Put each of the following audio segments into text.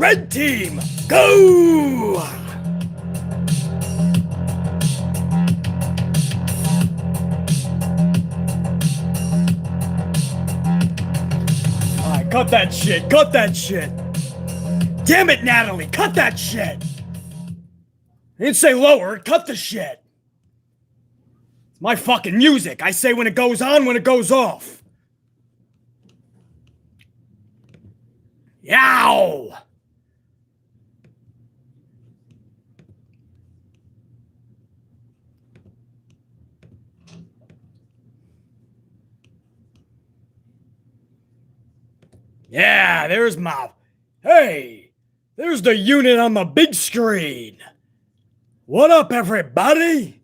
Red team, go! Alright, cut that shit, cut that shit. Damn it, Natalie, cut that shit. I didn't say lower, cut the shit. It's my fucking music. I say when it goes on, when it goes off. Yow! Yeah, there's my... Hey, there's the unit on the big screen. What up, everybody?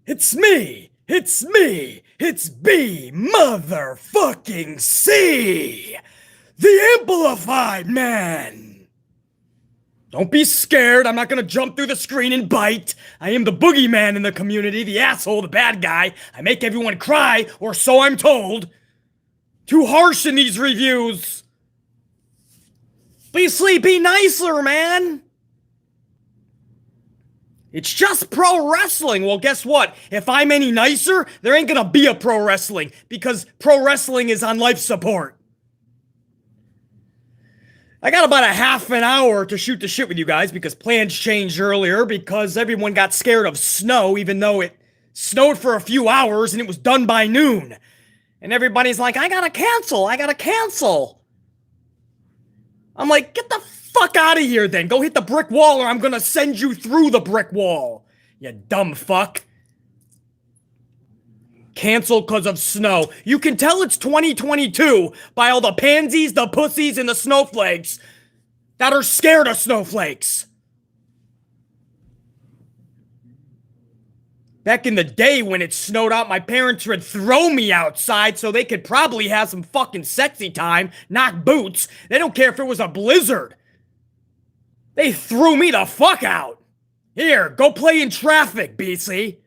It's me, it's B motherfucking C, the Amplified Man. Don't be scared, I'm not gonna jump through the screen and bite. I am the boogeyman in the community, the asshole, the bad guy. I make everyone cry, or so I'm told. Too harsh in these reviews. Be nicer, man. It's just pro wrestling. Well, guess what? If I'm any nicer, there ain't gonna be a pro wrestling because pro wrestling is on life support. I got about a half an hour to shoot the shit with you guys because plans changed earlier because everyone got scared of snow even though it snowed for a few hours and it was done by noon. And everybody's like, I gotta cancel. I'm like, get the fuck out of here then. Go hit the brick wall or I'm gonna send you through the brick wall. You dumb fuck. Cancel because of snow. You can tell it's 2022 by all the pansies, the pussies, and the snowflakes that are scared of snowflakes. Back in the day when it snowed out, my parents would throw me outside so they could probably have some fucking sexy time, not boots. They don't care if it was a blizzard. They threw me the fuck out. Here, go play in traffic, BC.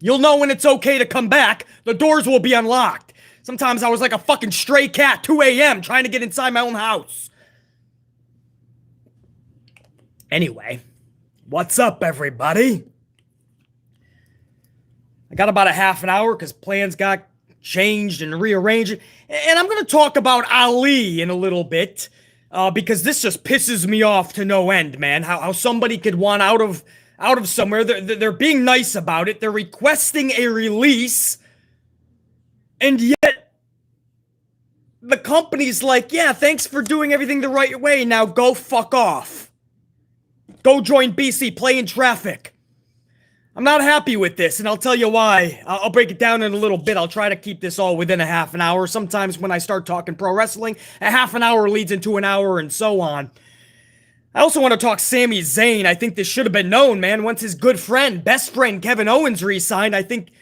You'll know when it's okay to come back. The doors will be unlocked. Sometimes I was like a fucking stray cat, 2 a.m., trying to get inside my own house. Anyway, what's up, everybody? I got about a half an hour because plans got changed and rearranged. And I'm going to talk about Ali in a little bit because this just pisses me off to no end, man. How somebody could want out of somewhere. They're being nice about it. They're requesting a release. And yet, the company's like, yeah, thanks for doing everything the right way. Now go fuck off. Go join BC, play in traffic. I'm not happy with this, and I'll tell you why. I'll break it down in a little bit. I'll try to keep this all within a half an hour. Sometimes when I start talking pro wrestling, a half an hour leads into an hour and so on. I also want to talk Sami Zayn. I think this should have been known, man. Once his good friend, best friend, Kevin Owens re-signed, I think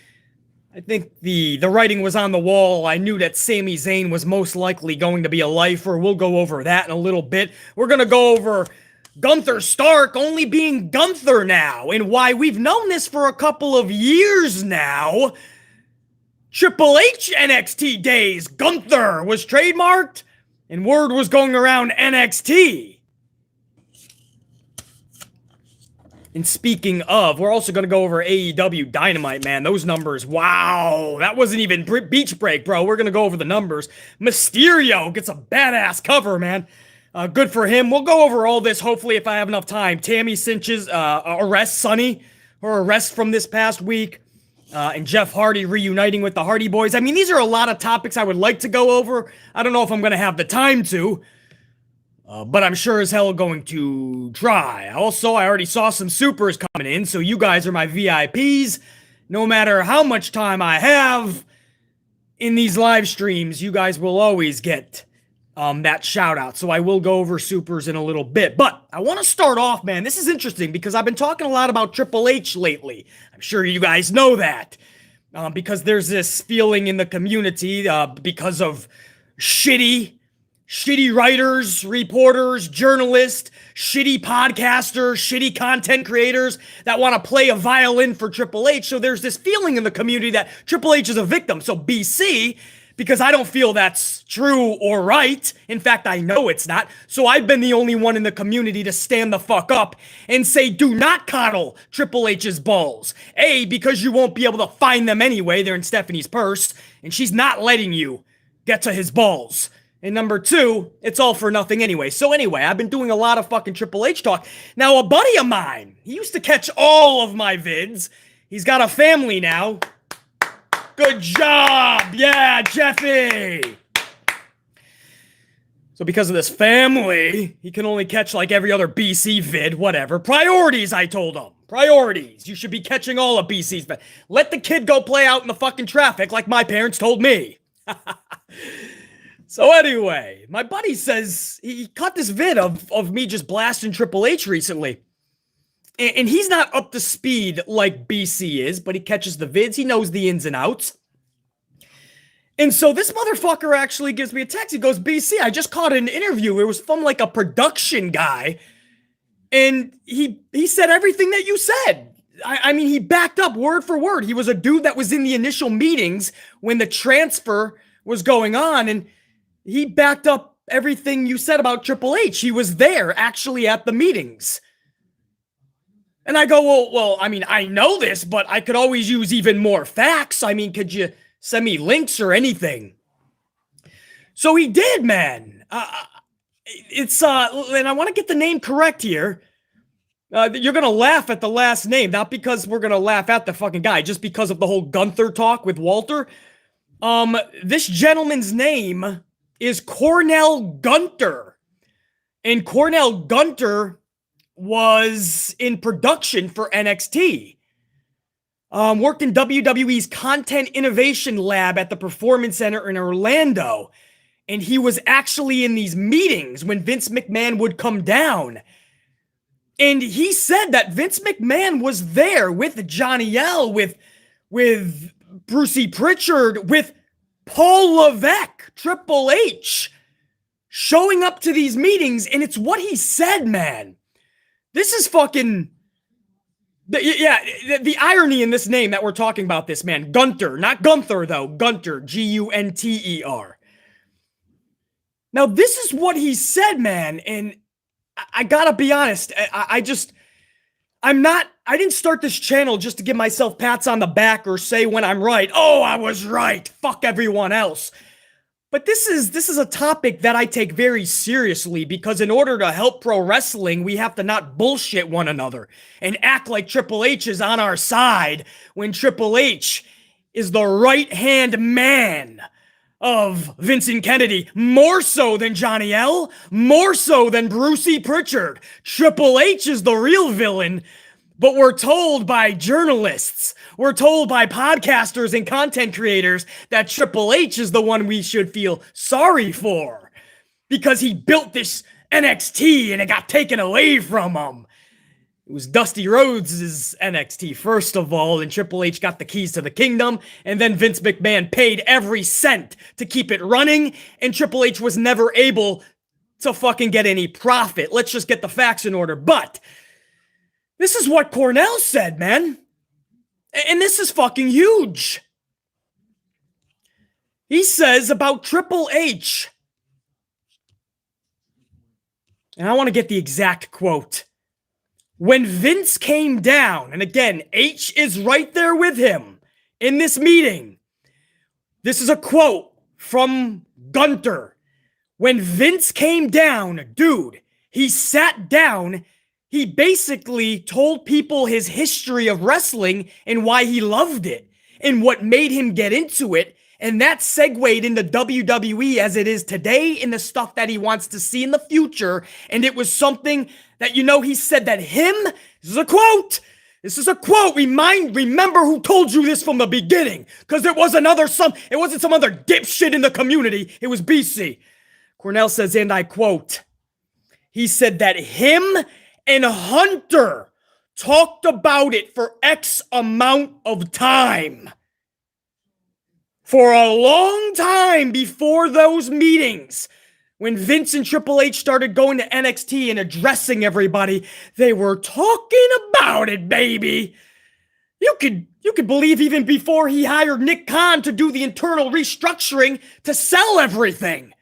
the writing was on the wall. I knew that Sami Zayn was most likely going to be a lifer. We'll go over that in a little bit. We're going to go over Gunther Stark only being Gunther now, and why we've known this for a couple of years now. Triple H NXT days, Gunther was trademarked, and word was going around NXT. And speaking of, we're also going to go over AEW Dynamite, man. Those numbers, wow. That wasn't even beach break, bro. We're going to go over the numbers. Mysterio gets a badass cover, man. Good for him. We'll go over all this, hopefully, if I have enough time. Tammy Cinch's arrest, Sonny, her arrest from this past week, and Jeff Hardy reuniting with the Hardy Boys. I mean, these are a lot of topics I would like to go over. I don't know if I'm going to have the time to, but I'm sure as hell going to try. Also, I already saw some supers coming in, so you guys are my VIPs. No matter how much time I have in these live streams, you guys will always get that shout out. So I will go over supers in a little bit, but I want to start off, man. This is interesting because I've been talking a lot about Triple H lately. I'm sure you guys know that because there's this feeling in the community because of shitty writers, reporters, journalists, shitty podcasters, shitty content creators that want to play a violin for Triple H. So there's this feeling in the community that Triple H is a victim. So BC because I don't feel that's true or right. In fact, I know it's not. So I've been the only one in the community to stand the fuck up and say, do not coddle Triple H's balls. A, because you won't be able to find them anyway. They're in Stephanie's purse, and she's not letting you get to his balls. And number two, it's all for nothing anyway. So anyway, I've been doing a lot of fucking Triple H talk. Now, a buddy of mine, he used to catch all of my vids. He's got a family now. Good job! Yeah, Jeffy! So because of this family, he can only catch like every other BC vid, whatever. Priorities, I told him. Priorities. You should be catching all of BC's vid. Let the kid go play out in the fucking traffic like my parents told me. So anyway, my buddy says he caught this vid of me just blasting Triple H recently. And he's not up to speed like BC is, but he catches the vids. He knows the ins and outs. And so this motherfucker actually gives me a text. He goes, BC, I just caught an interview. It was from like a production guy. And he said everything that you said. I mean, he backed up word for word. He was a dude that was in the initial meetings when the transfer was going on. And he backed up everything you said about Triple H. He was there actually at the meetings. And I go, well, I mean, I know this, but I could always use even more facts. I mean, could you send me links or anything? So he did, man. And I want to get the name correct here. You're going to laugh at the last name, not because we're going to laugh at the fucking guy, just because of the whole Gunther talk with Walter. This gentleman's name is Cornell Gunter. And Cornell Gunter was in production for NXT. Worked in WWE's Content Innovation Lab at the Performance Center in Orlando. And he was actually in these meetings when Vince McMahon would come down. And he said that Vince McMahon was there with Johnny L, with Brucey Pritchard, with Paul Levesque, Triple H, showing up to these meetings. And it's what he said, man. This is fucking... the irony in this name that we're talking about this, man. Gunter. Not Gunther, though. Gunter. Gunter. Now, this is what he said, man. And I gotta be honest. I didn't start this channel just to give myself pats on the back or say when I'm right. Oh, I was right. Fuck everyone else. But this is a topic that I take very seriously because in order to help pro wrestling, we have to not bullshit one another and act like Triple H is on our side when Triple H is the right-hand man of Vincent Kennedy, more so than Johnny L, more so than Brucey Pritchard. Triple H is the real villain. But we're told by journalists, we're told by podcasters and content creators that Triple H is the one we should feel sorry for because he built this NXT and it got taken away from him. It was Dusty Rhodes' NXT, first of all, and Triple H got the keys to the kingdom, and then Vince McMahon paid every cent to keep it running, and Triple H was never able to fucking get any profit. Let's just get the facts in order. But this is what Cornell said, man. And this is fucking huge. He says about Triple H. And I want to get the exact quote. When Vince came down, and again, H is right there with him in this meeting. This is a quote from Gunter. When Vince came down, dude, he sat down. He basically told people his history of wrestling and why he loved it and what made him get into it. And that segued into WWE as it is today and the stuff that he wants to see in the future. And it was something that, he said that this is a quote. Remember who told you this from the beginning. Because it wasn't some other dipshit in the community. It was BC. Cornell says, and I quote, he said that him and Hunter talked about it for X amount of time. For a long time before those meetings, when Vince and Triple H started going to NXT and addressing everybody, they were talking about it, baby. You could believe even before he hired Nick Khan to do the internal restructuring to sell everything.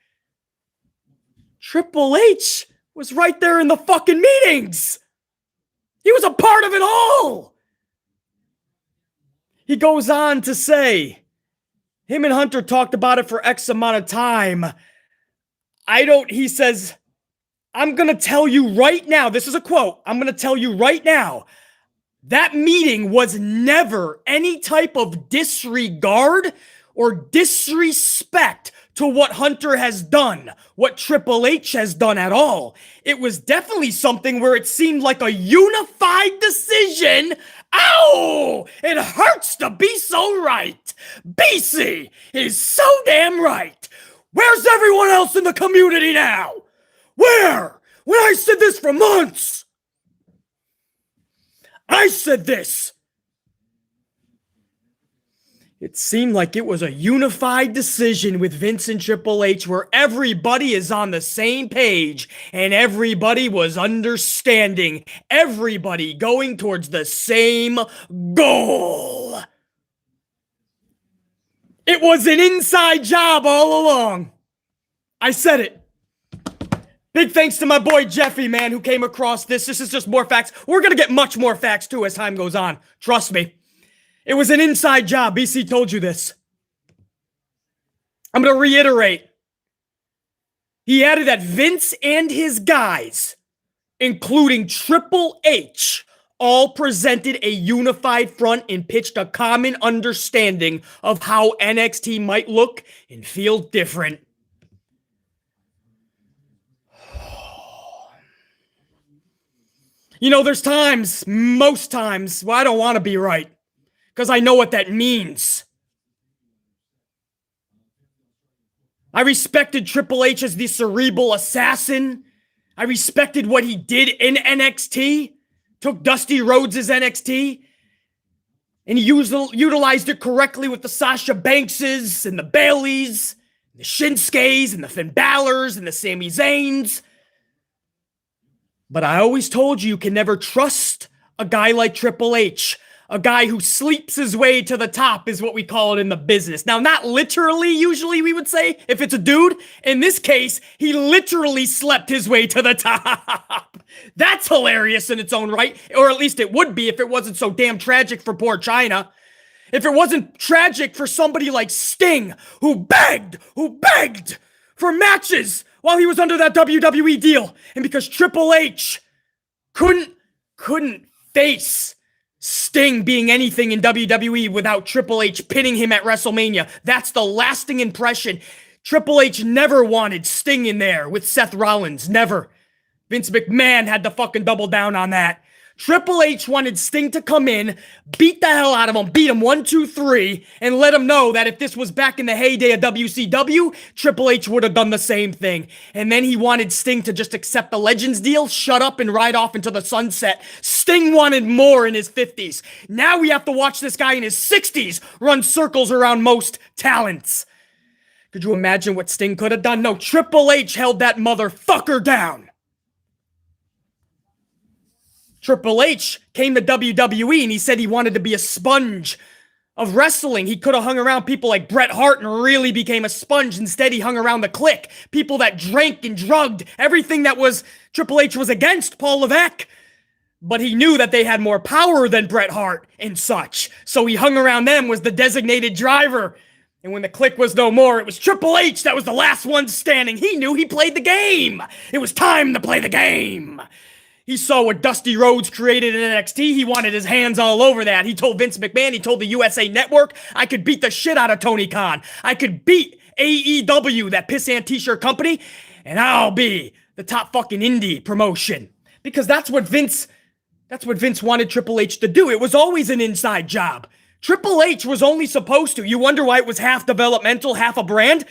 Triple H was right there in the fucking meetings. He was a part of it all. He goes on to say, him and Hunter talked about it for X amount of time. He says, I'm going to tell you right now, this is a quote, I'm going to tell you right now, that meeting was never any type of disregard or disrespect to what Hunter has done, what Triple H has done at all. It was definitely something where it seemed like a unified decision. Ow! It hurts to be so right. BC is so damn right. Where's everyone else in the community now? Where? When I said this for months. I said this. It seemed like it was a unified decision with Vince and Triple H where everybody is on the same page and everybody was understanding. Everybody going towards the same goal. It was an inside job all along. I said it. Big thanks to my boy Jeffy, man, who came across this. This is just more facts. We're going to get much more facts, too, as time goes on. Trust me. It was an inside job. BC told you this. I'm going to reiterate. He added that Vince and his guys, including Triple H, all presented a unified front and pitched a common understanding of how NXT might look and feel different. You know, there's times, most times, where I don't want to be right. Because I know what that means. I respected Triple H as the cerebral assassin. I respected what he did in NXT. Took Dusty Rhodes' NXT. And he utilized it correctly with the Sasha Bankses and the Baileys, the Shinsuke's and the Finn Balor's and the Sami Zayns. But I always told you can never trust a guy like Triple H. A guy who sleeps his way to the top is what we call it in the business. Now, not literally, usually we would say, if it's a dude. In this case, he literally slept his way to the top. That's hilarious in its own right. Or at least it would be if it wasn't so damn tragic for poor China. If it wasn't tragic for somebody like Sting, who begged for matches while he was under that WWE deal. And because Triple H couldn't face Sting being anything in WWE without Triple H pinning him at WrestleMania. That's the lasting impression. Triple H never wanted Sting in there with Seth Rollins. Never. Vince McMahon had to fucking double down on that. Triple H wanted Sting to come in, beat the hell out of him, beat him 1, 2, 3, and let him know that if this was back in the heyday of WCW, Triple H would have done the same thing. And then he wanted Sting to just accept the Legends deal, shut up, and ride off into the sunset. Sting wanted more in his 50s. Now we have to watch this guy in his 60s run circles around most talents. Could you imagine what Sting could have done? No, Triple H held that motherfucker down. Triple H came to WWE and he said he wanted to be a sponge of wrestling. He could have hung around people like Bret Hart and really became a sponge. Instead, he hung around the Clique. People that drank and drugged. Everything that was Triple H was against, Paul Levesque. But he knew that they had more power than Bret Hart and such. So he hung around them, was the designated driver. And when the Clique was no more, it was Triple H that was the last one standing. He knew he played the game. It was time to play the game. He saw what Dusty Rhodes created in NXT. He wanted his hands all over that. He told Vince McMahon, he told the USA Network, I could beat the shit out of Tony Khan. I could beat AEW, that pissant t-shirt company, and I'll be the top fucking indie promotion. Because that's what Vince wanted Triple H to do. It was always an inside job. Triple H was only supposed to. You wonder why it was half developmental, half a brand?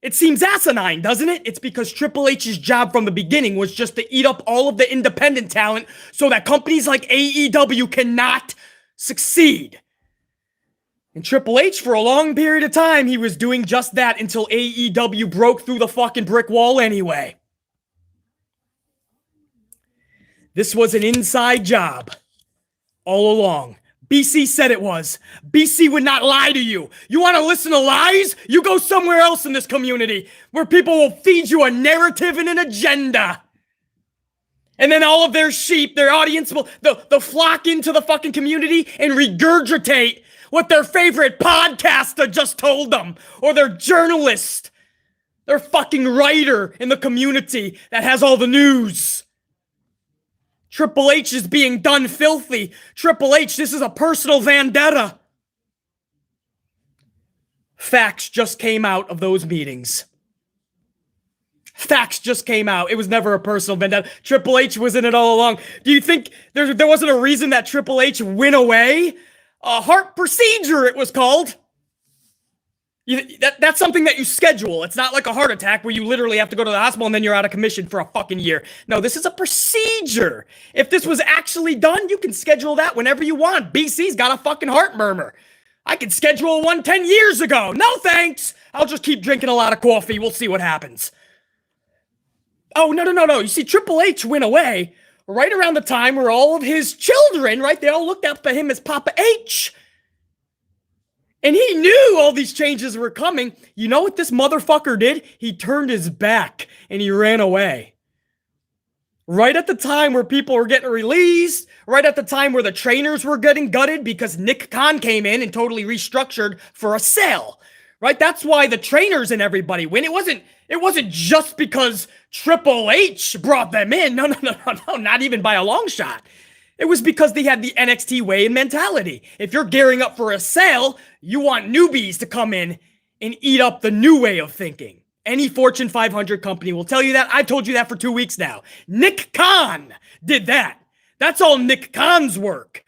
It seems asinine, doesn't it? It's because Triple H's job from the beginning was just to eat up all of the independent talent so that companies like AEW cannot succeed. And Triple H, for a long period of time, he was doing just that until AEW broke through the fucking brick wall anyway. This was an inside job all along. BC said it was. BC would not lie to you. You want to listen to lies? You go somewhere else in this community where people will feed you a narrative and an agenda. And then all of their sheep, their audience will they'll flock into the fucking community and regurgitate what their favorite podcaster just told them, or their journalist, their fucking writer in the community that has all the news. Triple H is being done filthy. Triple H, this is a personal vendetta. Facts just came out of those meetings. Facts just came out. It was never a personal vendetta. Triple H was in it all along. Do you think there wasn't a reason that Triple H went away? A heart procedure, it was called. That's something that you schedule. It's not like a heart attack where you literally have to go to the hospital and then you're out of commission for a fucking year. No, this is a procedure. If this was actually done, you can schedule that whenever you want. BC's got a fucking heart murmur. I could schedule one 10 years ago. No thanks. I'll just keep drinking a lot of coffee. We'll see what happens. Oh, no. You see, Triple H went away right around the time where all of his children, right, they all looked up to him as Papa H. And he knew all these changes were coming. You know what this motherfucker did? He turned his back and he ran away. Right at the time where people were getting released, right at the time where the trainers were getting gutted because Nick Khan came in and totally restructured for a sale. Right? That's why the trainers and everybody win. It wasn't just because Triple H brought them in. No, not even by a long shot. It was because they had the NXT way and mentality. If you're gearing up for a sale, you want newbies to come in and eat up the new way of thinking. Any Fortune 500 company will tell you that. I've told you that for 2 weeks now. Nick Khan did that. That's all Nick Khan's work.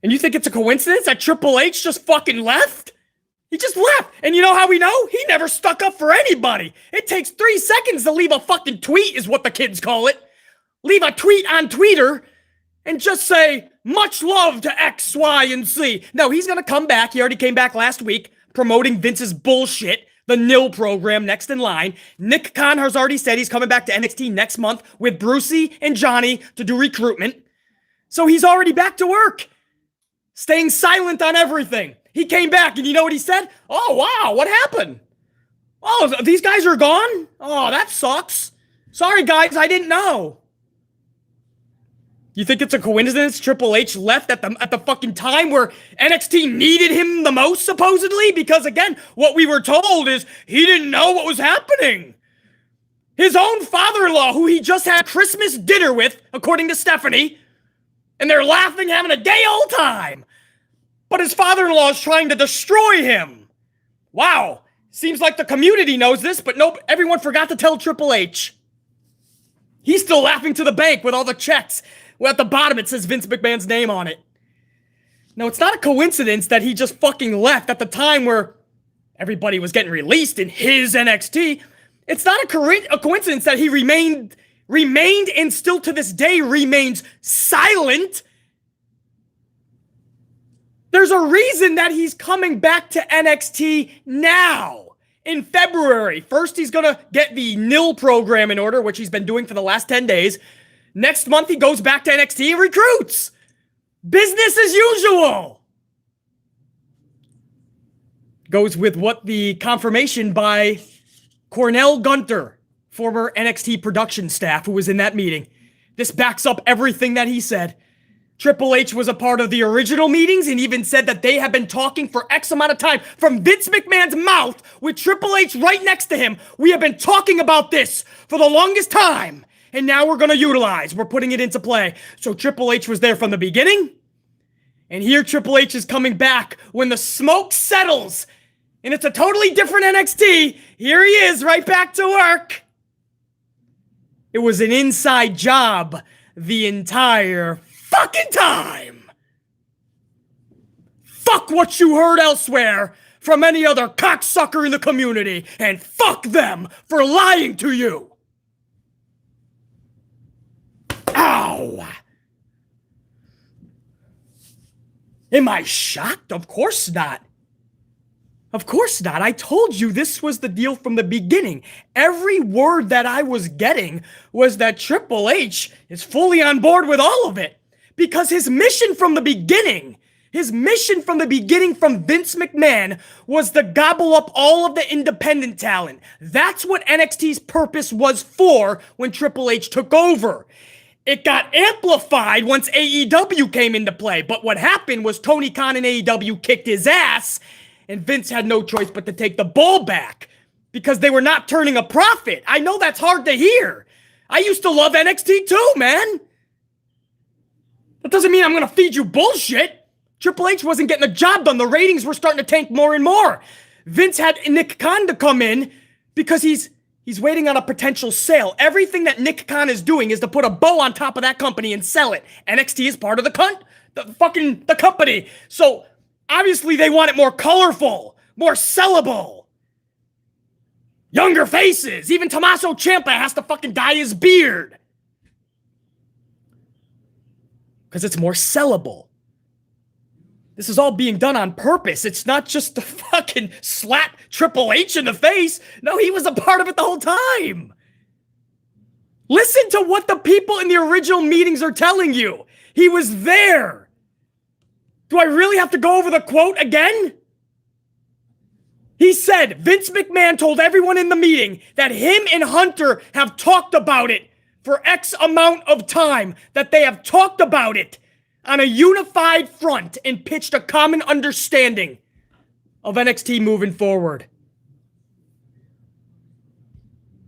And you think it's a coincidence that Triple H just fucking left? He just left. And you know how we know? He never stuck up for anybody. It takes 3 seconds to leave a fucking tweet, is what the kids call it. Leave a tweet on Twitter and just say, much love to X, Y, and Z. No, he's going to come back. He already came back last week promoting Vince's bullshit, the NIL program next in line. Nick Khan has already said he's coming back to NXT next month with Brucey and Johnny to do recruitment. So he's already back to work, staying silent on everything. He came back and you know what he said? Oh, wow, what happened? Oh, these guys are gone? Oh, that sucks. Sorry, guys, I didn't know. You think it's a coincidence Triple H left at the fucking time where NXT needed him the most, supposedly? Because, again, what we were told is he didn't know what was happening. His own father-in-law, who he just had Christmas dinner with, according to Stephanie, and they're laughing, having a gay old time. But his father-in-law is trying to destroy him. Wow. Seems like the community knows this, but nope, everyone forgot to tell Triple H. He's still laughing to the bank with all the checks. Well, at the bottom, it says Vince McMahon's name on it. No, it's not a coincidence that he just fucking left at the time where everybody was getting released in his NXT. It's not a coincidence that he remained and still to this day remains silent. There's a reason that he's coming back to NXT now in February. First, he's going to get the NIL program in order, which he's been doing for the last 10 days. Next month, he goes back to NXT and recruits. Business as usual. Goes with what the confirmation by Cornell Gunter, former NXT production staff who was in that meeting. This backs up everything that he said. Triple H was a part of the original meetings and even said that they have been talking for X amount of time from Vince McMahon's mouth with Triple H right next to him. We have been talking about this for the longest time. And now we're going to utilize. We're putting it into play. So Triple H was there from the beginning. And here Triple H is coming back when the smoke settles. And it's a totally different NXT. Here he is, right back to work. It was an inside job the entire fucking time. Fuck what you heard elsewhere from any other cocksucker in the community. And fuck them for lying to you. Ow! Am I shocked? Of course not. Of course not. I told you this was the deal from the beginning. Every word that I was getting was that Triple H is fully on board with all of it. Because his mission from the beginning from Vince McMahon was to gobble up all of the independent talent. That's what NXT's purpose was for when Triple H took over. It got amplified once AEW came into play, but what happened was Tony Khan and AEW kicked his ass, and Vince had no choice but to take the ball back because they were not turning a profit. I know that's hard to hear. I used to love NXT too, man. That doesn't mean I'm going to feed you bullshit. Triple H wasn't getting the job done. The ratings were starting to tank more and more. Vince had Nick Khan to come in because he's waiting on a potential sale. Everything that Nick Khan is doing is to put a bow on top of that company and sell it. NXT is part of the company. So obviously they want it more colorful, more sellable. Younger faces. Even Tommaso Ciampa has to fucking dye his beard. Because it's more sellable. This is all being done on purpose. It's not just to fucking slap Triple H in the face. No, he was a part of it the whole time. Listen to what the people in the original meetings are telling you. He was there. Do I really have to go over the quote again? He said, Vince McMahon told everyone in the meeting that him and Hunter have talked about it for X amount of time, that they have talked about it on a unified front and pitched a common understanding of NXT moving forward.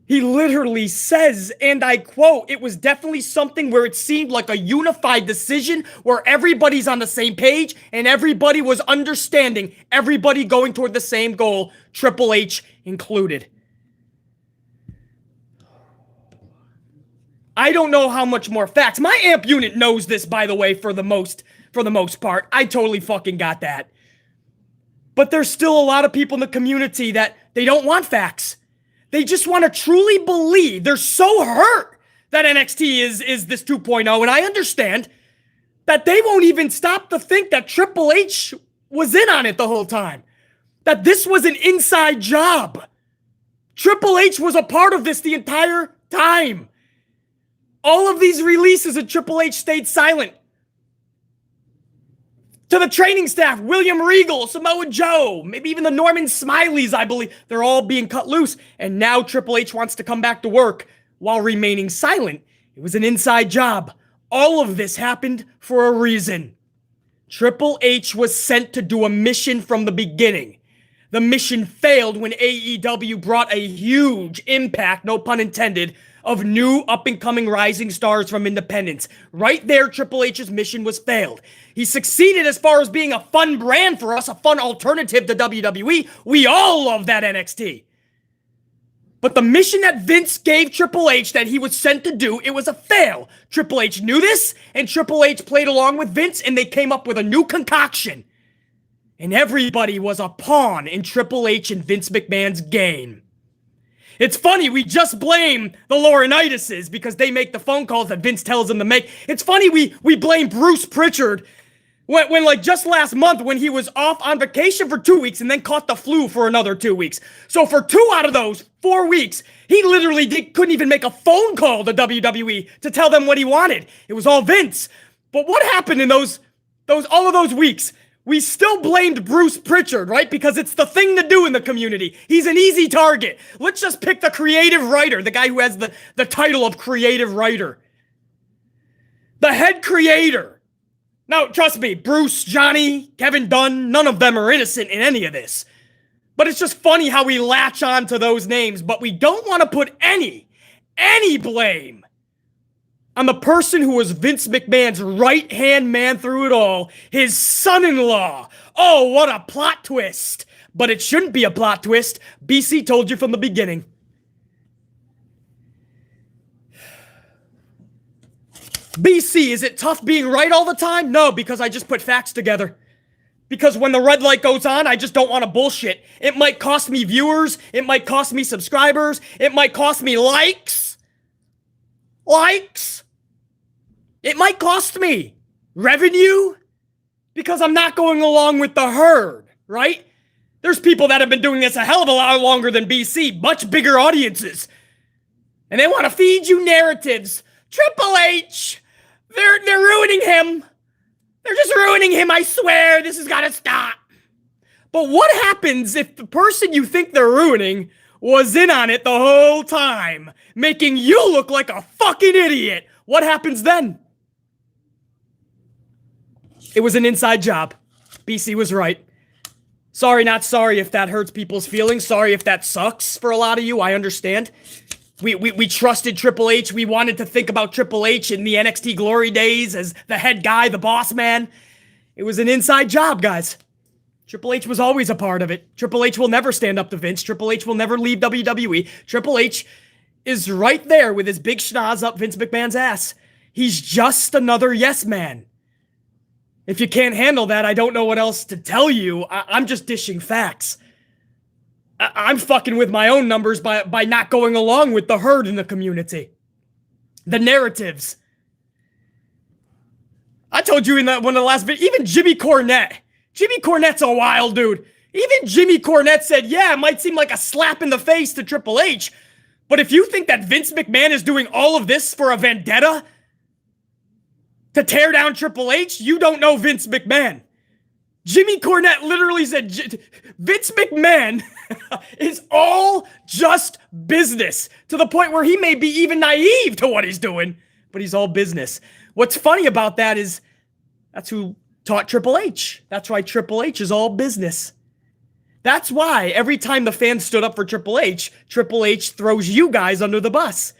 He literally says, and I quote, it was definitely something where it seemed like a unified decision where everybody's on the same page and everybody was understanding, everybody going toward the same goal, Triple H included. I don't know how much more facts. My amp unit knows this, by the way, for the most part. I totally fucking got that. But there's still a lot of people in the community that they don't want facts. They just want to truly believe. They're so hurt that NXT is this 2.0, and I understand that they won't even stop to think that Triple H was in on it the whole time. That this was an inside job. Triple H was a part of this the entire time. All of these releases of Triple H stayed silent. To the training staff, William Regal, Samoa Joe, maybe even the Norman Smileys, I believe, they're all being cut loose. And now Triple H wants to come back to work while remaining silent. It was an inside job. All of this happened for a reason. Triple H was sent to do a mission from the beginning. The mission failed when AEW brought a huge impact, no pun intended, of new up-and-coming rising stars from independents. Right there, Triple H's mission was failed. He succeeded as far as being a fun brand for us, a fun alternative to WWE. We all love that NXT. But the mission that Vince gave Triple H that he was sent to do, it was a fail. Triple H knew this, and Triple H played along with Vince, and they came up with a new concoction. And everybody was a pawn in Triple H and Vince McMahon's game. It's funny, we just blame the Laurinaitis because they make the phone calls that Vince tells them to make. It's funny we blame Bruce Pritchard when like just last month when he was off on vacation for 2 weeks and then caught the flu for another 2 weeks. So for 2 out of those 4 weeks, he literally couldn't even make a phone call to WWE to tell them what he wanted. It was all Vince. But what happened in all of those weeks? We still blamed Bruce Pritchard, right? Because it's the thing to do in the community. He's an easy target. Let's just pick the creative writer, the guy who has the title of creative writer. The head creator. Now, trust me, Bruce, Johnny, Kevin Dunn, none of them are innocent in any of this. But it's just funny how we latch on to those names, but we don't want to put any blame on the person who was Vince McMahon's right-hand man through it all, his son-in-law. Oh, what a plot twist. But it shouldn't be a plot twist. BC told you from the beginning. BC, is it tough being right all the time? No, because I just put facts together. Because when the red light goes on, I just don't want to bullshit. It might cost me viewers. It might cost me subscribers. It might cost me likes. It might cost me revenue because I'm not going along with the herd, right? There's people that have been doing this a hell of a lot longer than BC, much bigger audiences. And they want to feed you narratives. Triple H, They're ruining him. They're just ruining him, I swear. This has got to stop. But what happens if the person you think they're ruining was in on it the whole time, making you look like a fucking idiot? What happens then? It was an inside job. BC was right. Sorry, not sorry if that hurts people's feelings. Sorry if that sucks for a lot of you. I understand. We trusted Triple H. We wanted to think about Triple H in the NXT glory days as the head guy, the boss man. It was an inside job, guys. Triple H was always a part of it. Triple H will never stand up to Vince. Triple H will never leave WWE. Triple H is right there with his big schnoz up Vince McMahon's ass. He's just another yes man. If you can't handle that, I don't know what else to tell you. I'm just dishing facts. I'm fucking with my own numbers by not going along with the herd in the community. The narratives. I told you in one of the last videos, even Jimmy Cornette. Jimmy Cornette's a wild dude. Even Jimmy Cornette said, yeah, it might seem like a slap in the face to Triple H, but if you think that Vince McMahon is doing all of this for a vendetta to tear down Triple H, you don't know Vince McMahon. Jimmy Cornette literally said, Vince McMahon is all just business, to the point where he may be even naive to what he's doing, but he's all business. What's funny about that is that's who taught Triple H. That's why Triple H is all business. That's why every time the fans stood up for Triple H throws you guys under the bus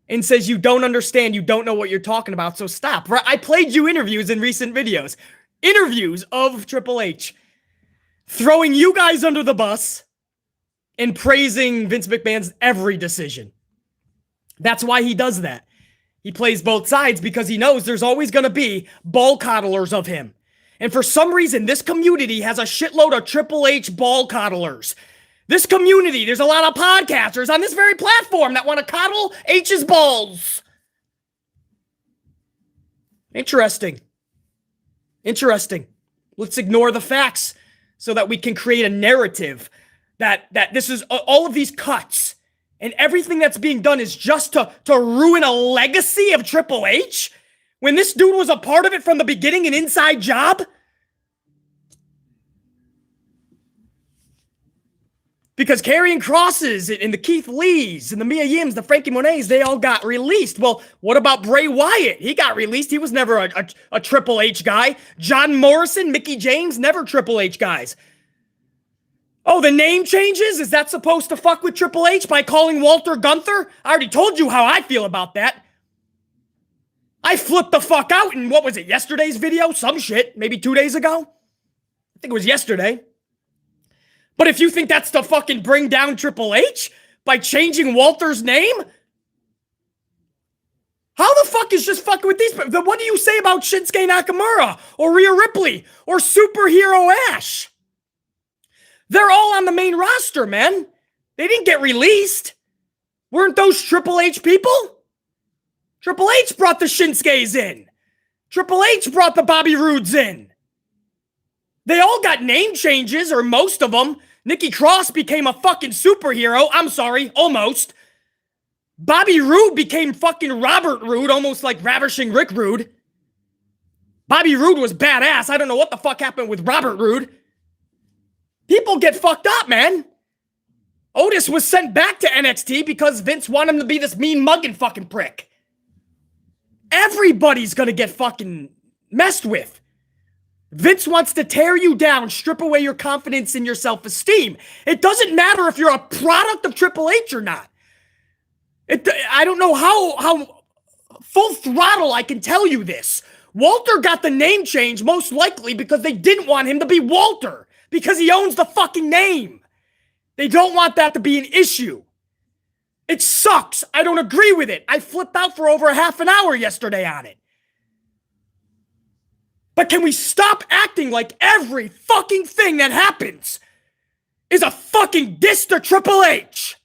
and says you don't understand, you don't know what you're talking about, so stop. I played you interviews in recent videos. Interviews of Triple H throwing you guys under the bus and praising Vince McMahon's every decision. That's why he does that. He plays both sides because he knows there's always going to be ball coddlers of him. And for some reason, this community has a shitload of Triple H ball coddlers. This community, there's a lot of podcasters on this very platform that want to coddle H's balls. Interesting. Let's ignore the facts so that we can create a narrative that this is all of these cuts and everything that's being done is just to ruin a legacy of Triple H when this dude was a part of it from the beginning, an inside job. Because Karrion Crosses and the Keith Lees and the Mia Yims, the Frankie Monets, they all got released. Well, what about Bray Wyatt? He got released. He was never a Triple H guy. John Morrison, Mickey James, never Triple H guys. Oh, the name changes? Is that supposed to fuck with Triple H by calling Walter Gunther? I already told you how I feel about that. I flipped the fuck out in, what was it, yesterday's video? Some shit, maybe 2 days ago? I think it was yesterday. But if you think that's to fucking bring down Triple H by changing Walter's name, how the fuck is just fucking with these? What do you say about Shinsuke Nakamura or Rhea Ripley or Superhero Ash? They're all on the main roster, man. They didn't get released. Weren't those Triple H people? Triple H brought the Shinsuke's in. Triple H brought the Bobby Roodes in. They all got name changes, or most of them. Nikki Cross became a fucking superhero. I'm sorry, almost. Bobby Roode became fucking Robert Roode, almost like Ravishing Rick Rude. Bobby Roode was badass. I don't know what the fuck happened with Robert Roode. People get fucked up, man. Otis was sent back to NXT because Vince wanted him to be this mean mugging fucking prick. Everybody's gonna get fucking messed with. Vince wants to tear you down, strip away your confidence in your self-esteem. It doesn't matter if you're a product of Triple H or not. I don't know how full throttle I can tell you this. Walter got the name change most likely because they didn't want him to be Walter, because he owns the fucking name. They don't want that to be an issue. It sucks. I don't agree with it. I flipped out for over a half an hour yesterday on it. But can we stop acting like every fucking thing that happens is a fucking diss to Triple H?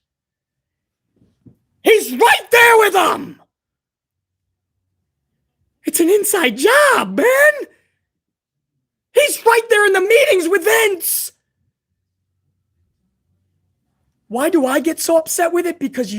He's right there with them. It's an inside job, man. He's right there in the meetings with Vince. Why do I get so upset with it? Because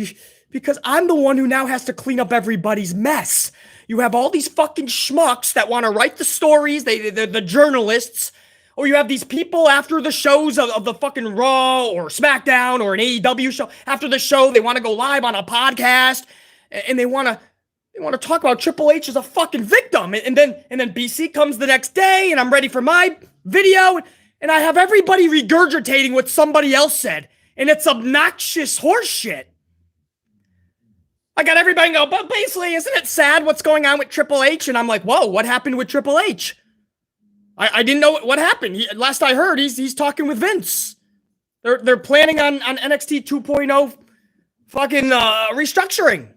Because I'm the one who now has to clean up everybody's mess. You have all these fucking schmucks that want to write the stories, they're the journalists, or you have these people after the shows of the fucking Raw or SmackDown or an AEW show. After the show, they want to go live on a podcast, and they want to talk about Triple H as a fucking victim. And then BC comes the next day, and I'm ready for my video, and I have everybody regurgitating what somebody else said, and it's obnoxious horseshit. I got everybody go, but basically, isn't it sad what's going on with Triple H? And I'm like, whoa, what happened with Triple H? I didn't know what happened. Last I heard, he's talking with Vince. They're planning on NXT 2.0 fucking restructuring.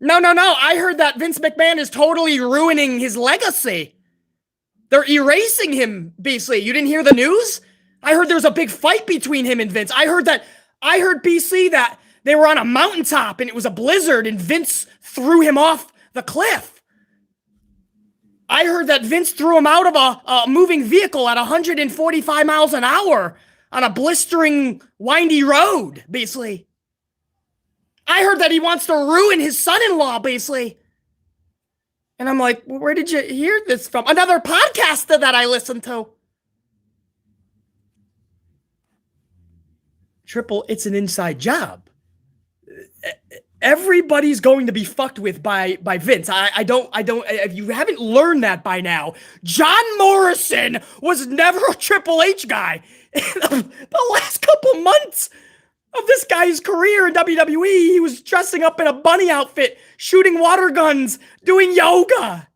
No. I heard that Vince McMahon is totally ruining his legacy. They're erasing him, basically. You didn't hear the news? I heard there's a big fight between him and Vince. I heard BC that they were on a mountaintop and it was a blizzard and Vince threw him off the cliff. I heard that Vince threw him out of a moving vehicle at 145 miles an hour on a blistering, windy road, basically. I heard that he wants to ruin his son-in-law, basically. And I'm like, well, where did you hear this from? Another podcaster that I listened to. It's an inside job. Everybody's going to be fucked with by Vince. I don't, if you haven't learned that by now, John Morrison was never a Triple H guy. In the last couple months of this guy's career in WWE, he was dressing up in a bunny outfit, shooting water guns, doing yoga.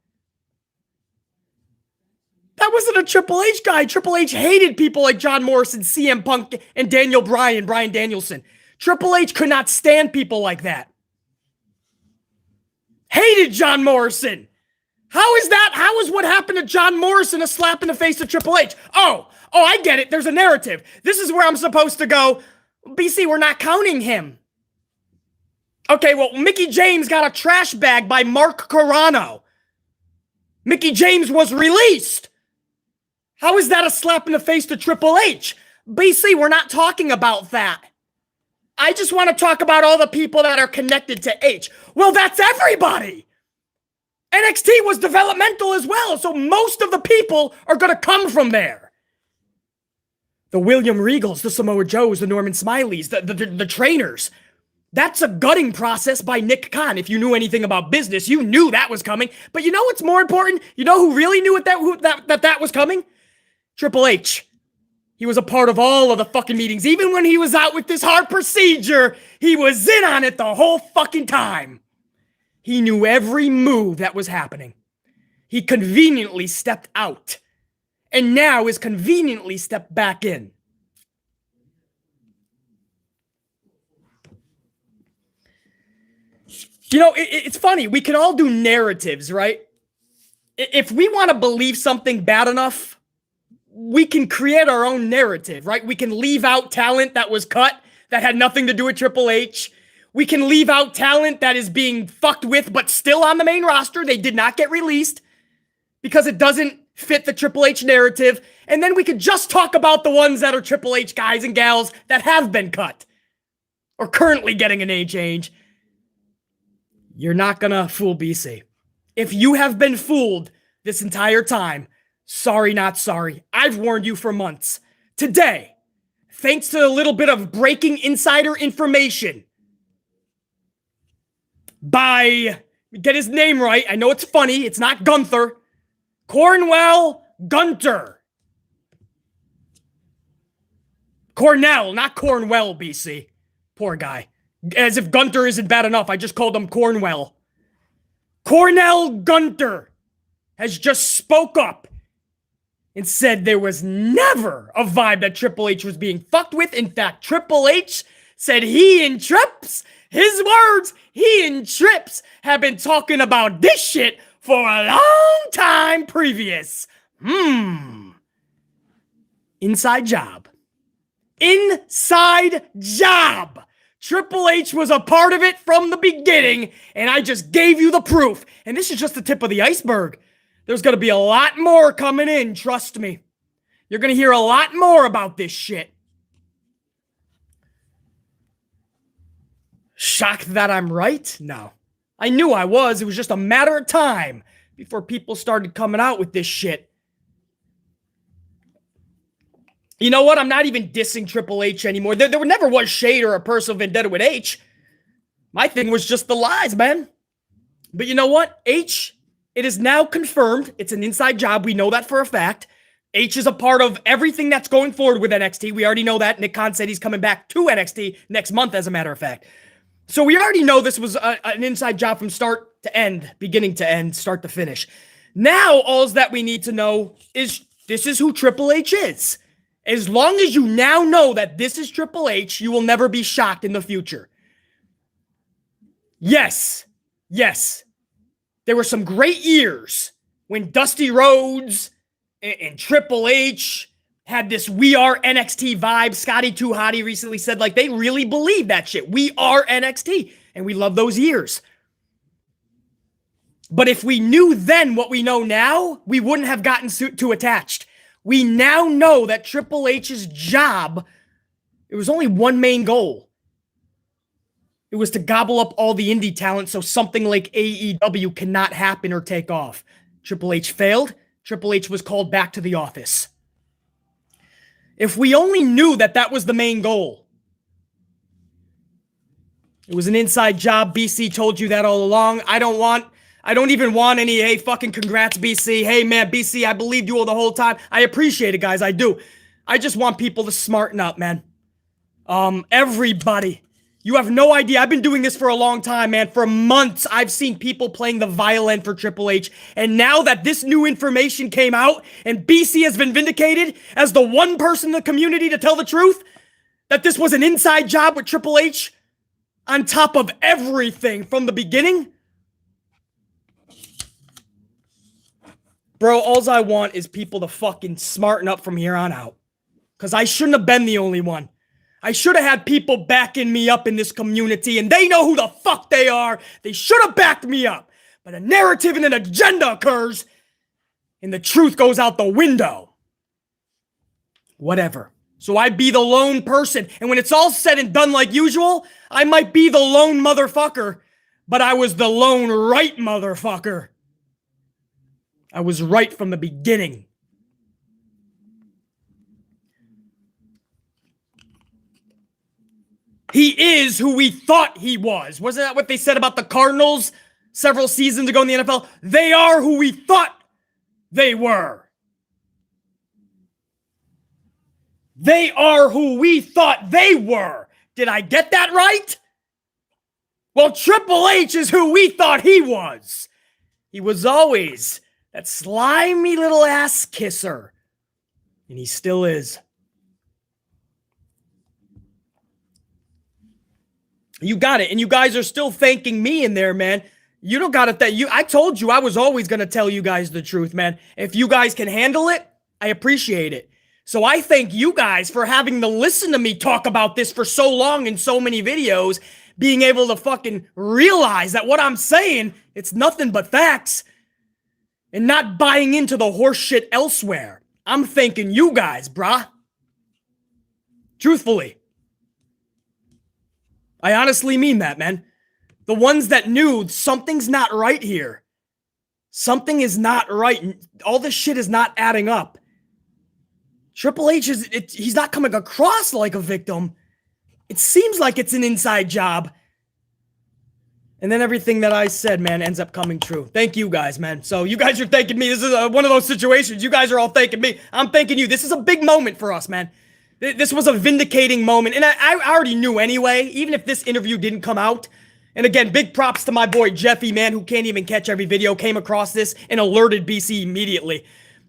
That wasn't a Triple H guy. Triple H hated people like John Morrison, CM Punk, and Bryan Danielson. Triple H could not stand people like that. Hated John Morrison. How is that? How is what happened to John Morrison a slap in the face to Triple H? Oh, I get it. There's a narrative. This is where I'm supposed to go. BC, we're not counting him. Okay, well, Mickie James got a trash bag by Mark Carrano. Mickie James was released. How is that a slap in the face to Triple H? BC, we're not talking about that. I just want to talk about all the people that are connected to H. Well, that's everybody. NXT was developmental as well, so most of the people are going to come from there. The William Regals, the Samoa Joes, the Norman Smileys, the trainers. That's a gutting process by Nick Khan. If you knew anything about business, you knew that was coming. But you know what's more important? You know who really knew that was coming? Triple H. He was a part of all of the fucking meetings. Even when he was out with this heart procedure, he was in on it the whole fucking time. He knew every move that was happening. He conveniently stepped out. And now is conveniently stepped back in. You know, it's funny. We can all do narratives, right? If we want to believe something bad enough, we can create our own narrative, right? We can leave out talent that was cut, that had nothing to do with Triple H. We can leave out talent that is being fucked with, but still on the main roster. They did not get released because it doesn't fit the Triple H narrative. And then we could just talk about the ones that are Triple H guys and gals that have been cut or currently getting a name change. You're not gonna fool BC. If you have been fooled this entire time, sorry, not sorry. I've warned you for months. Today, thanks to a little bit of breaking insider information by, get his name right, I know it's funny, it's not Gunther, Cornwell Gunter. Cornell, not Cornwell, BC. Poor guy. As if Gunter isn't bad enough, I just called him Cornwell. Cornell Gunter has just spoke up and said there was never a vibe that Triple H was being fucked with. In fact, Triple H said he and Trips, his words, he and Trips have been talking about this shit for a long time previous. Inside job. Inside job. Triple H was a part of it from the beginning, and I just gave you the proof. And this is just the tip of the iceberg. There's going to be a lot more coming in, trust me. You're going to hear a lot more about this shit. Shocked that I'm right? No. I knew I was. It was just a matter of time before people started coming out with this shit. You know what? I'm not even dissing Triple H anymore. There never was shade or a personal vendetta with H. My thing was just the lies, man. But you know what? H, it is now confirmed. It's an inside job. We know that for a fact. H is a part of everything that's going forward with NXT. We already know that. Nick Khan said he's coming back to NXT next month, as a matter of fact. So we already know this was an inside job from start to end, beginning to end, start to finish. Now, all that we need to know is this is who Triple H is. As long as you now know that this is Triple H, you will never be shocked in the future. Yes. There were some great years when Dusty Rhodes and Triple H had this "We Are NXT" vibe. Scotty 2 Hotty recently said, like, they really believe that shit. We are NXT. And we love those years. But if we knew then what we know now, we wouldn't have gotten too attached. We now know that Triple H's job, it was only one main goal. It was to gobble up all the indie talent so something like AEW cannot happen or take off. Triple H failed. Triple H was called back to the office. If we only knew that that was the main goal. It was an inside job. BC told you that all along. I don't even want any, hey, fucking congrats, BC. Hey, man, BC, I believed you all the whole time. I appreciate it, guys. I do. I just want people to smarten up, man. Everybody. You have no idea. I've been doing this for a long time, man. For months, I've seen people playing the violin for Triple H. And now that this new information came out and BC has been vindicated as the one person in the community to tell the truth, that this was an inside job with Triple H on top of everything from the beginning. Bro, all I want is people to fucking smarten up from here on out. Because I shouldn't have been the only one. I should have had people backing me up in this community, and they know who the fuck they are. They should have backed me up. But a narrative and an agenda occurs, and the truth goes out the window. Whatever. So I be the lone person, and when it's all said and done like usual, I might be the lone motherfucker, but I was the lone right motherfucker. I was right from the beginning. He is who we thought he was. Wasn't that what they said about the Cardinals several seasons ago in the NFL? They are who we thought they were. They are who we thought they were. Did I get that right? Well, Triple H is who we thought he was. He was always that slimy little ass kisser. And he still is. You got it. And you guys are still thanking me in there, man. You don't got it. I told you I was always going to tell you guys the truth, man. If you guys can handle it, I appreciate it. So I thank you guys for having to listen to me talk about this for so long in so many videos, being able to fucking realize that what I'm saying, it's nothing but facts, and not buying into the horse shit elsewhere. I'm thanking you guys, brah. Truthfully. I honestly mean that, man. The ones that knew something's not right here. Something is not right. All this shit is not adding up. Triple H he's not coming across like a victim. It seems like it's an inside job. And then everything that I said, man, ends up coming true. Thank you guys, man. So you guys are thanking me. This is one of those situations. You guys are all thanking me. I'm thanking you. This is a big moment for us, man. This was a vindicating moment. And I already knew anyway, even if this interview didn't come out. And again, big props to my boy Jeffy, man, who can't even catch every video, came across this and alerted BC immediately.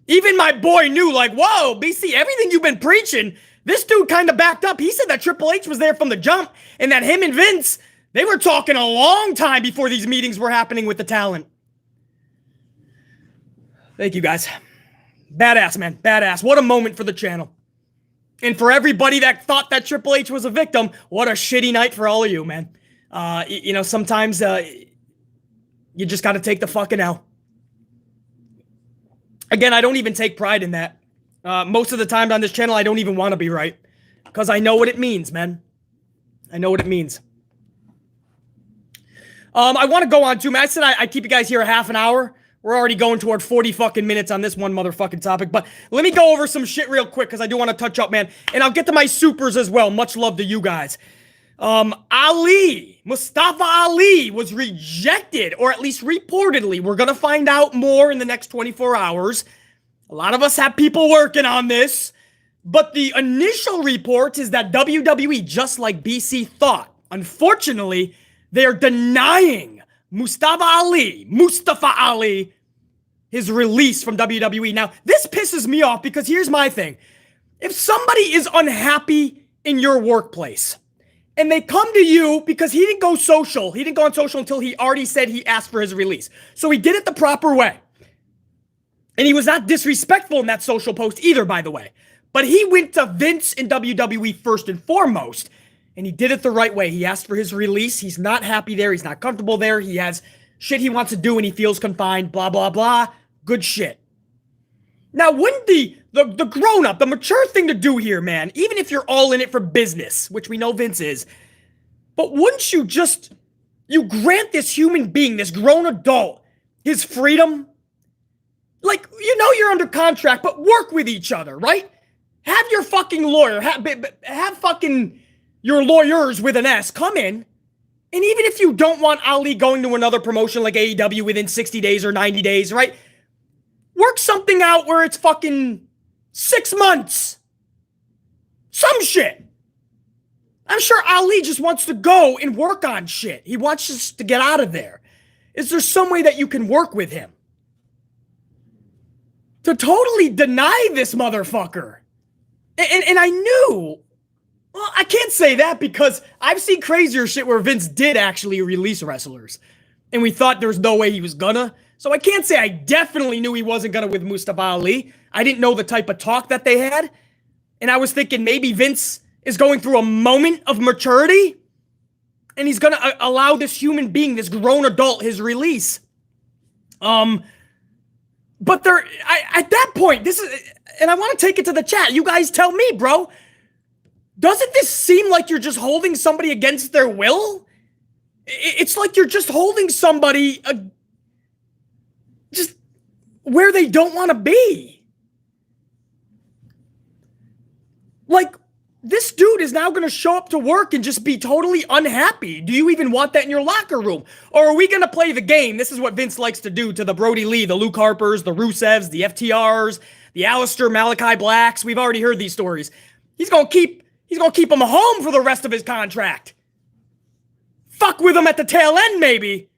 Even my boy knew, like, whoa, BC, everything you've been preaching, this dude kind of backed up. He said that Triple H was there from the jump and that him and Vince, they were talking a long time before these meetings were happening with the talent. Thank you, guys. Badass, man. Badass. What a moment for the channel. And for everybody that thought that Triple H was a victim, what a shitty night for all of you, man. You know, sometimes you just got to take the fucking L. Again, I don't even take pride in that. Most of the time on this channel, I don't even want to be right. Because I know what it means, man. I know what it means. I want to go on too, man. I said I'd keep you guys here a half an hour. We're already going toward 40 fucking minutes on this one motherfucking topic. But let me go over some shit real quick because I do want to touch up, man. And I'll get to my supers as well. Much love to you guys. Mustafa Ali was rejected, or at least reportedly. We're going to find out more in the next 24 hours. A lot of us have people working on this. But the initial report is that WWE, just like BC thought, unfortunately, they're denying Mustafa Ali, his release from WWE. Now, this pisses me off because here's my thing. If somebody is unhappy in your workplace and they come to you because he didn't go on social until he already said he asked for his release. So he did it the proper way. And he was not disrespectful in that social post either, by the way. But he went to Vince in WWE first and foremost. And he did it the right way. He asked for his release. He's not happy there. He's not comfortable there. He has shit he wants to do and he feels confined. Blah, blah, blah. Good shit. Now, wouldn't the grown-up, the mature thing to do here, man, even if you're all in it for business, which we know Vince is, but wouldn't you grant this human being, this grown adult, his freedom? Like, you know you're under contract, but work with each other, right? Have your fucking lawyer, have fucking your lawyers with an S come in, and even if you don't want Ali going to another promotion like AEW within 60 days or 90 days, right? Work something out where it's fucking 6 months. Some shit. I'm sure Ali just wants to go and work on shit. He wants us to get out of there. Is there some way that you can work with him? To totally deny this motherfucker. And I knew. Well, I can't say that because I've seen crazier shit where Vince did actually release wrestlers. And we thought there was no way he was gonna. So I can't say I definitely knew he wasn't gonna with Mustafa Ali. I didn't know the type of talk that they had. And I was thinking maybe Vince is going through a moment of maturity. And he's gonna allow this human being, this grown adult, his release. But at that point, and I want to take it to the chat. You guys tell me, bro. Doesn't this seem like you're just holding somebody against their will? It's like you're just holding somebody just where they don't want to be. Like, this dude is now going to show up to work and just be totally unhappy. Do you even want that in your locker room? Or are we going to play the game? This is what Vince likes to do to the Brody Lee, the Luke Harpers, the Rusevs, the FTRs, the Alistair Malachi Blacks. We've already heard these stories. He's going to keep him home for the rest of his contract. Fuck with him at the tail end, maybe.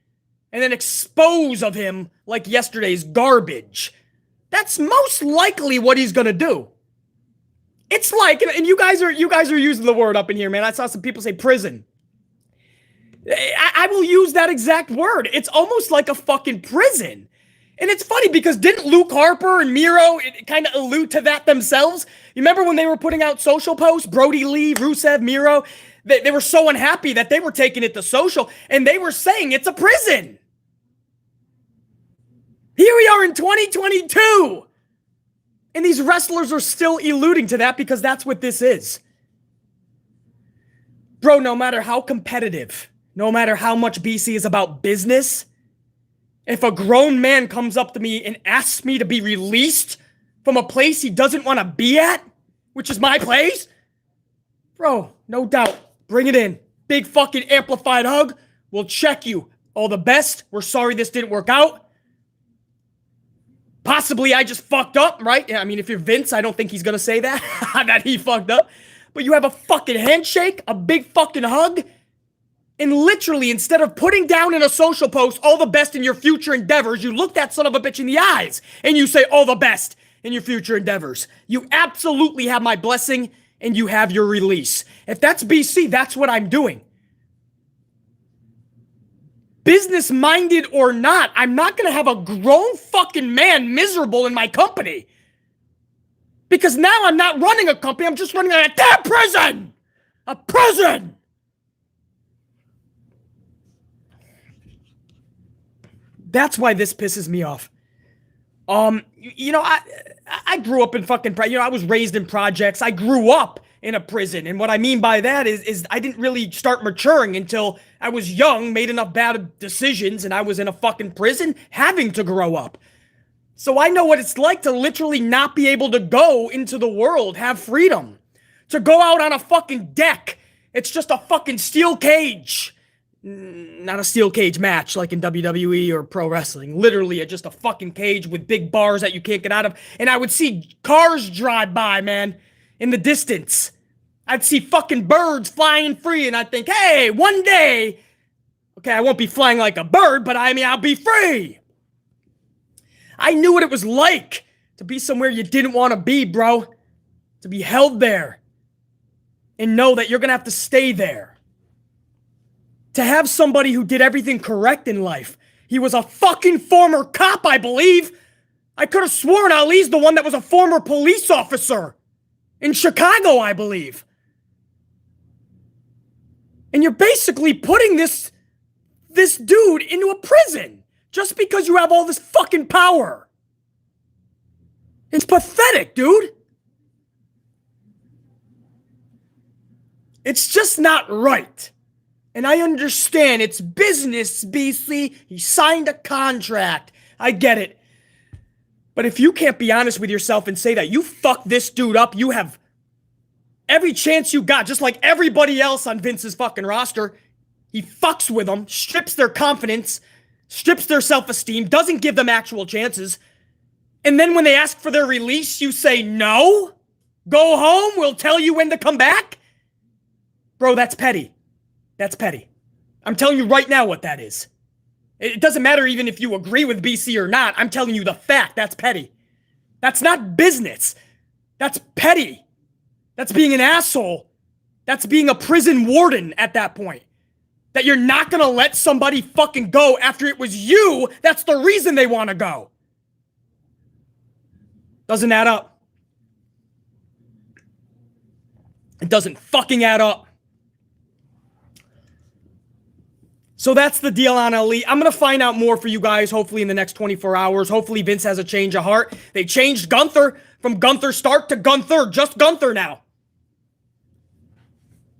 And then expose of him like yesterday's garbage. That's most likely what he's going to do. It's like, and you guys are using the word up in here, man. I saw some people say prison. I will use that exact word. It's almost like a fucking prison. And it's funny because didn't Luke Harper and Miro kind of allude to that themselves? You remember when they were putting out social posts? Brody Lee, Rusev, Miro, they were so unhappy that they were taking it to social and they were saying it's a prison. Here we are in 2022. And these wrestlers are still alluding to that because that's what this is. Bro, no matter how competitive, no matter how much BC is about business, if a grown man comes up to me and asks me to be released from a place he doesn't want to be at, which is my place, bro, no doubt, bring it in. Big fucking amplified hug. We'll check you. All the best. We're sorry this didn't work out. Possibly I just fucked up, right? I mean, if you're Vince, I don't think he's going to say that, that he fucked up. But you have a fucking handshake, a big fucking hug, and literally, instead of putting down in a social post all the best in your future endeavors, you look that son of a bitch in the eyes and you say all the best in your future endeavors. You absolutely have my blessing and you have your release. If that's BC, that's what I'm doing. Business-minded or not, I'm not going to have a grown fucking man miserable in my company. Because now I'm not running a company, I'm just running a damn prison! A prison! That's why this pisses me off. You know, I grew up in fucking, I was raised in projects. I grew up in a prison. And what I mean by that is I didn't really start maturing until I was young, made enough bad decisions, and I was in a fucking prison having to grow up. So I know what it's like to literally not be able to go into the world, have freedom. To go out on a fucking deck. It's just a fucking steel cage. Not a steel cage match like in WWE or pro wrestling. Literally, just a fucking cage with big bars that you can't get out of. And I would see cars drive by, man, in the distance. I'd see fucking birds flying free, and I'd think, hey, one day, okay, I won't be flying like a bird, but I mean, I'll be free. I knew what it was like to be somewhere you didn't want to be, bro. To be held there. And know that you're going to have to stay there. To have somebody who did everything correct in life. He was a fucking former cop, I believe. I could have sworn Ali's the one that was a former police officer in Chicago, I believe. And you're basically putting this dude into a prison just because you have all this fucking power. It's pathetic, dude. It's just not right. And I understand, it's business, BC. He signed a contract. I get it. But if you can't be honest with yourself and say that you fucked this dude up, you have every chance you got, just like everybody else on Vince's fucking roster. He fucks with them, strips their confidence, strips their self-esteem, doesn't give them actual chances. And then when they ask for their release, you say no? Go home, we'll tell you when to come back? Bro, that's petty. That's petty. I'm telling you right now what that is. It doesn't matter even if you agree with BC or not. I'm telling you the fact. That's petty. That's not business. That's petty. That's being an asshole. That's being a prison warden at that point. That you're not going to let somebody fucking go after it was you. That's the reason they want to go. Doesn't add up. It doesn't fucking add up. So that's the deal on Ali. I'm going to find out more for you guys, hopefully in the next 24 hours. Hopefully Vince has a change of heart. They changed Gunther from Gunther Stark to Gunther. Just Gunther now.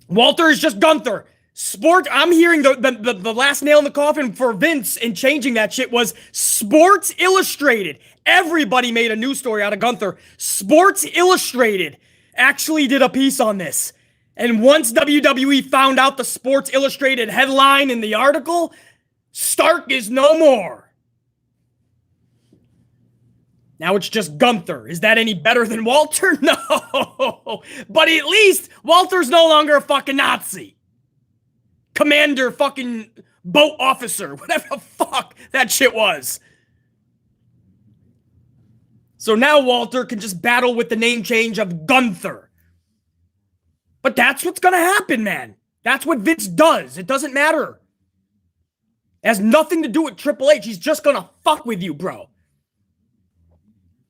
Walter is just Gunther. Sport, I'm hearing the last nail in the coffin for Vince in changing that shit was Sports Illustrated. Everybody made a news story out of Gunther. Sports Illustrated actually did a piece on this. And once WWE found out the Sports Illustrated headline in the article, Stark is no more. Now it's just Gunther. Is that any better than Walter? No. But at least Walter's no longer a fucking Nazi. Commander fucking boat officer. Whatever the fuck that shit was. So now Walter can just battle with the name change of Gunther. But that's what's going to happen, man. That's what Vince does. It doesn't matter. It has nothing to do with Triple H. He's just going to fuck with you, bro.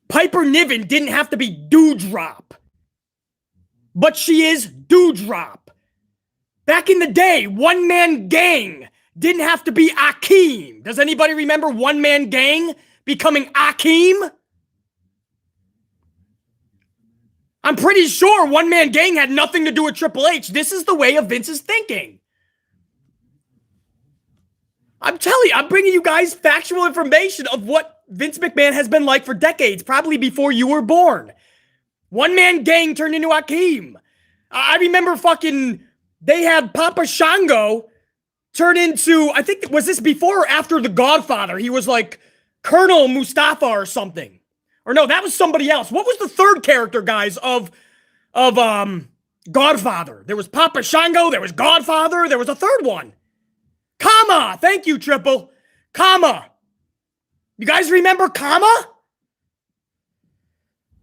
Piper Niven didn't have to be Doudrop. But she is Doudrop. Back in the day, One Man Gang didn't have to be Akeem. Does anybody remember One Man Gang becoming Akeem? I'm pretty sure One Man Gang had nothing to do with Triple H. This is the way of Vince's thinking. I'm telling you, I'm bringing you guys factual information of what Vince McMahon has been like for decades, probably before you were born. One Man Gang turned into Akeem. I remember they had Papa Shango turn into, I think, was this before or after The Godfather? He was like Colonel Mustafa or something. Or no, that was somebody else. What was the third character, guys, of Godfather? There was Papa Shango, there was Godfather, there was a third one. Kama! Thank you, Triple. Kama. You guys remember Kama?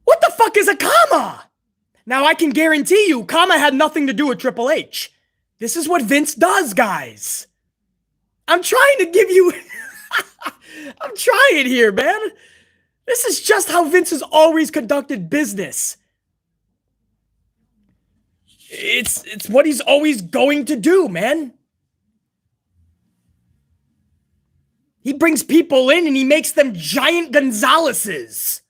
What the fuck is a Kama? Now, I can guarantee you, Kama had nothing to do with Triple H. This is what Vince does, guys. I'm trying to give you... I'm trying here, man. This is just how Vince has always conducted business. It's what he's always going to do, man. He brings people in and he makes them giant Gonzaleses.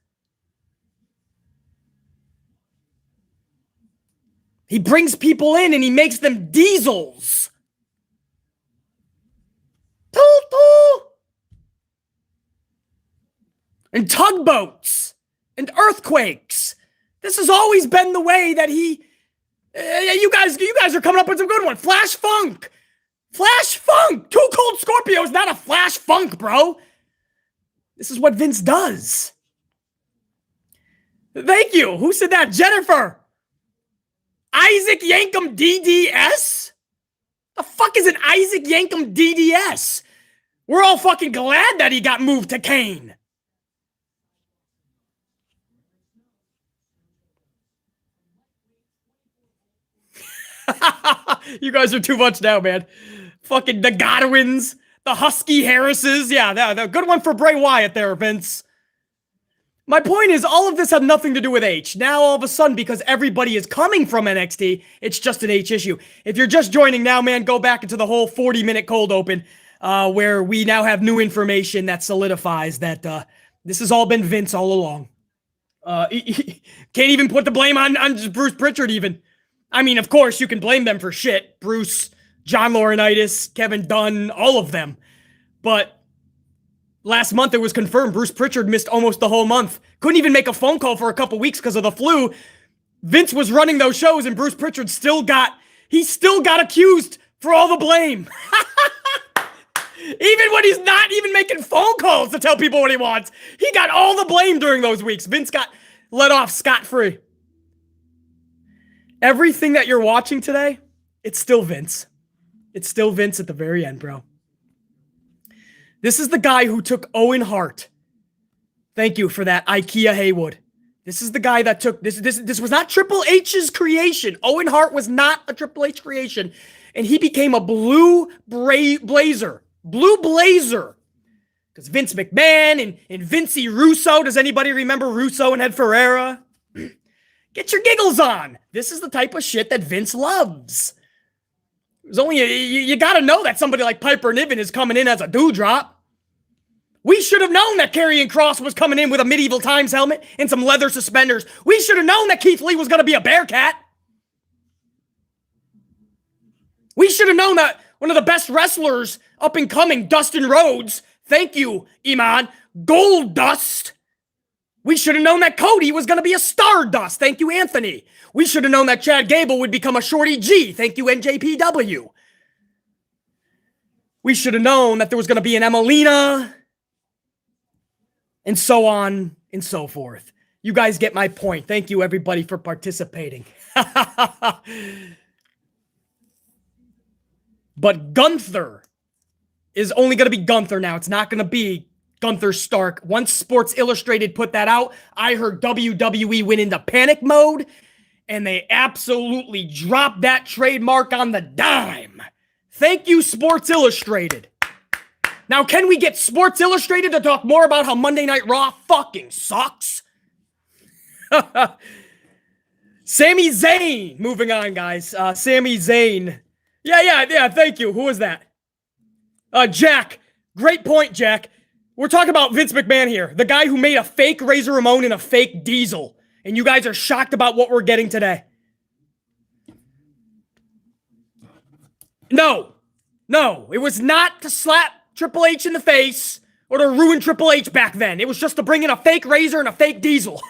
He brings people in and he makes them diesels. And tugboats and earthquakes. This has always been the way that he. You guys are coming up with some good one. Flash Funk. Flash Funk. Too Cold Scorpio is not a Flash Funk, bro. This is what Vince does. Thank you. Who said that? Jennifer. Isaac Yankum DDS? The fuck is an Isaac Yankum DDS? We're all fucking glad that he got moved to Kane. You guys are too much now, man. Fucking the Godwins, the Husky Harrises. Yeah, the good one for Bray Wyatt there, Vince. My point is, all of this had nothing to do with H. Now, all of a sudden, because everybody is coming from NXT, it's just an H issue. If you're just joining now, man, go back into the whole 40-minute cold open, where we now have new information that solidifies that this has all been Vince all along. Can't even put the blame on Bruce Pritchard, even. I mean, of course, you can blame them for shit. Bruce, John Laurinaitis, Kevin Dunn, all of them. But last month, it was confirmed Bruce Pritchard missed almost the whole month. Couldn't even make a phone call for a couple weeks because of the flu. Vince was running those shows, and Bruce Pritchard still got accused for all the blame. Even when he's not even making phone calls to tell people what he wants, he got all the blame during those weeks. Vince got let off scot-free. Everything that you're watching today, it's still Vince. It's still Vince at the very end, bro. This is the guy who took Owen Hart. Thank you for that, IKEA Haywood. This is the guy that took this. This was not Triple H's creation. Owen Hart was not a Triple H creation, and he became a blue blazer. Blue blazer. Because Vince McMahon and Vincey Russo. Does anybody remember Russo and Ed Ferreira? Get your giggles on. This is the type of shit that Vince loves. There's only you got to know that somebody like Piper Niven is coming in as a dewdrop. We should have known that Karrion Kross was coming in with a Medieval Times helmet and some leather suspenders. We should have known that Keith Lee was going to be a Bearcat. We should have known that one of the best wrestlers up and coming, Dustin Rhodes, thank you, Iman, Gold Dust. We should have known that Cody was going to be a Stardust. Thank you, Anthony. We should have known that Chad Gable would become a Shorty G. Thank you, NJPW. We should have known that there was going to be an Emelina. And so on and so forth. You guys get my point. Thank you, everybody, for participating. But Gunther is only going to be Gunther now. It's not going to be Gunther Stark. Once Sports Illustrated put that out, I heard WWE went into panic mode, and they absolutely dropped that trademark on the dime. Thank you, Sports Illustrated. Now, can we get Sports Illustrated to talk more about how Monday Night Raw fucking sucks? Sami Zayn. Moving on, guys. Sami Zayn. Yeah, thank you. Who was that? Jack. Great point, Jack. We're talking about Vince McMahon here, the guy who made a fake Razor Ramon and a fake Diesel. And you guys are shocked about what we're getting today. No, it was not to slap Triple H in the face or to ruin Triple H back then. It was just to bring in a fake Razor and a fake Diesel.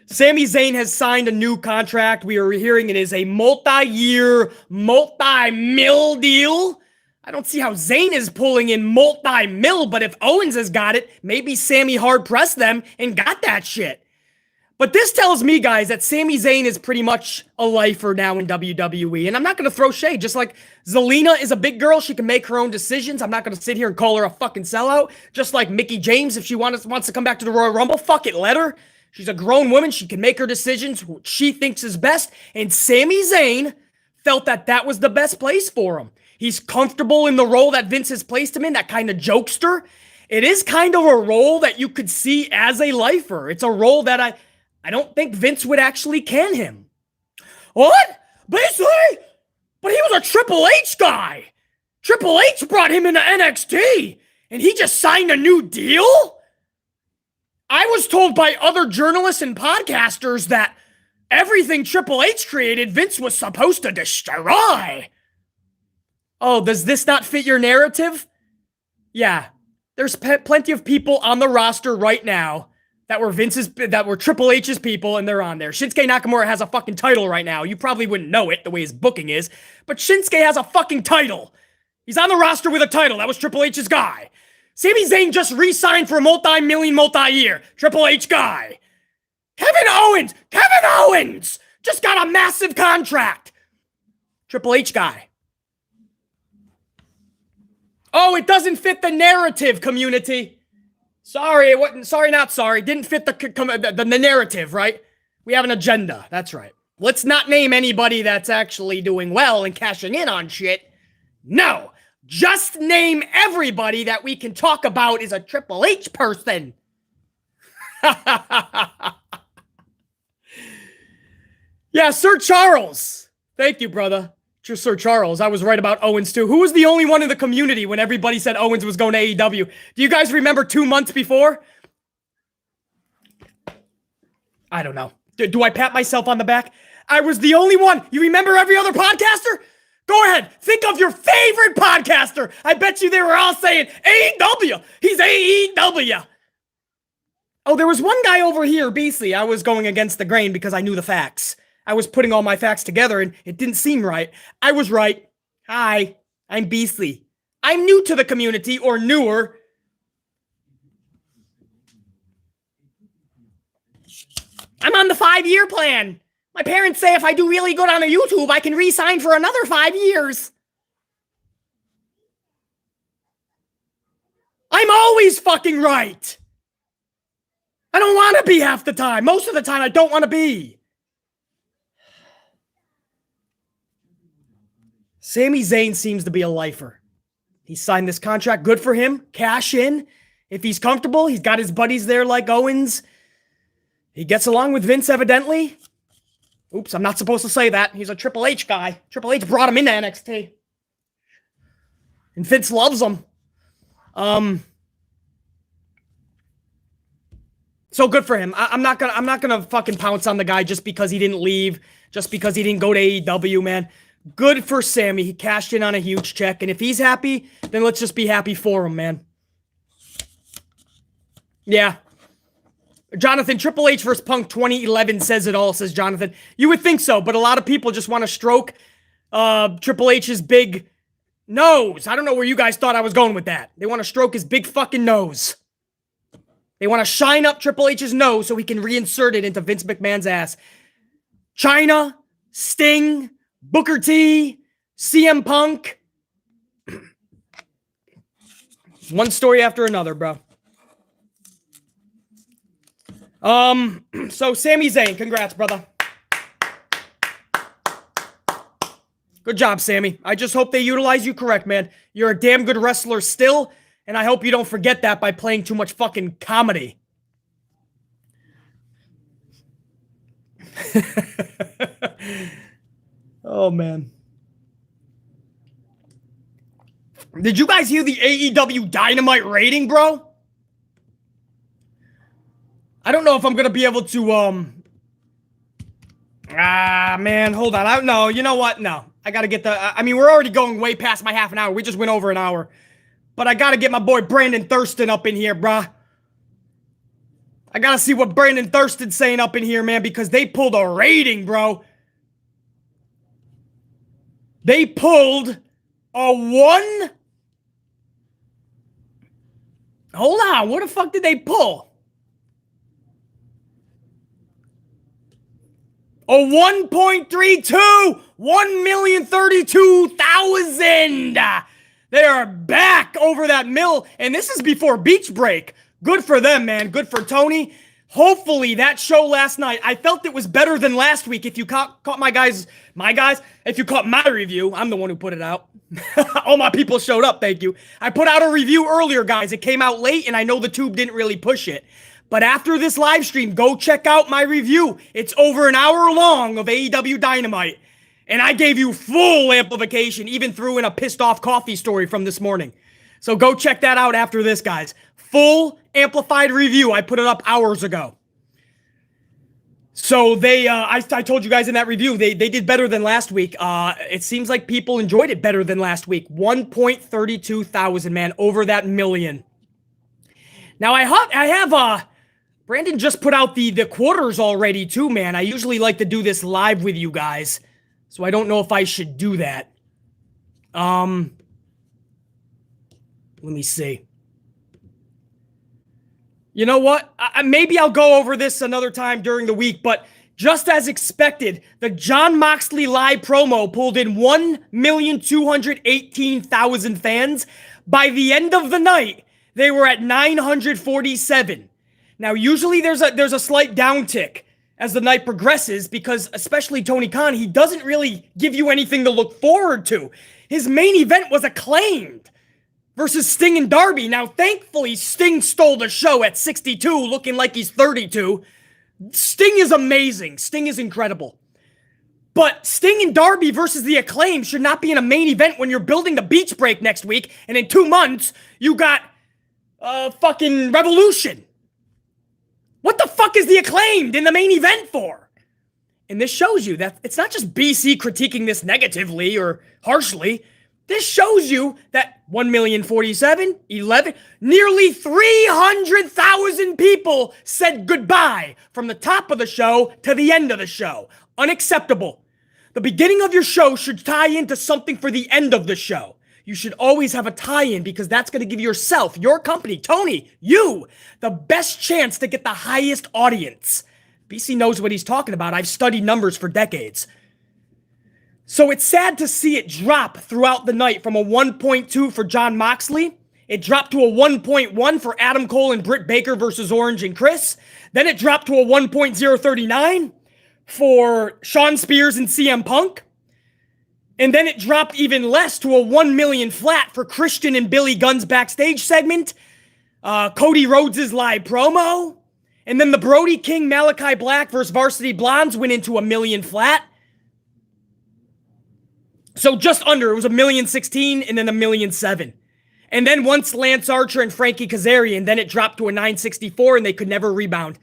Sami Zayn has signed a new contract. We are hearing it is a multi-year, multi-mil deal. I don't see how Zayn is pulling in multi-mil, but if Owens has got it, maybe Sami hard-pressed them and got that shit. But this tells me, guys, that Sami Zayn is pretty much a lifer now in WWE. And I'm not going to throw shade. Just like Zelina is a big girl. She can make her own decisions. I'm not going to sit here and call her a fucking sellout. Just like Mickie James, if she wants to come back to the Royal Rumble, fuck it, let her. She's a grown woman. She can make her decisions, what she thinks is best. And Sami Zayn felt that that was the best place for him. He's comfortable in the role that Vince has placed him in, that kind of jokester. It is kind of a role that you could see as a lifer. It's a role that I don't think Vince would actually can him. What? Basically? But he was a Triple H guy. Triple H brought him into NXT, and he just signed a new deal? I was told by other journalists and podcasters that Everything Triple H created, Vince was supposed to destroy. Oh, does this not fit your narrative? Yeah, there's plenty of people on the roster right now that were Triple H's people, and they're on there. Shinsuke Nakamura has a fucking title right now. You probably wouldn't know it the way his booking is, but Shinsuke has a fucking title. He's on the roster with a title. That was Triple H's guy. Sami Zayn just re-signed for a multi-million, multi-year Triple H guy. Kevin Owens just got a massive contract. Triple H guy. Oh, it doesn't fit the narrative, community. Sorry, it wasn't. Sorry, not sorry. Didn't fit the narrative, right? We have an agenda. That's right. Let's not name anybody that's actually doing well and cashing in on shit. No, just name everybody that we can talk about is a Triple H person. Yeah, Sir Charles. Thank you, brother. Sir Charles. I was right about Owens, too. Who was the only one in the community when everybody said Owens was going to AEW? Do you guys remember 2 months before? I don't know. Do I pat myself on the back? I was the only one. You remember every other podcaster? Go ahead. Think of your favorite podcaster. I bet you they were all saying, AEW. He's AEW. Oh, there was one guy over here, Beasley. I was going against the grain because I knew the facts. I was putting all my facts together and it didn't seem right. I was right. Hi, I'm Beasley. I'm new to the community, or newer. I'm on the 5-year plan. My parents say if I do really good on a YouTube, I can re-sign for another 5 years. I'm always fucking right. I don't want to be half the time. Most of the time, I don't want to be. Sami Zayn seems to be a lifer. He signed this contract. Good for him. Cash in. If he's comfortable, he's got his buddies there like Owens. He gets along with Vince, evidently. Oops, I'm not supposed to say that. He's a Triple H guy. Triple H brought him into NXT. And Vince loves him. So good for him. I'm not gonna fucking pounce on the guy just because he didn't leave, just because he didn't go to AEW, man. Good for Sammy. He cashed in on a huge check. And if he's happy, then let's just be happy for him, man. Yeah. Jonathan, Triple H vs. Punk 2011 says it all, says Jonathan. You would think so, but a lot of people just want to stroke Triple H's big nose. I don't know where you guys thought I was going with that. They want to stroke his big fucking nose. They want to shine up Triple H's nose so he can reinsert it into Vince McMahon's ass. Chyna, Sting, Booker T, CM Punk. One story after another, bro. So Sami Zayn, congrats, brother. Good job, Sammy. I just hope they utilize you correct, man. You're a damn good wrestler still, and I hope you don't forget that by playing too much fucking comedy. Oh, man. Did you guys hear the AEW Dynamite rating, bro? I don't know if I'm going to be able to, man, hold on. I don't know. You know what? No. I got to get I mean, we're already going way past my half an hour. We just went over an hour. But I got to get my boy Brandon Thurston up in here, bruh. I got to see what Brandon Thurston's saying up in here, man, because they pulled a rating, bro. They pulled a 1. Hold on. What the fuck did they pull? A 1.32. 1,032,000. They are back over that mill. And this is before beach break. Good for them, man. Good for Tony. Hopefully that show last night, I felt it was better than last week. If you caught my guys, if you caught my review, I'm the one who put it out. All my people showed up, thank you. I put out a review earlier, guys. It came out late, and I know the tube didn't really push it. But after this live stream, go check out my review. It's over an hour long of AEW Dynamite. And I gave you full amplification, even threw in a pissed off coffee story from this morning. So go check that out after this, guys. Full amplified review. I put it up hours ago. So I told you guys in that review, they did better than last week. It seems like people enjoyed it better than last week. 1.32 thousand, man, over that million. Now I have Brandon just put out the quarters already too, man. I usually like to do this live with you guys, so I don't know if I should do that. Let me see. You know what? Maybe I'll go over this another time during the week, but just as expected, the Jon Moxley live promo pulled in 1,218,000 fans. By the end of the night, they were at 947. Now, usually there's a slight downtick as the night progresses because, especially Tony Khan, he doesn't really give you anything to look forward to. His main event was Acclaimed versus Sting and Darby. Now, thankfully, Sting stole the show at 62, looking like he's 32. Sting is amazing. Sting is incredible. But Sting and Darby versus the Acclaim should not be in a main event when you're building the Beach Break next week, and in 2 months, you got fucking Revolution. What the fuck is the Acclaimed in the main event for? And this shows you that it's not just BC critiquing this negatively or harshly. This shows you that 1,047,000, 11, nearly 300,000 people said goodbye from the top of the show to the end of the show. Unacceptable. The beginning of your show should tie into something for the end of the show. You should always have a tie-in because that's going to give yourself, your company, Tony, you, the best chance to get the highest audience. BC knows what he's talking about. I've studied numbers for decades. So it's sad to see it drop throughout the night from a 1.2 for Jon Moxley. It dropped to a 1.1 for Adam Cole and Britt Baker versus Orange and Chris. Then it dropped to a 1.039 for Shawn Spears and CM Punk. And then it dropped even less to a 1 million flat for Christian and Billy Gunn's backstage segment, Cody Rhodes' live promo, and then the Brody King Malachi Black versus Varsity Blondes went into 1 million flat. So just under, it was 1,016,000 and then 1,007,000. And then once Lance Archer and Frankie Kazarian, then it dropped to a 964 and they could never rebound.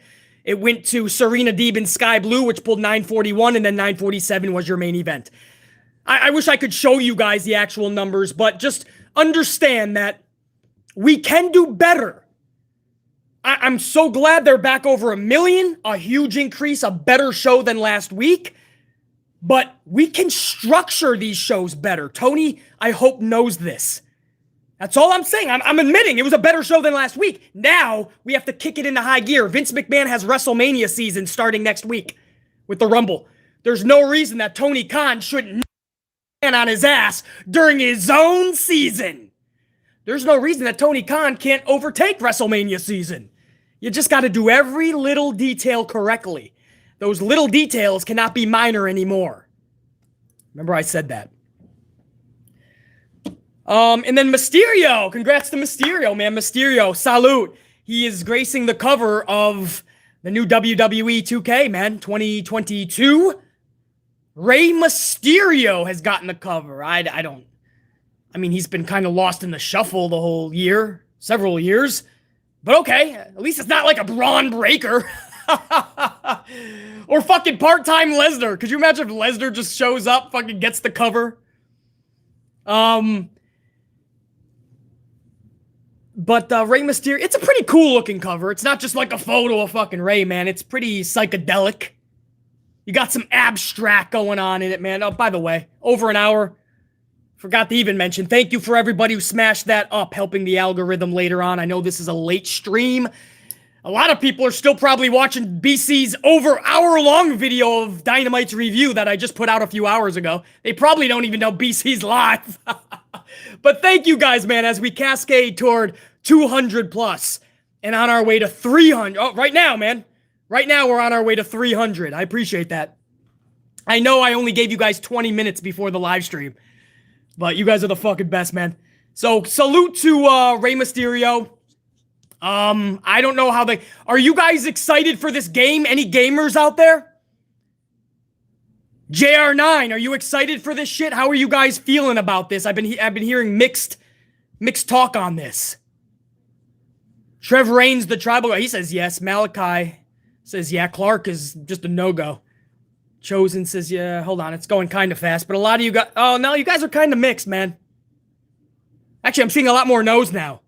It went to Serena Deeb and Sky Blue, which pulled 941, and then 947 was your main event. I wish I could show you guys the actual numbers, but just understand that we can do better. I'm so glad they're back over 1 million, a huge increase, a better show than last week. But we can structure these shows better. Tony, I hope, knows this. That's all I'm saying. I'm admitting it was a better show than last week. Now we have to kick it into high gear. Vince McMahon has WrestleMania season starting next week with the Rumble. There's no reason that Tony Khan shouldn't on his ass during his own season. There's no reason that Tony Khan can't overtake WrestleMania season. You just got to do every little detail correctly. Those little details cannot be minor anymore. Remember I said that. And then Mysterio. Congrats to Mysterio, man. Mysterio, salute. He is gracing the cover of the new WWE 2K, man. 2022. Rey Mysterio has gotten the cover. I mean, he's been kind of lost in the shuffle the whole year, several years. But okay, at least it's not like a Braun Breaker. Or fucking part-time Lesnar. Could you imagine if Lesnar just shows up, fucking gets the cover? But Rey Mysterio, it's a pretty cool looking cover. It's not just like a photo of fucking Rey, man. It's pretty psychedelic. You got some abstract going on in it, man. Oh, by the way, over an hour. Forgot to even mention, thank you for everybody who smashed that up, helping the algorithm later on. I know this is a late stream. A lot of people are still probably watching BC's over hour-long video of Dynamite's review that I just put out a few hours ago. They probably don't even know BC's live. But thank you guys, man, as we cascade toward 200 plus and on our way to 300. Oh, right now, man. Right now, we're on our way to 300. I appreciate that. I know I only gave you guys 20 minutes before the live stream, but you guys are the fucking best, man. So, salute to Rey Mysterio. I don't know how are you guys excited for this game? Any gamers out there? JR9, are you excited for this shit? How are you guys feeling about this? I've been hearing mixed talk on this. Trev Reigns, the tribal guy, he says yes. Malachi says, yeah, Clark is just a no-go. Chosen says, yeah, hold on, it's going kind of fast. But a lot of you guys, oh, no, you guys are kind of mixed, man. Actually, I'm seeing a lot more no's now.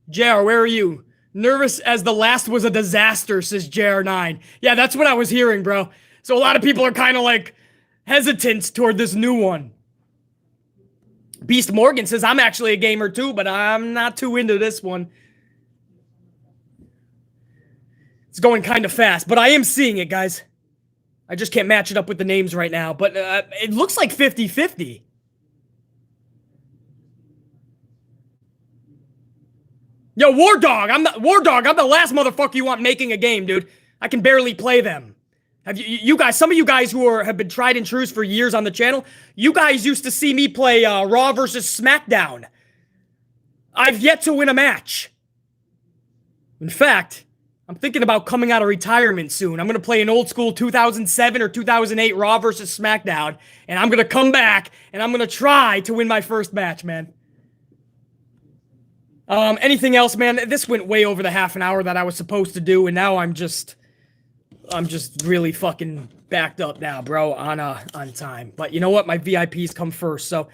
JR, where are you? Nervous as the last was a disaster, says JR9. Yeah, that's what I was hearing, bro. So a lot of people are kind of like hesitant toward this new one. Beast Morgan says, I'm actually a gamer too, but I'm not too into this one. It's going kind of fast, but I am seeing it, guys. I just can't match it up with the names right now, but it looks like 50-50. Yo, War Dog, I'm the last motherfucker you want making a game, dude. I can barely play them. Have you guys, some of you guys who have been tried and trues for years on the channel, you guys used to see me play Raw versus SmackDown. I've yet to win a match. In fact, I'm thinking about coming out of retirement soon. I'm going to play an old school 2007 or 2008 Raw versus SmackDown, and I'm going to come back, and I'm going to try to win my first match, man. Anything else, man? This went way over the half an hour that I was supposed to do, and now I'm just really fucking backed up now, bro, on time. But you know what? My VIPs come first. So,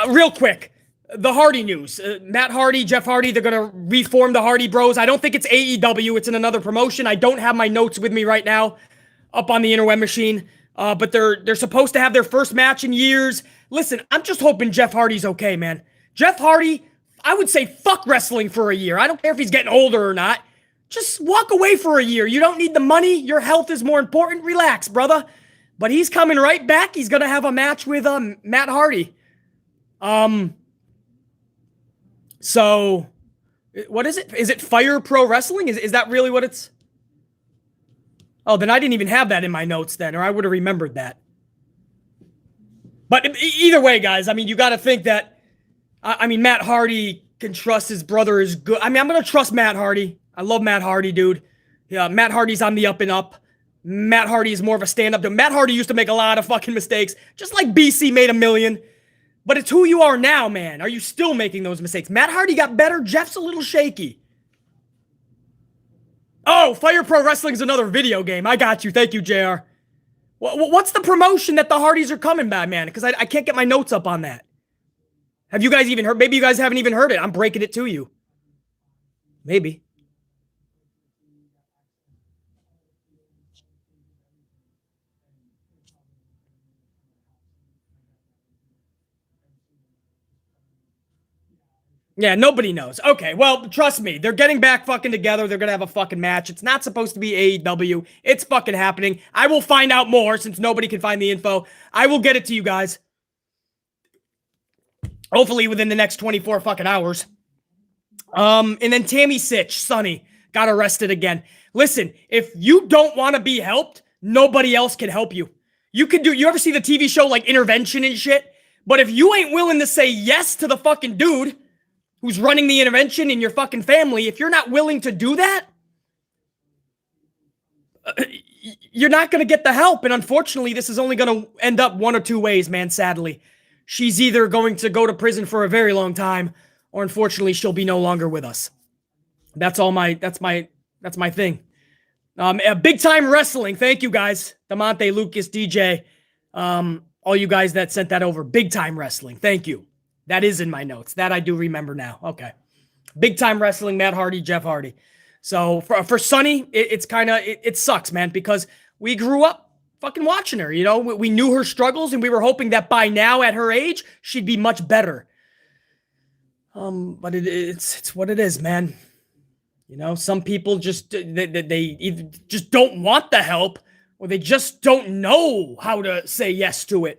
real quick, the Hardy news. Matt Hardy, Jeff Hardy, they're going to reform the Hardy Bros. I don't think it's AEW. It's in another promotion. I don't have my notes with me right now up on the interweb machine. But they're supposed to have their first match in years. Listen, I'm just hoping Jeff Hardy's okay, man. Jeff Hardy, I would say fuck wrestling for a year. I don't care if he's getting older or not. Just walk away for a year. You don't need the money. Your health is more important. Relax, brother. But he's coming right back. He's going to have a match with Matt Hardy. So, what is it? Is it Fire Pro Wrestling? Is that really what it's? Oh, then I didn't even have that in my notes then, or I would have remembered that. But either way, guys, I mean, you got to think that, I mean, Matt Hardy can trust his brother is good. I mean, I'm going to trust Matt Hardy. I love Matt Hardy, dude. Yeah, Matt Hardy's on the up and up. Matt Hardy is more of a stand-up dude. Matt Hardy used to make a lot of fucking mistakes, just like BC made a million. But it's who you are now, man. Are you still making those mistakes? Matt Hardy got better. Jeff's a little shaky. Oh, Fire Pro Wrestling is another video game. I got you. Thank you, JR. What's the promotion that the Hardys are coming by, man? Because I can't get my notes up on that. Have you guys even heard? Maybe you guys haven't even heard it. I'm breaking it to you. Maybe. Yeah, nobody knows. Okay, well, trust me. They're getting back fucking together. They're gonna have a fucking match. It's not supposed to be AEW. It's fucking happening. I will find out more since nobody can find the info. I will get it to you guys. Hopefully within the next 24 fucking hours. And then Tammy Sitch, Sonny, got arrested again. Listen, if you don't want to be helped, nobody else can help you. You ever see the TV show like Intervention and shit? But if you ain't willing to say yes to the fucking dude who's running the intervention in your fucking family, if you're not willing to do that, you're not going to get the help. And unfortunately, this is only going to end up one or two ways, man, sadly. She's either going to go to prison for a very long time, or unfortunately, she'll be no longer with us. That's my thing. Big Time Wrestling. Thank you, guys. DeMonte, Lucas, DJ. All you guys that sent that over. Big Time Wrestling. Thank you. That is in my notes. That I do remember now. Okay. Big Time Wrestling, Matt Hardy, Jeff Hardy. So for Sunny, it sucks, man, because we grew up fucking watching her. You know, we knew her struggles, and we were hoping that by now at her age, she'd be much better. But it's what it is, man. You know, some people just they either just don't want the help, or they just don't know how to say yes to it.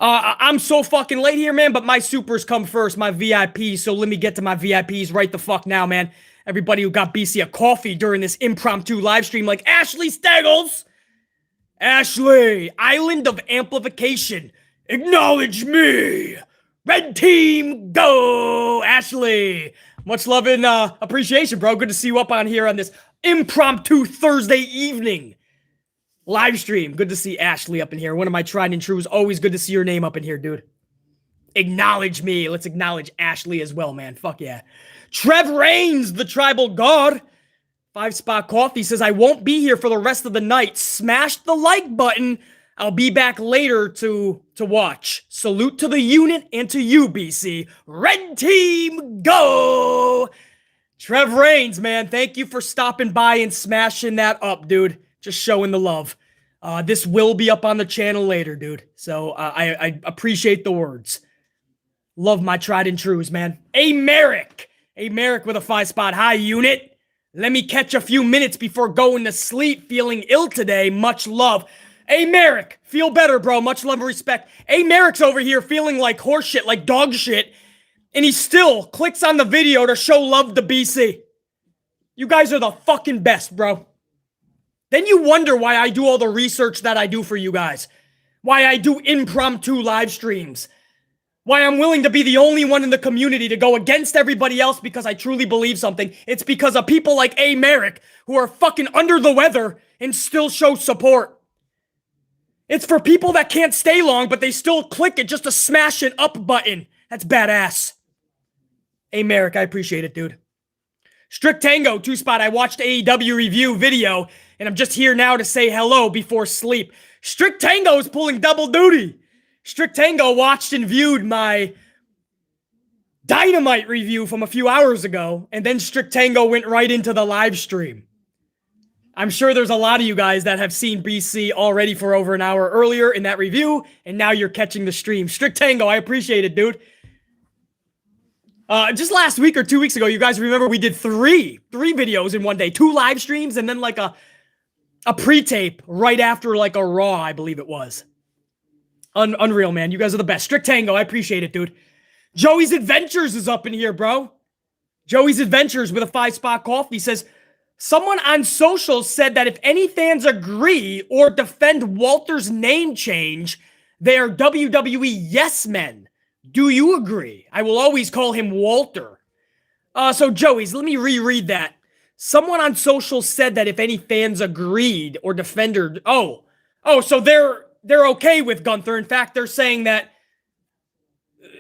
I'm so fucking late here, man, but my supers come first, my VIPs, so let me get to my VIPs right the fuck now, man. Everybody who got BC a coffee during this impromptu live stream, like Ashley Staggles. Ashley, Island of Amplification, acknowledge me. Red team, go! Ashley, much love and appreciation, bro. Good to see you up on here on this impromptu Thursday evening live stream. Good to see Ashley up in here. One of my tried and trues. Always good to see your name up in here, dude. Acknowledge me. Let's acknowledge Ashley as well, man. Fuck yeah. Trev Reigns, the tribal god. 5-Spot Coffee says, I won't be here for the rest of the night. Smash the like button. I'll be back later to watch. Salute to the unit and to you, BC. Red team, go! Trev Reigns, man, thank you for stopping by and smashing that up, dude. Just showing the love. This will be up on the channel later, dude. So I appreciate the words. Love my tried and trues, man. A Merrick with a 5-spot. Hi, unit. Let me catch a few minutes before going to sleep. Feeling ill today. Much love. Hey, Merrick, feel better, bro. Much love and respect. Hey, Merrick's over here feeling like horse shit, like dog shit, and he still clicks on the video to show love to BC. You guys are the fucking best, bro. Then you wonder why I do all the research that I do for you guys. Why I do impromptu live streams. Why I'm willing to be the only one in the community to go against everybody else because I truly believe something. It's because of people like A. Merrick who are fucking under the weather and still show support. It's for people that can't stay long, but they still click it just to smash an up button. That's badass. A. Merrick, I appreciate it, dude. Strict Tango, 2-spot. I watched AEW review video, and I'm just here now to say hello before sleep. Strict Tango is pulling double duty. Strict Tango watched and viewed my Dynamite review from a few hours ago, and then Strict Tango went right into the live stream. I'm sure there's a lot of you guys that have seen BC already for over an hour earlier in that review, and now you're catching the stream. Strict Tango, I appreciate it, dude. Just last week or 2 weeks ago, you guys remember we did three videos in one day. 2 live streams and then like a pre-tape right after like a Raw, I believe it was. Unreal, man. You guys are the best. Strict Tango, I appreciate it, dude. Joey's Adventures is up in here, bro. Joey's Adventures with a 5-spot coffee says, someone on social said that if any fans agree or defend Walter's name change, they are WWE yes men. Do you agree? I will always call him Walter. So Joey's, let me reread that. Someone on social said that if any fans agreed or defended, so they're okay with Gunther. In fact, they're saying that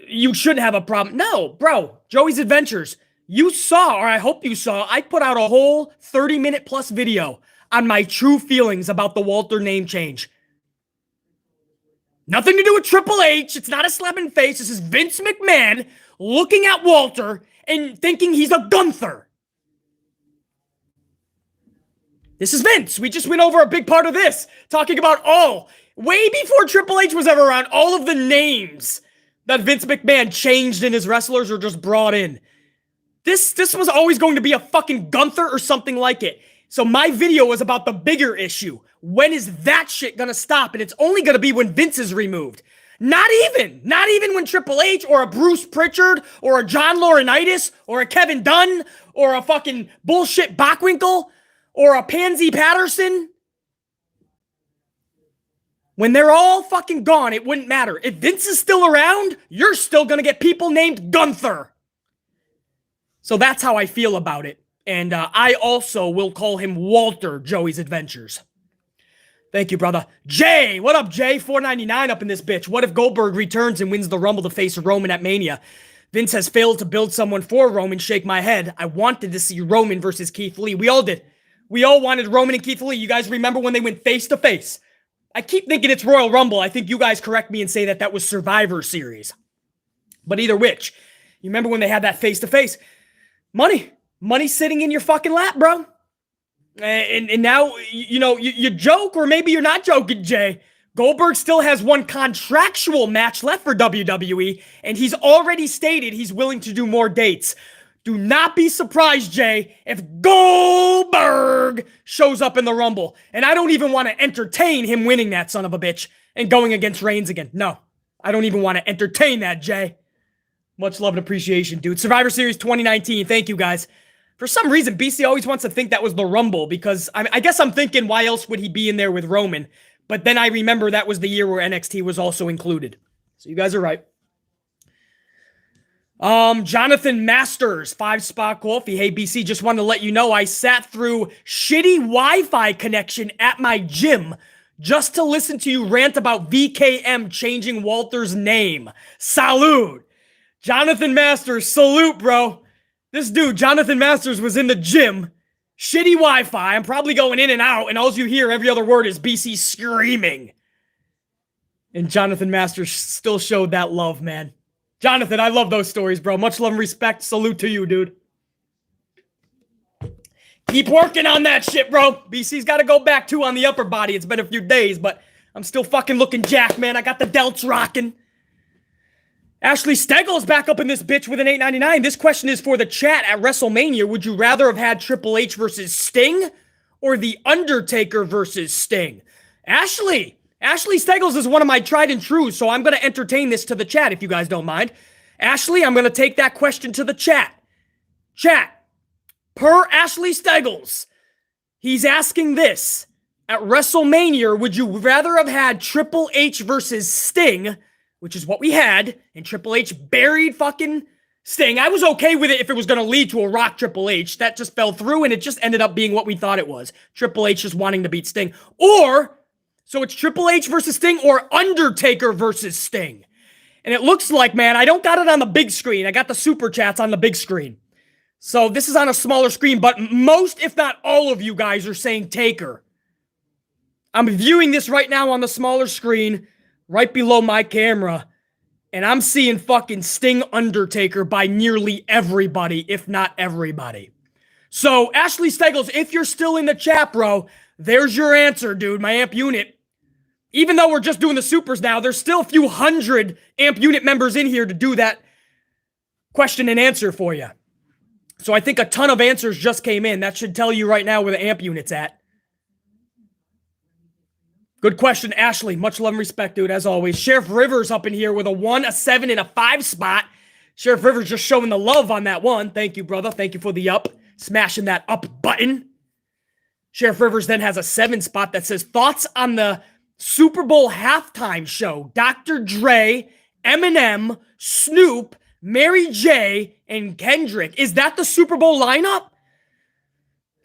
you shouldn't have a problem. No, bro, Joey's Adventures. You saw, or I hope you saw, I put out a whole 30-minute plus video on my true feelings about the Walter name change. Nothing to do with Triple H. It's not a slap in the face. This is Vince McMahon looking at Walter and thinking he's a Gunther. This is Vince. We just went over a big part of this, talking about way before Triple H was ever around, all of the names that Vince McMahon changed in his wrestlers or just brought in. This was always going to be a fucking Gunther or something like it. So my video was about the bigger issue. When is that shit gonna stop? And it's only gonna be when Vince is removed. Not even when Triple H or a Bruce Pritchard or a John Laurinaitis or a Kevin Dunn or a fucking bullshit Bockwinkel or a Pansy Patterson. When they're all fucking gone, it wouldn't matter. If Vince is still around, you're still gonna get people named Gunther. So that's how I feel about it. And I also will call him Walter, Joey's Adventures. Thank you, brother. Jay, what up, Jay? $4.99 up in this bitch. What if Goldberg returns and wins the Rumble to face Roman at Mania? Vince has failed to build someone for Roman. Shake my head. I wanted to see Roman versus Keith Lee. We all did. We all wanted Roman and Keith Lee. You guys remember when they went face-to-face? I keep thinking it's Royal Rumble. I think you guys correct me and say that was Survivor Series. But either which, you remember when they had that face-to-face? Money sitting in your fucking lap, bro. And now, you joke, or maybe you're not joking, Jay. Goldberg still has one contractual match left for WWE, and he's already stated he's willing to do more dates. Do not be surprised, Jay, if Goldberg shows up in the Rumble. And I don't even want to entertain him winning that son of a bitch and going against Reigns again. No, I don't even want to entertain that, Jay. Much love and appreciation, dude. Survivor Series 2019. Thank you, guys. For some reason, BC always wants to think that was the Rumble because I guess I'm thinking, why else would he be in there with Roman? But then I remember that was the year where NXT was also included. So you guys are right. Jonathan Masters, 5-spot coffee. Hey, BC, just wanted to let you know I sat through shitty Wi-Fi connection at my gym just to listen to you rant about VKM changing Walter's name. Salute. Jonathan Masters, salute, bro. This dude, Jonathan Masters, was in the gym shitty Wi-Fi. I'm probably going in and out, and all you hear every other word is BC screaming. And Jonathan Masters still showed that love, man. Jonathan, I love those stories, bro. Much love and respect. Salute to you, dude. Keep working on that shit, bro. BC's got to go back, too, on the upper body. It's been a few days, but I'm still fucking looking jacked, man. I got the delts rocking. Ashley Steggle's back up in this bitch with an $8.99. This question is for the chat at WrestleMania. Would you rather have had Triple H versus Sting or The Undertaker versus Sting? Ashley Steggles is one of my tried and trues, so I'm going to entertain this to the chat if you guys don't mind. Ashley, I'm going to take that question to the chat. Chat, per Ashley Steggles, he's asking this. At WrestleMania, would you rather have had Triple H versus Sting, which is what we had, and Triple H buried fucking Sting? I was okay with it if it was going to lead to a Rock Triple H. That just fell through, and it just ended up being what we thought it was. Triple H just wanting to beat Sting. Or, so it's Triple H versus Sting or Undertaker versus Sting. And it looks like, man, I don't got it on the big screen. I got the super chats on the big screen. So this is on a smaller screen, but most, if not all of you guys are saying Taker. I'm viewing this right now on the smaller screen, right below my camera, and I'm seeing fucking Sting Undertaker by nearly everybody, if not everybody. So, Ashley Steggles, if you're still in the chat, bro, there's your answer, dude. My amp unit. Even though we're just doing the supers now, there's still a few hundred amp unit members in here to do that question and answer for you. So I think a ton of answers just came in. That should tell you right now where the amp unit's at. Good question, Ashley. Much love and respect, dude, as always. Sheriff Rivers up in here with a 1, a 7, and a 5 spot. Sheriff Rivers just showing the love on that one. Thank you, brother. Thank you for the up. Smashing that up button. Sheriff Rivers then has a 7 spot that says, thoughts on the Super Bowl halftime show. Dr. Dre, Eminem, Snoop, Mary J, and Kendrick. Is that the Super Bowl lineup?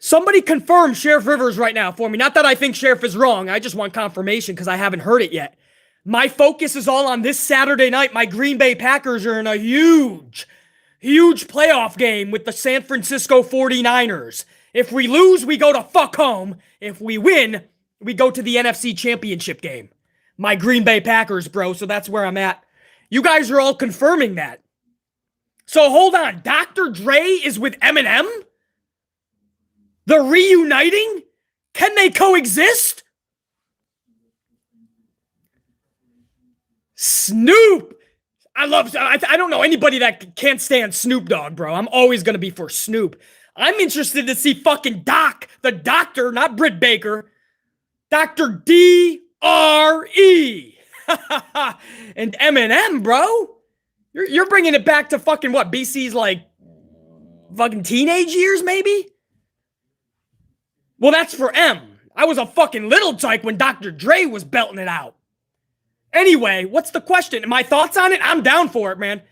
Somebody confirm Sheriff Rivers right now for me. Not that I think Sheriff is wrong. I just want confirmation because I haven't heard it yet. My focus is all on this Saturday night. My Green Bay Packers are in a huge playoff game with the San Francisco 49ers. If we lose, we go to fuck home. If we win, we go to the NFC Championship game. My Green Bay Packers, bro. So that's where I'm at. You guys are all confirming that. So hold on. Dr. Dre is with Eminem? The reuniting? Can they coexist? Snoop. I don't know anybody that can't stand Snoop Dogg, bro. I'm always going to be for Snoop. I'm interested to see fucking Doc, the doctor, not Britt Baker. Dr. D.R.E. And Eminem, bro. You're bringing it back to fucking what? BC's like fucking teenage years, maybe? Well, that's for M. I was a fucking little tyke when Dr. Dre was belting it out. Anyway, what's the question? My thoughts on it? I'm down for it, man.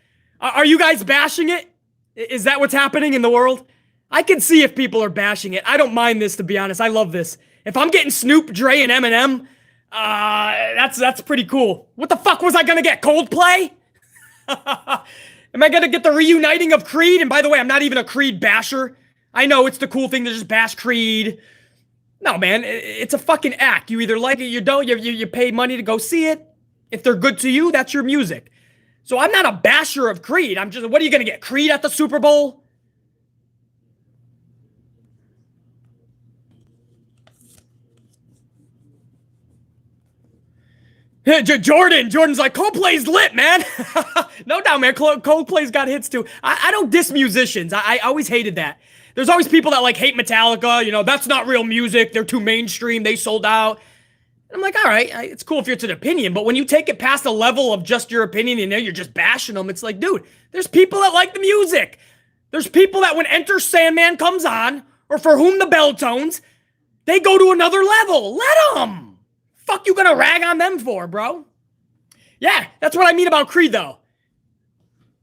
Are you guys bashing it? Is that what's happening in the world? I can see if people are bashing it. I don't mind this, to be honest. I love this. If I'm getting Snoop, Dre, and Eminem, that's pretty cool. What the fuck was I gonna get? Coldplay? Am I gonna get the reuniting of Creed? And by the way, I'm not even a Creed basher. I know it's the cool thing to just bash Creed. No, man, it's a fucking act. You either like it, you don't. You pay money to go see it. If they're good to you, that's your music. So I'm not a basher of Creed. I'm just, what are you going to get? Creed at the Super Bowl? Jordan's like, Coldplay's lit, man. No doubt, man. Coldplay's got hits too. I don't diss musicians. I always hated that. There's always people that like hate Metallica. You know, that's not real music. They're too mainstream. They sold out. And I'm like, all right, it's cool if it's an opinion. But when you take it past the level of just your opinion and you're just bashing them, it's like, dude, there's people that like the music. There's people that when Enter Sandman comes on, or For Whom the Bell Tones, they go to another level. Let them. Fuck you gonna rag on them for, bro? Yeah, that's what I mean about Creed, though.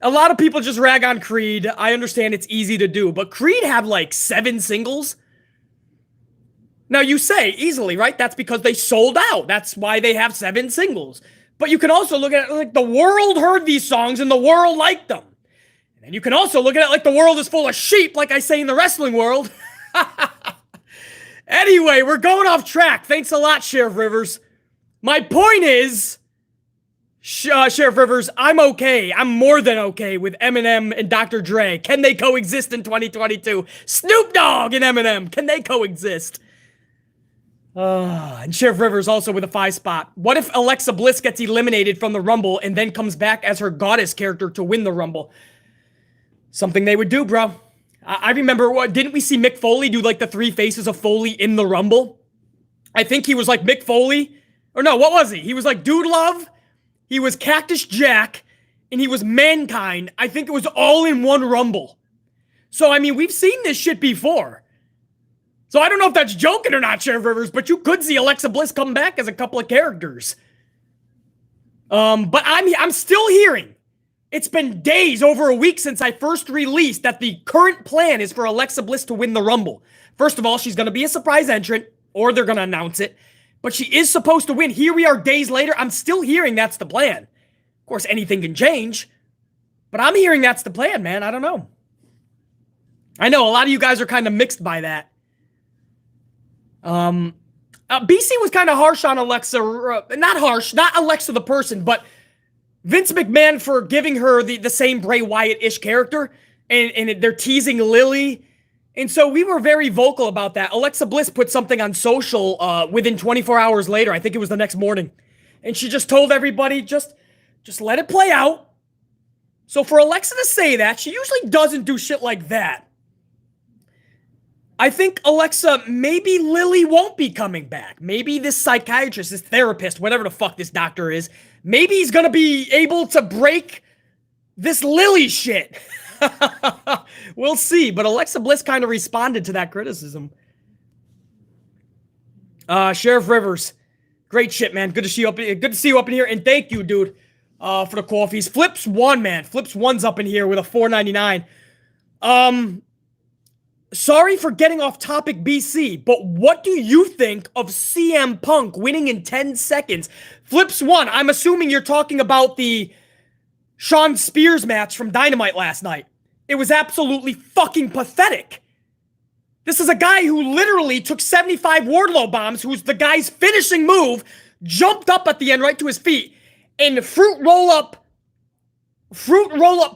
A lot of people just rag on Creed. I understand it's easy to do, but Creed had like 7 singles. Now you say easily, right? That's because they sold out. That's why they have 7 singles. But you can also look at it like the world heard these songs and the world liked them. And you can also look at it like the world is full of sheep, like I say in the wrestling world. Anyway, we're going off track. Thanks a lot, Sheriff Rivers. My point is, Sheriff Rivers, I'm okay. I'm more than okay with Eminem and Dr. Dre. Can they coexist in 2022? Snoop Dogg and Eminem, can they coexist? And Sheriff Rivers also with a 5 spot. What if Alexa Bliss gets eliminated from the Rumble and then comes back as her goddess character to win the Rumble? Something they would do, bro. I remember, didn't we see Mick Foley do like the 3 faces of Foley in the Rumble? I think he was like Mick Foley. Or no, what was he? He was like Dude Love, he was Cactus Jack, and he was Mankind. I think it was all in one Rumble. So, I mean, we've seen this shit before. So I don't know if that's joking or not, Sheriff Rivers, but you could see Alexa Bliss come back as a couple of characters. But I'm still hearing, it's been days, over a week since I first released, that the current plan is for Alexa Bliss to win the Rumble. First of all, she's going to be a surprise entrant, or they're going to announce it. But she is supposed to win. Here we are days later. I'm still hearing that's the plan. Of course, anything can change. But I'm hearing that's the plan, man. I don't know. I know a lot of you guys are kind of mixed by that. BC was kind of harsh on Alexa. Not harsh, not Alexa the person, but Vince McMahon for giving her the same Bray Wyatt-ish character. And they're teasing Lily. And so we were very vocal about that. Alexa Bliss put something on social within 24 hours later. I think it was the next morning. And she just told everybody, just let it play out. So for Alexa to say that, she usually doesn't do shit like that. I think Alexa, maybe Lily won't be coming back. Maybe this psychiatrist, this therapist, whatever the fuck this doctor is, maybe he's gonna be able to break this Lily shit. We'll see. But Alexa Bliss kind of responded to that criticism. Sheriff Rivers, great shit, man. Good to see you up. Good to see you up in here, and thank you, dude, for the coffees. Flips one, man. Flips one's up in here with a $4.99. Sorry for getting off topic, BC, but what do you think of CM Punk winning in 10 seconds? Flips one, I'm assuming you're talking about the Shawn Spears match from Dynamite last night. It was absolutely fucking pathetic. This is a guy who literally took 75 Wardlow bombs, who's the guy's finishing move, jumped up at the end right to his feet, and fruit roll-up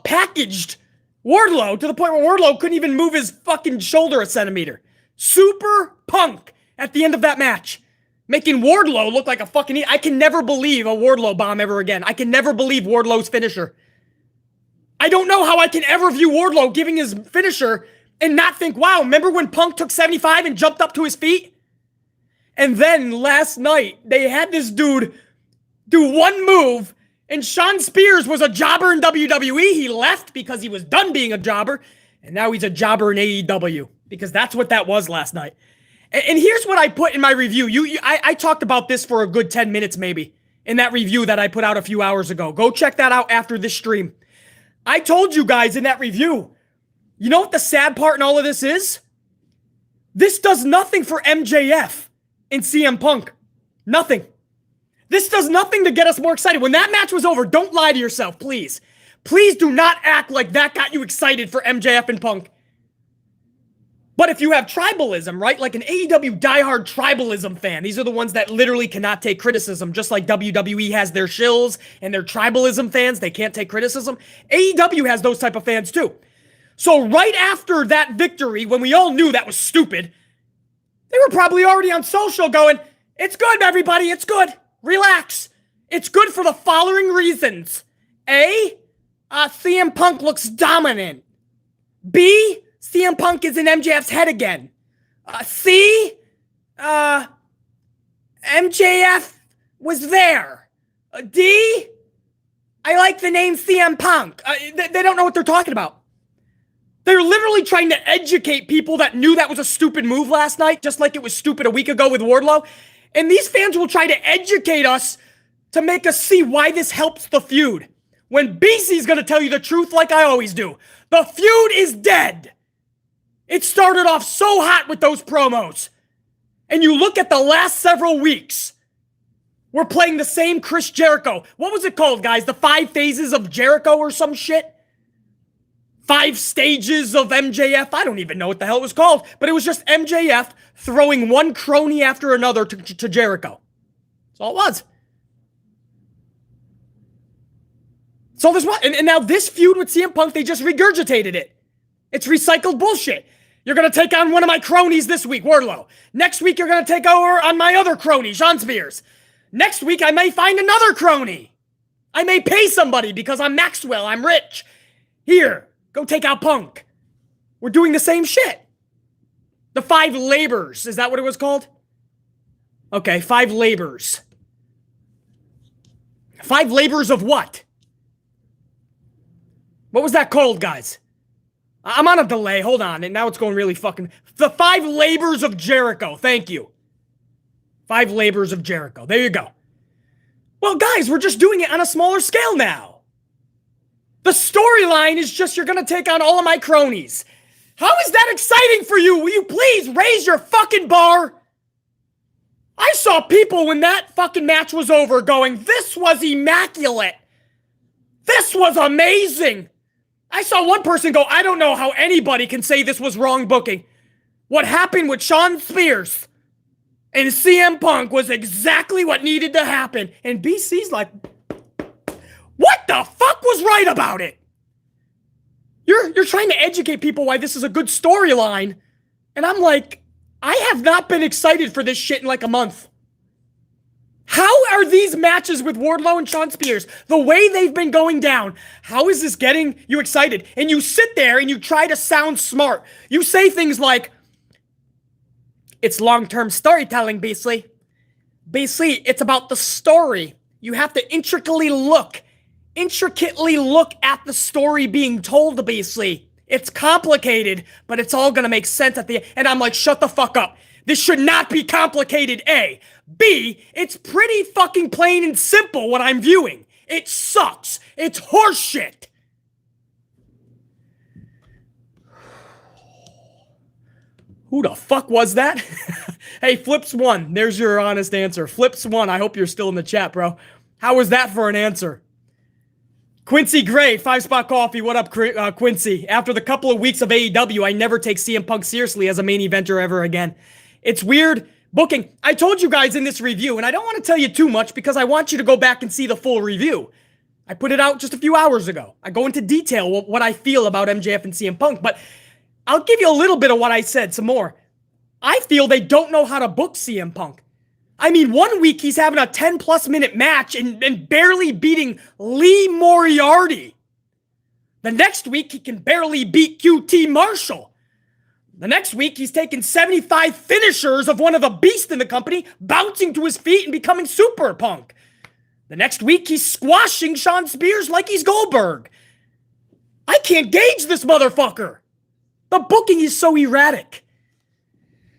packaged Wardlow to the point where Wardlow couldn't even move his fucking shoulder a centimeter. Super Punk at the end of that match, making Wardlow look like a fucking... I can never believe a Wardlow bomb ever again. I can never believe Wardlow's finisher. I don't know how I can ever view Wardlow giving his finisher and not think, wow, remember when Punk took 75 and jumped up to his feet? And then last night, they had this dude do one move, and Shawn Spears was a jobber in WWE. He left because he was done being a jobber, and now he's a jobber in AEW, because that's what that was last night. And here's what I put in my review. I talked about this for a good 10 minutes maybe in that review that I put out a few hours ago. Go check that out after this stream. I told you guys in that review, you know what the sad part in all of this is? This does nothing for MJF and CM Punk. Nothing. This does nothing to get us more excited. When that match was over, don't lie to yourself, please. Please do not act like that got you excited for MJF and Punk. But if you have tribalism, right? Like an AEW diehard tribalism fan, these are the ones that literally cannot take criticism, just like WWE has their shills and their tribalism fans, they can't take criticism. AEW has those type of fans too. So right after that victory, when we all knew that was stupid, they were probably already on social going, it's good, everybody, it's good. Relax. It's good for the following reasons. A, CM Punk looks dominant. B, CM Punk is in MJF's head again. C, MJF was there. D, I like the name CM Punk. They don't know what they're talking about. They're literally trying to educate people that knew that was a stupid move last night, just like it was stupid a week ago with Wardlow. And these fans will try to educate us to make us see why this helps the feud. When BC's going to tell you the truth like I always do. The feud is dead. It started off so hot with those promos. And you look at the last several weeks. We're playing the same Chris Jericho. What was it called, guys? The 5 Phases of Jericho or some shit? 5 stages of MJF. I don't even know what the hell it was called, but it was just MJF throwing one crony after another to Jericho. That's all it was. So there's what, and now this feud with CM Punk, they just regurgitated it. It's recycled bullshit. You're going to take on one of my cronies this week, Wardlow. Next week, you're going to take over on my other crony, Sean Spears. Next week, I may find another crony. I may pay somebody because I'm Maxwell, I'm rich. Here, go take out Punk. We're doing the same shit. The 5 labors, is that what it was called? Okay, 5 labors. 5 labors of what? What was that called, guys? I'm on a delay. Hold on. And now it's going really fucking... The 5 labors of Jericho. Thank you. 5 labors of Jericho. There you go. Well, guys, we're just doing it on a smaller scale now. The storyline is just you're going to take on all of my cronies. How is that exciting for you? Will you please raise your fucking bar? I saw people when that fucking match was over going, this was immaculate. This was amazing. I saw one person go, I don't know how anybody can say this was wrong booking. What happened with Sean Spears and CM Punk was exactly what needed to happen. And BC's like, what the fuck was right about it? You're trying to educate people why this is a good storyline. And I'm like, I have not been excited for this shit in like a month. How are these matches with Wardlow and Sean Spears, the way they've been going down, how is this getting you excited? And you sit there and you try to sound smart. You say things like, it's long-term storytelling, Beasley. Beasley, it's about the story. You have to intricately look at the story being told, Beasley. It's complicated, but it's all going to make sense at the end. And I'm like, shut the fuck up. This should not be complicated, A. B, it's pretty fucking plain and simple what I'm viewing. It sucks. It's horseshit. Who the fuck was that? Hey, Flips1, there's your honest answer. Flips1, I hope you're still in the chat, bro. How was that for an answer? Quincy Gray, 5-Spot Coffee. What up, Quincy? After the couple of weeks of AEW, I never take CM Punk seriously as a main eventer ever again. It's weird. Booking. I told you guys in this review, and I don't want to tell you too much because I want you to go back and see the full review. I put it out just a few hours ago. I go into detail what I feel about MJF and CM Punk, but I'll give you a little bit of what I said, some more. I feel they don't know how to book CM Punk. I mean, one week he's having a 10-plus minute match and barely beating Lee Moriarty. The next week, he can barely beat QT Marshall. The next week, he's taking 75 finishers of one of the beasts in the company, bouncing to his feet and becoming Super Punk. The next week, he's squashing Sean Spears like he's Goldberg. I can't gauge this motherfucker. The booking is so erratic.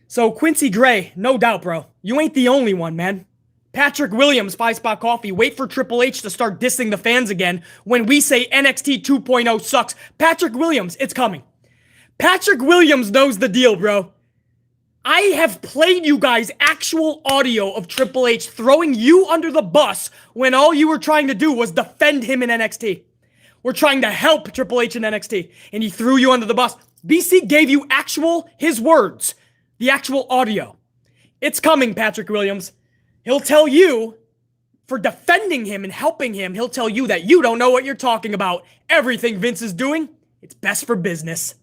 So, Quincy Gray, no doubt, bro. You ain't the only one, man. Patrick Williams, 5-Spot Coffee. Wait for Triple H to start dissing the fans again when we say NXT 2.0 sucks. Patrick Williams, it's coming. Patrick Williams knows the deal, bro. I have played you guys actual audio of Triple H throwing you under the bus when all you were trying to do was defend him in NXT. We're trying to help Triple H in NXT, and he threw you under the bus. BC gave you his words, the actual audio. It's coming, Patrick Williams. He'll tell you, for defending him and helping him, he'll tell you that you don't know what you're talking about. Everything Vince is doing, it's best for business.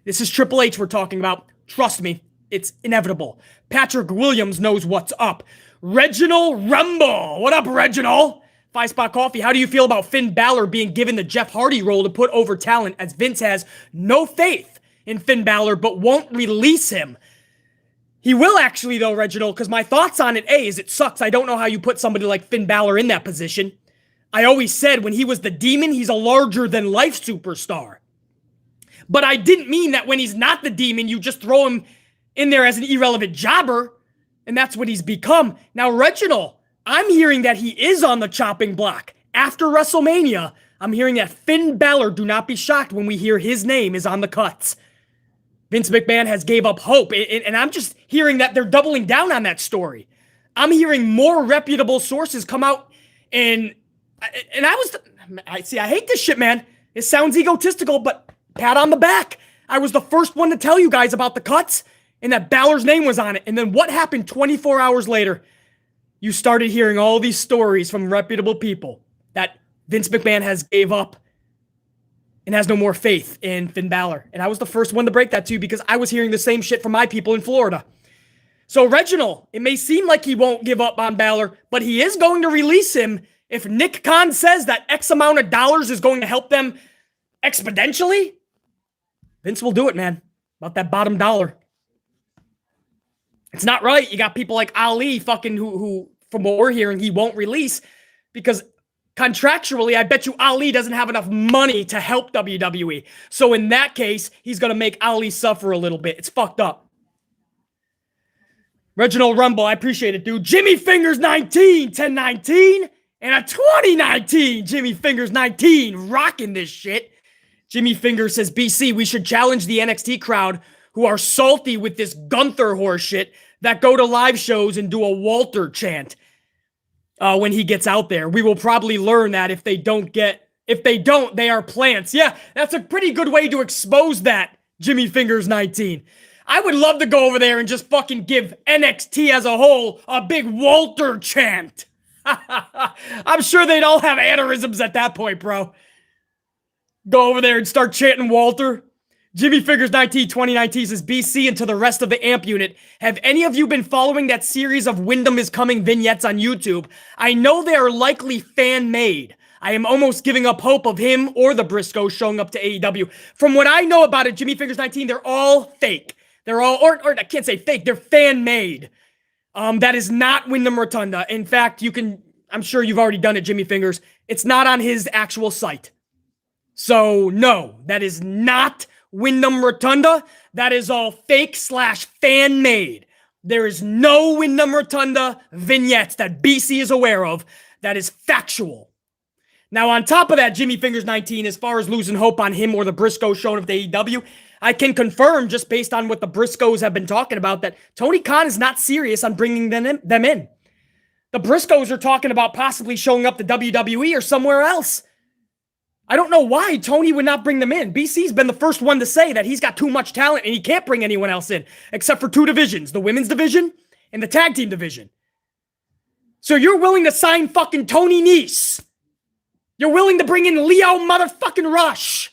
This is Triple H we're talking about. Trust me, it's inevitable. Patrick Williams knows what's up. Reginald Rumble. What up, Reginald? 5-Spot Coffee. How do you feel about Finn Balor being given the Jeff Hardy role to put over talent, as Vince has no faith in Finn Balor but won't release him? He will actually, though, Reginald, because my thoughts on it, A, is it sucks. I don't know how you put somebody like Finn Balor in that position. I always said when he was the Demon, he's a larger-than-life superstar. But I didn't mean that when he's not the Demon, you just throw him in there as an irrelevant jobber, and that's what he's become. Now, Reginald, I'm hearing that he is on the chopping block. After WrestleMania, I'm hearing that Finn Balor, do not be shocked when we hear his name is on the cuts. Vince McMahon has gave up hope, and I'm just hearing that they're doubling down on that story. I'm hearing more reputable sources come out, and I hate this shit, man. It sounds egotistical, but Pat on the back. I was the first one to tell you guys about the cuts and that Balor's name was on it. And then what happened 24 hours later? You started hearing all these stories from reputable people that Vince McMahon has gave up and has no more faith in Finn Balor. And I was the first one to break that to you because I was hearing the same shit from my people in Florida. So Reginald, it may seem like he won't give up on Balor, but he is going to release him if Nick Khan says that X amount of dollars is going to help them exponentially. Vince will do it, man. About that bottom dollar. It's not right. You got people like Ali fucking who from what we're hearing, he won't release because contractually, I bet you Ali doesn't have enough money to help WWE. So in that case, he's going to make Ali suffer a little bit. It's fucked up. Reginald Rumble, I appreciate it, dude. Jimmy Fingers 19, 1019, and a 2019 Jimmy Fingers 19, rocking this shit. Jimmy Fingers says, BC, we should challenge the NXT crowd who are salty with this Gunther horse shit that go to live shows and do a Walter chant when he gets out there. We will probably learn that if they don't, they are plants. Yeah, that's a pretty good way to expose that, Jimmy Fingers 19. I would love to go over there and just fucking give NXT as a whole a big Walter chant. I'm sure they'd all have aneurysms at that point, bro. Go over there and start chanting Walter. Jimmy Fingers 19, 2019 says, BC and to the rest of the AMP unit, have any of you been following that series of Wyndham is Coming vignettes on YouTube? I know they are likely fan-made. I am almost giving up hope of him or the Briscoes showing up to AEW. From what I know about it, Jimmy Fingers 19, they're all fake. They're all, or I can't say fake, they're fan-made. That is not Wyndham Rotunda. In fact, I'm sure you've already done it, Jimmy Fingers. It's not on his actual site. So, no, that is not Wyndham Rotunda. That is all fake / fan-made. There is no Wyndham Rotunda vignettes that BC is aware of. That is factual. Now, on top of that, Jimmy Fingers 19, as far as losing hope on him or the Briscoes showing up to AEW, I can confirm, just based on what the Briscoes have been talking about, that Tony Khan is not serious on bringing them in. The Briscoes are talking about possibly showing up to WWE or somewhere else. I don't know why Tony would not bring them in. BC's been the first one to say that he's got too much talent and he can't bring anyone else in, except for two divisions, the women's division and the tag team division. So you're willing to sign fucking Tony Nese. You're willing to bring in Leo motherfucking Rush.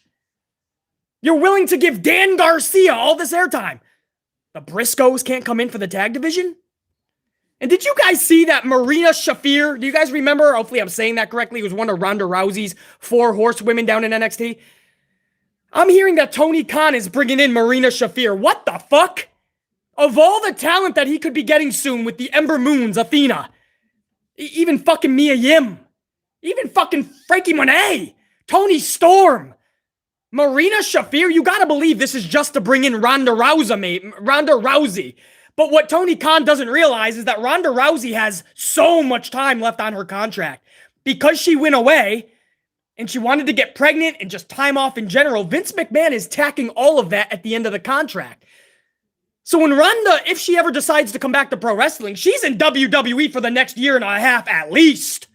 You're willing to give Dan Garcia all this airtime. The Briscoes can't come in for the tag division? And did you guys see that Marina Shafir? Do you guys remember? Hopefully I'm saying that correctly. It was one of Ronda Rousey's 4 horsewomen down in NXT. I'm hearing that Tony Khan is bringing in Marina Shafir. What the fuck? Of all the talent that he could be getting soon with the Ember Moons, Athena, even fucking Mia Yim, even fucking Frankie Monet, Tony Storm, Marina Shafir, you gotta believe this is just to bring in Ronda Rousey. But what Tony Khan doesn't realize is that Ronda Rousey has so much time left on her contract. Because she went away and she wanted to get pregnant and just time off in general, Vince McMahon is tacking all of that at the end of the contract. So when Ronda, if she ever decides to come back to pro wrestling, she's in WWE for the next year and a half at least.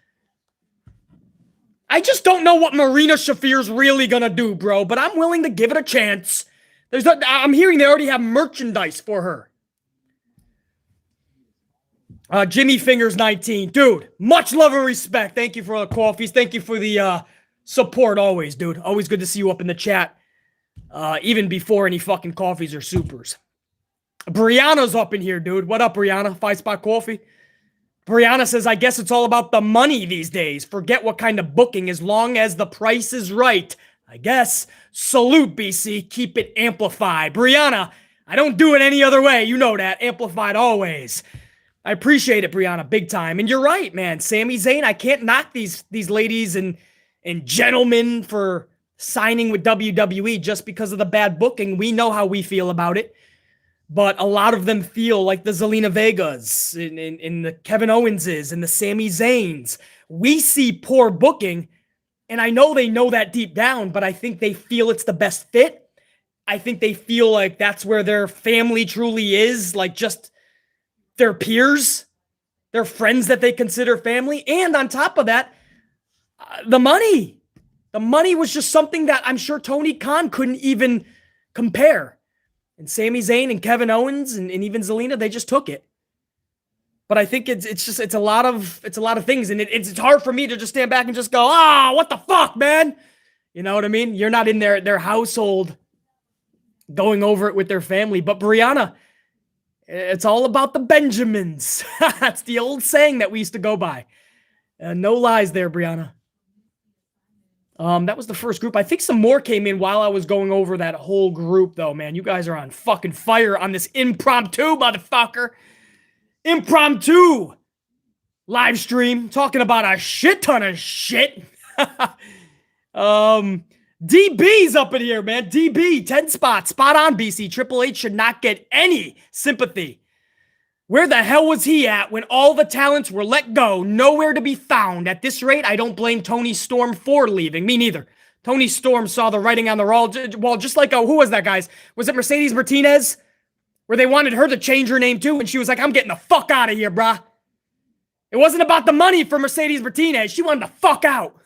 I just don't know what Marina Shafir's really gonna do, bro, but I'm willing to give it a chance. I'm hearing they already have merchandise for her. Jimmy Fingers 19. Dude, much love and respect. Thank you for the coffees. Thank you for the support always, dude. Always good to see you up in the chat. Even before any fucking coffees or supers. Brianna's up in here, dude. What up, Brianna? 5-spot coffee. Brianna says, I guess it's all about the money these days. Forget what kind of booking as long as the price is right. I guess. Salute, BC. Keep it amplified. Brianna, I don't do it any other way. You know that. Amplified always. I appreciate it, Brianna, big time. And you're right, man. Sami Zayn, I can't knock these ladies and gentlemen for signing with WWE just because of the bad booking. We know how we feel about it. But a lot of them feel like the Zelina Vegas and the Kevin Owenses and the Sami Zayns. We see poor booking, and I know they know that deep down, but I think they feel it's the best fit. I think they feel like that's where their family truly is, like just their peers, their friends that they consider family. And on top of that, the money. The money was just something that I'm sure Tony Khan couldn't even compare. And Sami Zayn and Kevin Owens and even Zelina, they just took it. But I think it's a lot of things, and it's hard for me to just stand back and just go, what the fuck, man? You know what I mean? You're not in their household going over it with their family. But Brianna, it's all about the Benjamins. That's the old saying that we used to go by. No lies there, Brianna. That was the first group. I think some more came in while I was going over that whole group, though, man. You guys are on fucking fire on this impromptu, motherfucker. Impromptu live stream talking about a shit ton of shit. DB's up in here, man. DB, 10 spots. Spot on, BC. Triple H should not get any sympathy. Where the hell was he at when all the talents were let go? Nowhere to be found. At this rate, I don't blame Tony Storm for leaving. Me neither. Tony Storm saw the writing on the wall, just like, who was that, guys? Was it Mercedes Martinez? Where they wanted her to change her name too, and she was like, I'm getting the fuck out of here, bruh. It wasn't about the money for Mercedes Martinez. She wanted the fuck out.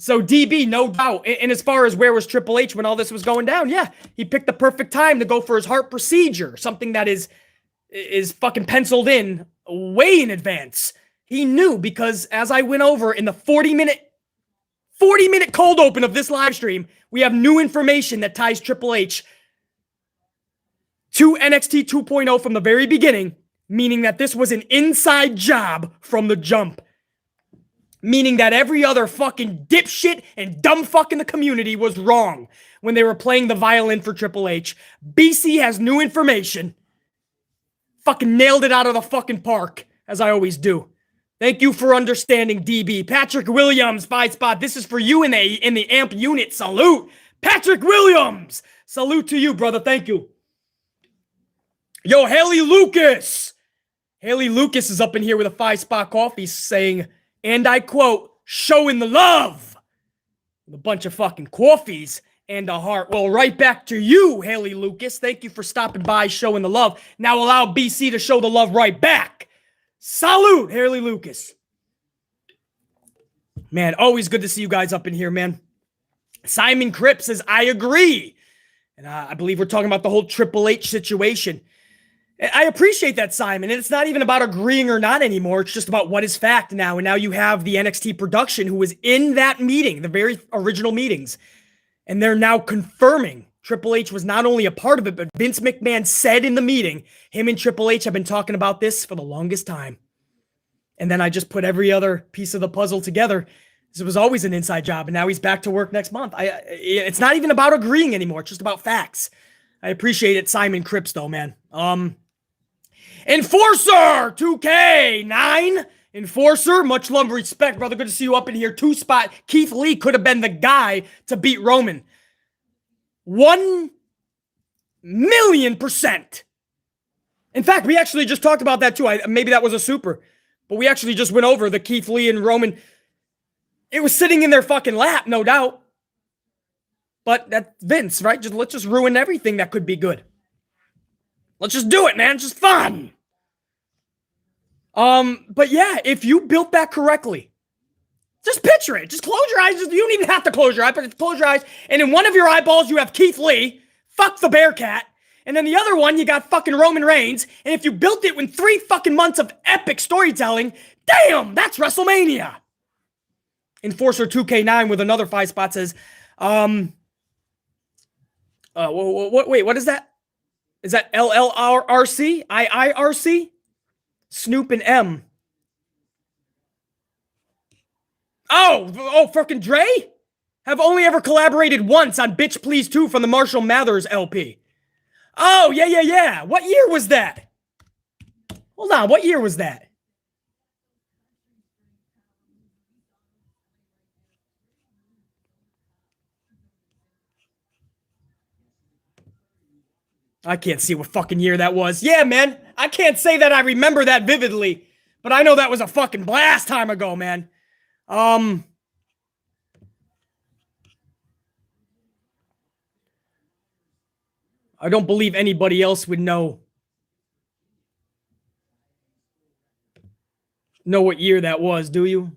So DB, no doubt. And as far as where was Triple H when all this was going down, yeah, he picked the perfect time to go for his heart procedure, something that is fucking penciled in way in advance. He knew, because as I went over in the 40-minute cold open of this live stream, we have new information that ties Triple H to NXT 2.0 from the very beginning, meaning that this was an inside job from the jump. Meaning that every other fucking dipshit and dumb fuck in the community was wrong when they were playing the violin for Triple H. BC has new information. Fucking nailed it out of the fucking park, as I always do. Thank you for understanding, DB. Patrick Williams, 5 spot. This is for you in the AMP unit. Salute. Patrick Williams. Salute to you, brother. Thank you. Yo, Haley Lucas. Haley Lucas is up in here with a 5 spot coffee saying, and I quote, showing the love. With a bunch of fucking coffees and a heart. Well, right back to you, Haley Lucas. Thank you for stopping by, showing the love. Now allow BC to show the love right back. Salute, Haley Lucas. Man, always good to see you guys up in here, man. Simon Cripps says, I agree. And I believe we're talking about the whole Triple H situation. I appreciate that, Simon. And it's not even about agreeing or not anymore. It's just about what is fact now. And now you have the NXT production who was in that meeting, the very original meetings. And they're now confirming Triple H was not only a part of it, but Vince McMahon said in the meeting, him and Triple H have been talking about this for the longest time. And then I just put every other piece of the puzzle together. This was always an inside job. And now he's back to work next month. It's not even about agreeing anymore. It's just about facts. I appreciate it, Simon Cripps, though, man. Enforcer 2K9. Enforcer, much love and respect, brother. Good to see you up in here. 2 spot. Keith Lee could have been the guy to beat Roman. 1,000,000%. In fact, we actually just talked about that too. Maybe that was a super, but we actually just went over the Keith Lee and Roman. It was sitting in their fucking lap, no doubt. But that's Vince, right? Let's just ruin everything that could be good. Let's just do it, man. It's just fun. But yeah, if you built that correctly, just picture it. Just close your eyes. You don't even have to close your eyes, but close your eyes. And in one of your eyeballs, you have Keith Lee. Fuck the Bearcat. And then the other one, you got fucking Roman Reigns. And if you built it with 3 fucking months of epic storytelling, damn, that's WrestleMania. Enforcer 2K9 with another 5 spot says, wait, what is that? Is that LLRC? IIRC? Snoop and M. Oh, fucking Dre? Have only ever collaborated once on Bitch Please 2 from the Marshall Mathers LP. Oh, yeah. What year was that? Hold on, what year was that? I can't see what fucking year that was. Yeah, man. I can't say that I remember that vividly, but I know that was a fucking blast time ago, man. I don't believe anybody else would know what year that was, do you?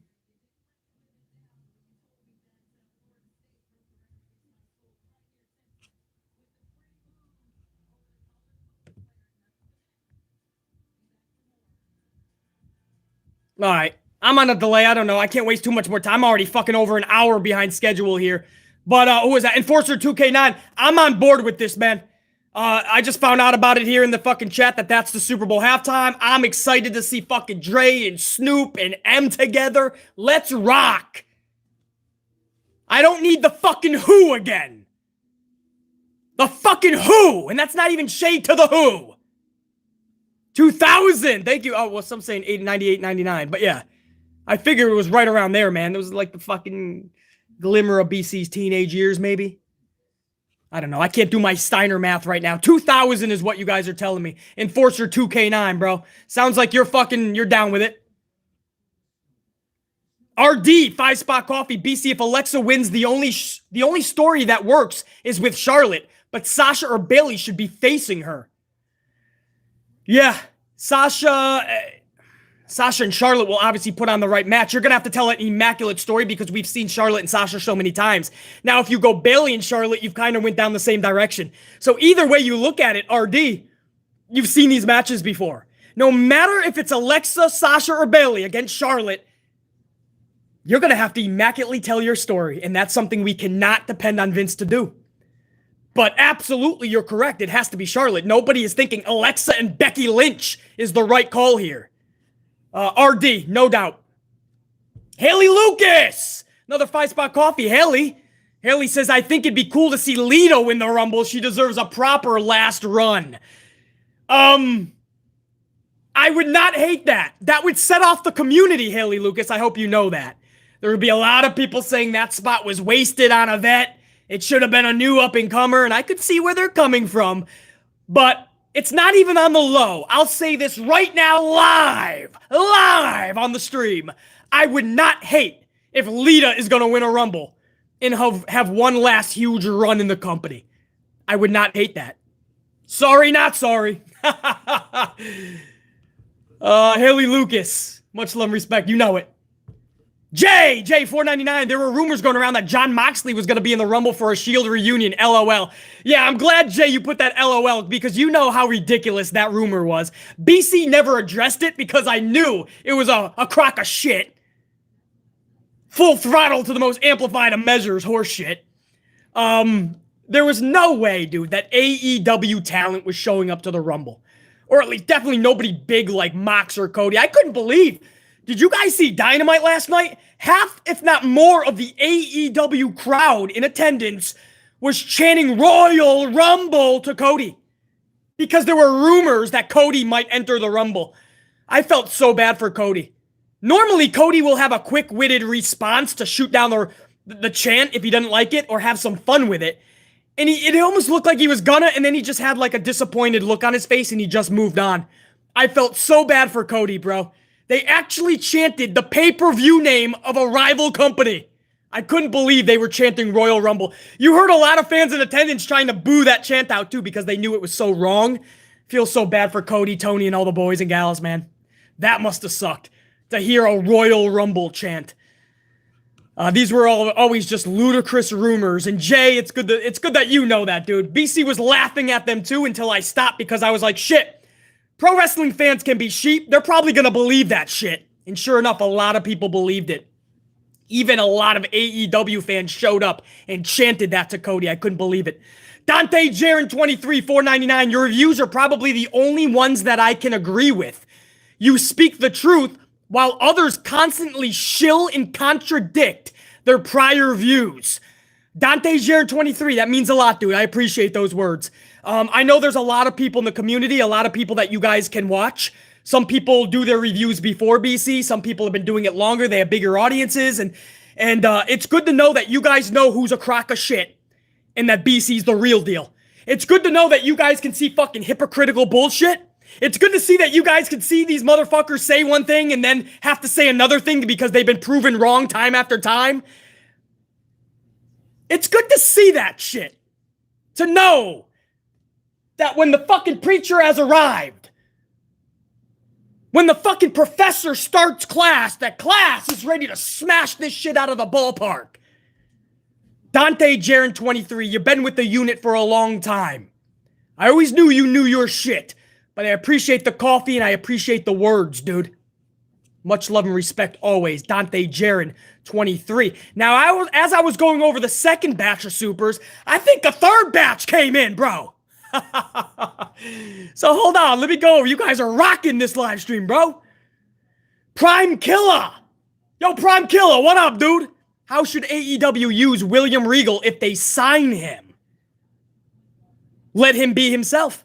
All right. I'm on a delay. I don't know. I can't waste too much more time. I'm already fucking over an hour behind schedule here. But who was that? Enforcer 2K9. I'm on board with this, man. I just found out about it here in the fucking chat that that's the Super Bowl halftime. I'm excited to see fucking Dre and Snoop and M together. Let's rock. I don't need the fucking Who again. The fucking Who. And that's not even shade to the Who. 2000. Thank you. Oh, well, some saying 98, 99. But yeah, I figured it was right around there, man. It was like the fucking glimmer of BC's teenage years, maybe. I don't know. I can't do my Steiner math right now. 2000 is what you guys are telling me. Enforcer 2K9, bro. Sounds like you're down with it. RD, 5-spot coffee. BC, if Alexa wins, the only story that works is with Charlotte. But Sasha or Bayley should be facing her. Yeah, Sasha and Charlotte will obviously put on the right match. You're going to have to tell an immaculate story because we've seen Charlotte and Sasha so many times. Now, if you go Bayley and Charlotte, you've kind of went down the same direction. So either way you look at it, RD, you've seen these matches before. No matter if it's Alexa, Sasha, or Bayley against Charlotte, you're going to have to immaculately tell your story. And that's something we cannot depend on Vince to do. But absolutely, you're correct. It has to be Charlotte. Nobody is thinking Alexa and Becky Lynch is the right call here. RD, no doubt. Haley Lucas, another 5-spot coffee. Haley says, I think it'd be cool to see Lito in the Rumble. She deserves a proper last run. I would not hate that. That would set off the community, Haley Lucas. I hope you know that. There would be a lot of people saying that spot was wasted on a vet. It should have been a new up-and-comer, and I could see where they're coming from. But it's not even on the low. I'll say this right now live on the stream. I would not hate if Lita is going to win a Rumble and have one last huge run in the company. I would not hate that. Sorry, not sorry. Haley Lucas, much love and respect. You know it. J499, there were rumors going around that Jon Moxley was going to be in the Rumble for a Shield reunion, LOL. Yeah, I'm glad, Jay, you put that LOL because you know how ridiculous that rumor was. BC never addressed it because I knew it was a crock of shit. Full throttle to the most amplified of measures, horse shit. There was no way, dude, that AEW talent was showing up to the Rumble. Or at least definitely nobody big like Mox or Cody. I couldn't believe. Did you guys see Dynamite last night? Half, if not more, of the AEW crowd in attendance was chanting Royal Rumble to Cody. Because there were rumors that Cody might enter the Rumble. I felt so bad for Cody. Normally, Cody will have a quick-witted response to shoot down the chant if he doesn't like it or have some fun with it. And it almost looked like he was gonna, and then he just had like a disappointed look on his face and he just moved on. I felt so bad for Cody, bro. They actually chanted the pay-per-view name of a rival company. I couldn't believe they were chanting Royal Rumble. You heard a lot of fans in attendance trying to boo that chant out too because they knew it was so wrong. Feel so bad for Cody, Tony, and all the boys and gals, man. That must have sucked to hear a Royal Rumble chant. These were always just ludicrous rumors. And Jay, it's good that you know that, dude. BC was laughing at them too until I stopped because I was like, shit. Pro wrestling fans can be sheep. They're probably going to believe that shit. And sure enough, a lot of people believed it. Even a lot of AEW fans showed up and chanted that to Cody. I couldn't believe it. Dante Jaron 23, $4.99. Your reviews are probably the only ones that I can agree with. You speak the truth while others constantly shill and contradict their prior views. Dante Jaron 23, that means a lot, dude. I appreciate those words. I know there's a lot of people in the community, a lot of people that you guys can watch. Some people do their reviews before BC. Some people have been doing it longer. They have bigger audiences. And it's good to know that you guys know who's a crock of shit and that BC's the real deal. It's good to know that you guys can see fucking hypocritical bullshit. It's good to see that you guys can see these motherfuckers say one thing and then have to say another thing because they've been proven wrong time after time. It's good to see that shit. To know that when the fucking preacher has arrived, when the fucking professor starts class, that class is ready to smash this shit out of the ballpark. Dante Jaron 23, you've been with the unit for a long time. I always knew you knew your shit, but I appreciate the coffee and I appreciate the words, dude. Much love and respect always. Dante Jaron, 23. Now, as I was going over the second batch of supers, I think a third batch came in, bro. So hold on, let me go over. You guys are rocking this live stream, bro. Prime Killer. Yo, Prime Killer, what up, dude? How should AEW use William Regal if they sign him? Let him be himself.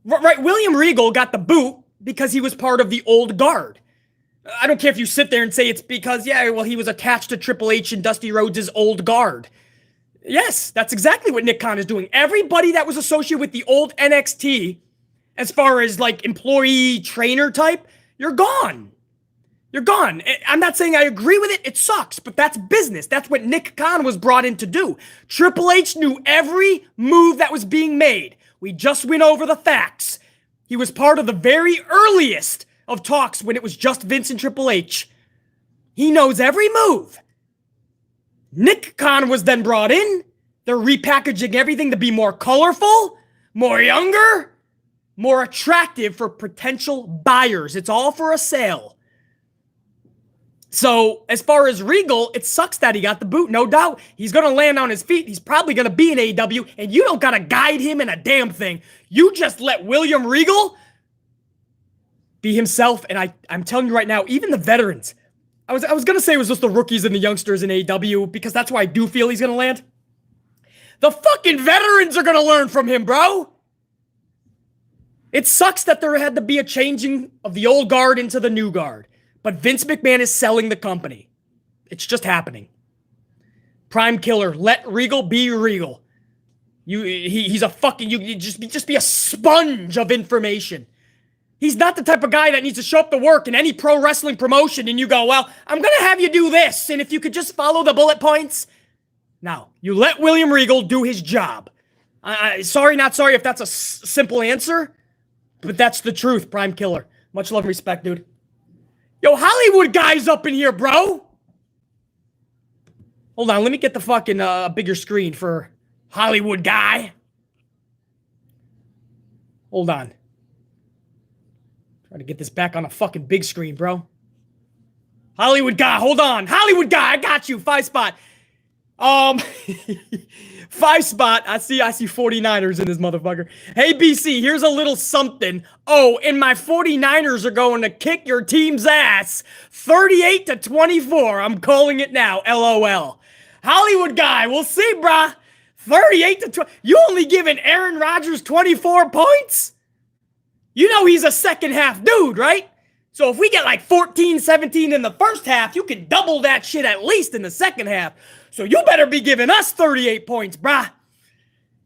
Right, William Regal got the boot because he was part of the old guard. I don't care if you sit there and say it's because, yeah, well, he was attached to Triple H and Dusty Rhodes' old guard. Yes, that's exactly what Nick Khan is doing. Everybody that was associated with the old NXT, as far as like employee trainer type, you're gone. You're gone. I'm not saying I agree with it. It sucks, but that's business. That's what Nick Khan was brought in to do. Triple H knew every move that was being made. We just went over the facts. He was part of the very earliest of talks when it was just Vince and Triple H. He knows every move. Nick Khan was then brought in. They're repackaging everything to be more colorful, more younger, more attractive for potential buyers. It's all for a sale. So, as far as Regal, it sucks that he got the boot, no doubt. He's going to land on his feet. He's probably going to be in AEW, and you don't got to guide him in a damn thing. You just let William Regal be himself, and I'm telling you right now, even the veterans, I was going to say it was just the rookies and the youngsters in AEW, because that's where I do feel he's going to land. The fucking veterans are going to learn from him, bro. It sucks that there had to be a changing of the old guard into the new guard. But Vince McMahon is selling the company. It's just happening. Prime Killer, let Regal be Regal. He's a fucking, you just be a sponge of information. He's not the type of guy that needs to show up to work in any pro wrestling promotion and you go, well, I'm going to have you do this, and if you could just follow the bullet points. No, you let William Regal do his job. Sorry, not sorry if that's a simple answer, but that's the truth, Prime Killer. Much love and respect, dude. Yo, Hollywood guy's up in here, bro. Hold on, let me get the fucking bigger screen for Hollywood guy. Hold on. Try to get this back on a fucking big screen, bro. Hollywood guy, hold on. Hollywood guy, I got you. 5 spot. 5 spot. I see 49ers in this motherfucker. Hey, BC, here's a little something. Oh, and my 49ers are going to kick your team's ass. 38-24. I'm calling it now. LOL. Hollywood guy, we'll see, brah. 38-20. You only giving Aaron Rodgers 24 points? You know he's a second half dude, right? So if we get like 14-17 in the first half, you can double that shit at least in the second half. So you better be giving us 38 points, brah.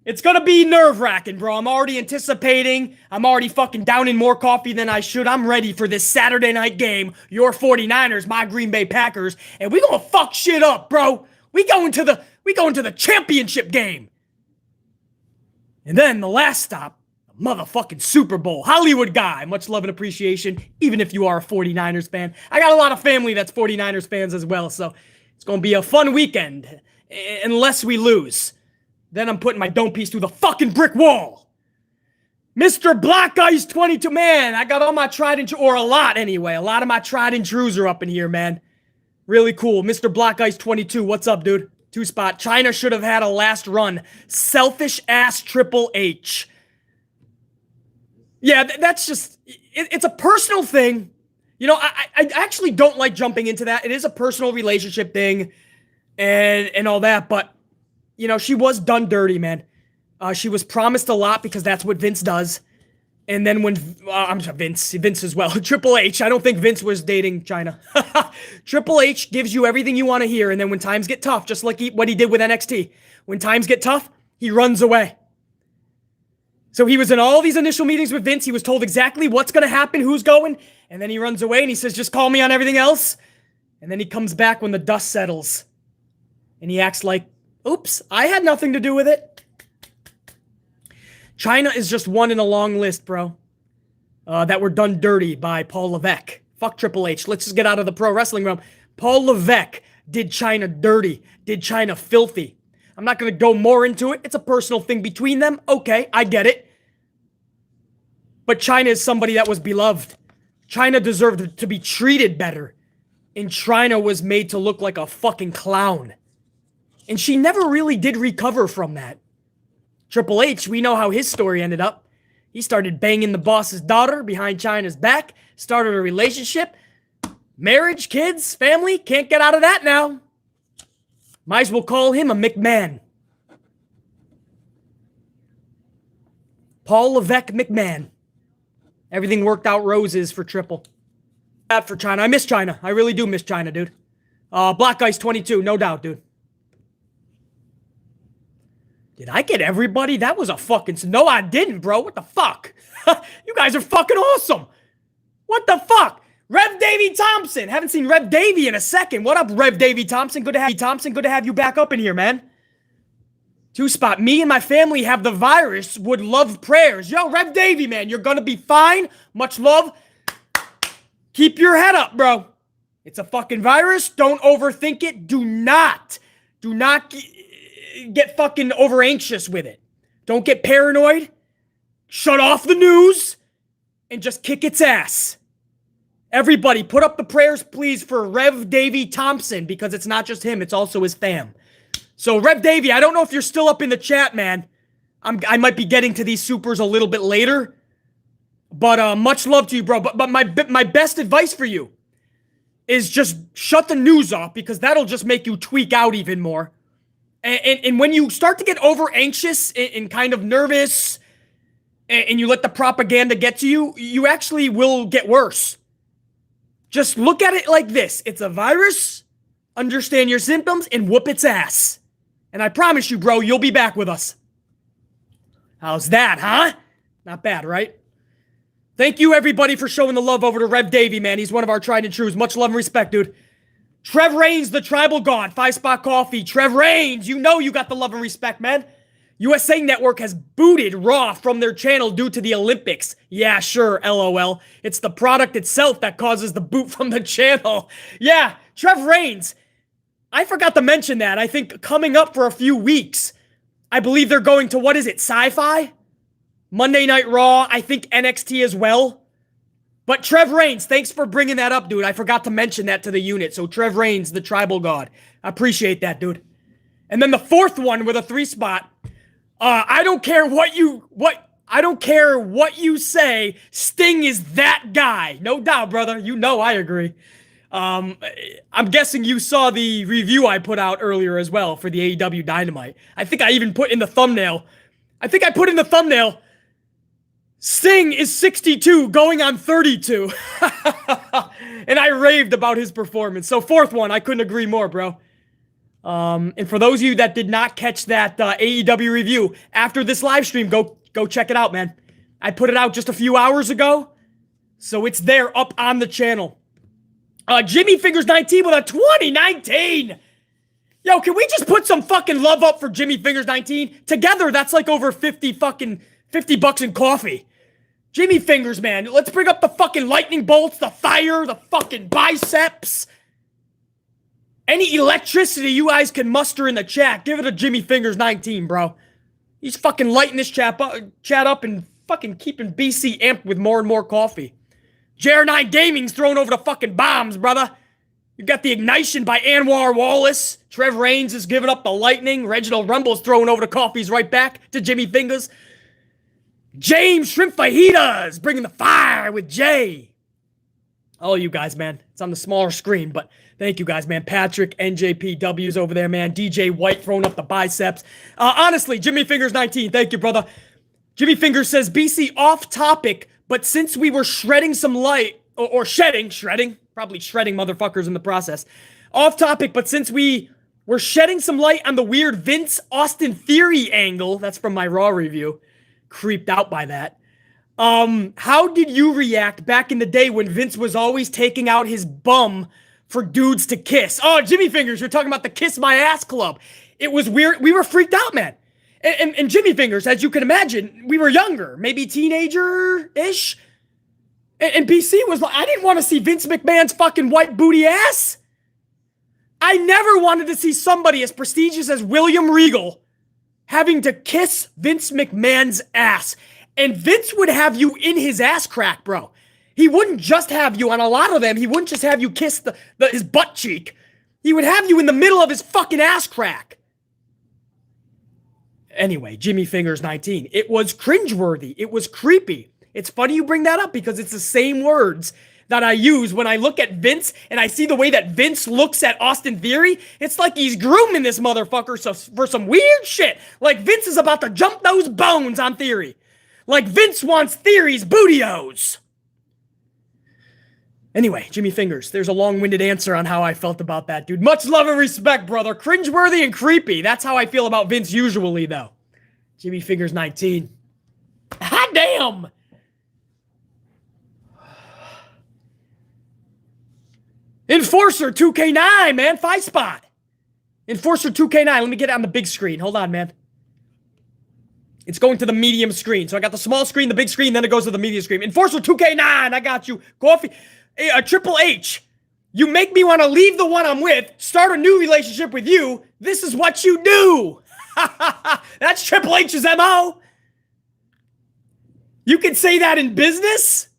It's going to be nerve-wracking, bro. I'm already anticipating. I'm already fucking downing more coffee than I should. I'm ready for this Saturday night game. Your 49ers, my Green Bay Packers. And we going to fuck shit up, bro. We going to the championship game. And then the last stop, the motherfucking Super Bowl. Hollywood guy. Much love and appreciation, even if you are a 49ers fan. I got a lot of family that's 49ers fans as well, so it's going to be a fun weekend, unless we lose. Then I'm putting my dome piece through the fucking brick wall. Mr. Black Ice 22. Man, I got all my tried and true, or a lot anyway. A lot of my tried and trues are up in here, man. Really cool. Mr. Black Ice 22. What's up, dude? 2 spot. China should have had a last run. Selfish ass Triple H. Yeah, that's just, it's a personal thing. You know, I actually don't like jumping into that. It is a personal relationship thing and all that. But, you know, she was done dirty, man. She was promised a lot because that's what Vince does. And then when, I'm sorry, Vince as well. Triple H, I don't think Vince was dating China. Triple H gives you everything you want to hear. And then when times get tough, just like what he did with NXT, when times get tough, he runs away. So he was in all these initial meetings with Vince. He was told exactly what's going to happen, who's going. And then he runs away and he says, just call me on everything else. And then he comes back when the dust settles. And he acts like, oops, I had nothing to do with it. China is just one in a long list, bro. That were done dirty by Paul Levesque. Fuck Triple H. Let's just get out of the pro wrestling realm. Paul Levesque did China dirty. Did China filthy. I'm not going to go more into it. It's a personal thing between them. Okay, I get it. But China is somebody that was beloved. China deserved to be treated better. And China was made to look like a fucking clown. And she never really did recover from that. Triple H, we know how his story ended up. He started banging the boss's daughter behind China's back, started a relationship, marriage, kids, family, can't get out of that now. Might as well call him a McMahon. Paul Levesque McMahon. Everything worked out roses for Triple. Bad for China. I miss China. I really do miss China, dude. Black Ice 22, no doubt, dude. Did I get everybody? That was a fucking... No, I didn't, bro. What the fuck? You guys are fucking awesome. What the fuck? Rev Davey Thompson. Haven't seen Rev Davey in a second. What up, Rev Davey Thompson? Good to have you back up in here, man. 2-spot. Me and my family have the virus. Would love prayers. Yo, Rev Davey, man. You're gonna be fine. Much love. Keep your head up, bro. It's a fucking virus. Don't overthink it. Do not get fucking over anxious with it. Don't get paranoid. Shut off the news and just kick its ass. Everybody, put up the prayers, please, for Rev Davey Thompson, because it's not just him, it's also his fam. So, Rev Davey, I don't know if you're still up in the chat, man. I might be getting to these supers a little bit later. But much love to you, bro. But my best advice for you is just shut the news off, because that'll just make you tweak out even more. And when you start to get over anxious and kind of nervous, and you let the propaganda get to you, you actually will get worse. Just look at it like this. It's a virus, understand your symptoms, and whoop its ass. And I promise you, bro, you'll be back with us. How's that, huh? Not bad, right? Thank you, everybody, for showing the love over to Rev Davey, man. He's one of our tried and trues. Much love and respect, dude. Trev Reigns, the Tribal God, 5-spot coffee. Trev Reigns, you know you got the love and respect, man. USA Network has booted Raw from their channel due to the Olympics. Yeah, sure, LOL. It's the product itself that causes the boot from the channel. Yeah, Trev Reigns. I forgot to mention that. I think coming up for a few weeks, I believe they're going to, what is it, Sci-Fi? Monday Night Raw, I think NXT as well. But Trev Reigns, thanks for bringing that up, dude. I forgot to mention that to the unit. So Trev Reigns, the Tribal God. I appreciate that, dude. And then the fourth one with a 3-spot. I don't care what you say. Sting is that guy. No doubt, brother. You know I agree. I'm guessing you saw the review I put out earlier as well for the AEW Dynamite. I think I even put in the thumbnail. Sting is 62 going on 32. And I raved about his performance. So fourth one, I couldn't agree more, bro. And for those of you that did not catch that AEW review, after this live stream, go check it out, man. I put it out just a few hours ago, so it's there up on the channel. Jimmy Fingers 19 with a 2019. Yo, can we just put some fucking love up for Jimmy Fingers 19? Together, that's like over $50 in coffee. Jimmy Fingers, man. Let's bring up the fucking lightning bolts, the fire, the fucking biceps. Any electricity you guys can muster in the chat, give it a Jimmy Fingers 19, bro. He's fucking lighting this chat up and fucking keeping BC amped with more and more coffee. JR9 Gaming's throwing over the fucking bombs, brother. You got the ignition by Anwar Wallace. Trev Reigns is giving up the lightning. Reginald Rumble's throwing over the coffees right back to Jimmy Fingers. James Shrimp Fajitas bringing the fire with Jay. All you guys, man. It's on the smaller screen, but thank you guys, man. Patrick, NJPW's over there, man. DJ White throwing up the biceps. Honestly, Jimmy Fingers 19, thank you, brother. Jimmy Fingers says, BC off topic, but since we were shredding some light, or shredding, probably shredding motherfuckers in the process. Off topic, but since we were shedding some light on the weird Vince Austin Theory angle, that's from my Raw review, creeped out by that. How did you react back in the day when Vince was always taking out his bum for dudes to kiss? Oh, Jimmy Fingers, you're talking about the Kiss My Ass Club. It was weird. We were freaked out, man. And Jimmy Fingers, as you can imagine, we were younger, maybe teenager-ish. And BC was like, I didn't want to see Vince McMahon's fucking white booty ass. I never wanted to see somebody as prestigious as William Regal having to kiss Vince McMahon's ass. And Vince would have you in his ass crack, bro. He wouldn't just have you on a lot of them. He wouldn't just have you kiss his butt cheek. He would have you in the middle of his fucking ass crack. Anyway, Jimmy Fingers 19. It was cringeworthy. It was creepy. It's funny you bring that up because it's the same words that I use when I look at Vince and I see the way that Vince looks at Austin Theory. It's like he's grooming this motherfucker for some weird shit. Like Vince is about to jump those bones on Theory. Like Vince wants Theory's bootios. Anyway, Jimmy Fingers, there's a long-winded answer on how I felt about that, dude. Much love and respect, brother. Cringeworthy and creepy. That's how I feel about Vince usually, though. Jimmy Fingers 19. Hot damn! Enforcer 2K9, man. 5 spot. Enforcer 2K9. Let me get it on the big screen. Hold on, man. It's going to the medium screen. So I got the small screen, the big screen, then it goes to the medium screen. Enforcer 2K9. I got you. Coffee. Triple H. You make me want to leave the one I'm with, start a new relationship with you. This is what you do. That's Triple H's MO. You can say that in business?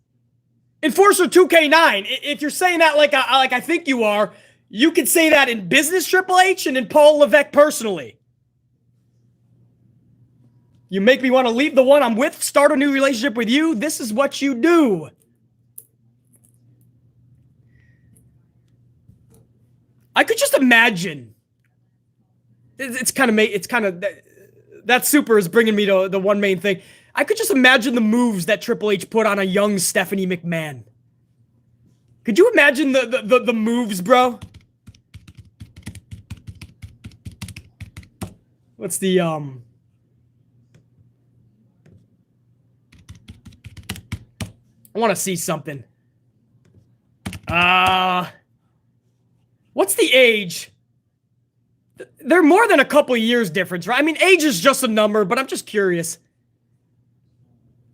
Enforcer 2K9, if you're saying that like I think you are, you can say that in business, Triple H, and in Paul Levesque personally. You make me want to leave the one I'm with, start a new relationship with you. This is what you do. I could just imagine. It's kind of that super is bringing me to the one main thing. I could just imagine the moves that Triple H put on a young Stephanie McMahon. Could you imagine the moves, bro? What's the I want to see something. What's the age? They're more than a couple years difference, right? I mean, age is just a number, but I'm just curious.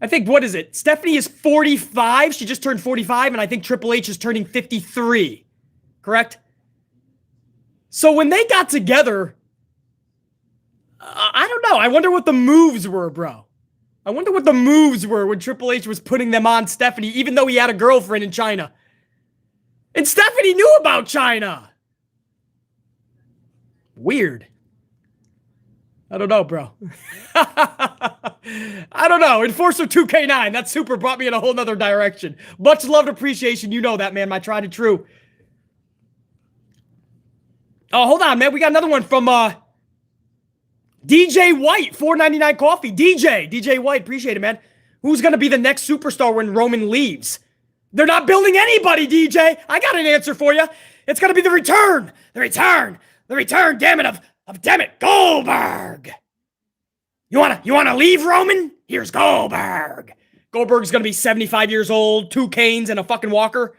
I think, what is it? Stephanie is 45. She just turned 45, and I think Triple H is turning 53. Correct? So when they got together, I don't know. I wonder what the moves were, bro. I wonder what the moves were when Triple H was putting them on Stephanie, even though he had a girlfriend in China. And Stephanie knew about China. Weird. I don't know, bro. I don't know. Enforcer 2K9. That super brought me in a whole nother direction. Much loved appreciation. You know that, man. My tried and true. Oh, hold on, man. We got another one from DJ White. $4.99 coffee. DJ White. Appreciate it, man. Who's going to be the next superstar when Roman leaves? They're not building anybody, DJ. I got an answer for you. It's going to be the return. The return, damn it, damn it, Goldberg. You wanna leave, Roman? Here's Goldberg. Goldberg's gonna be 75 years old, 2 canes and a fucking walker.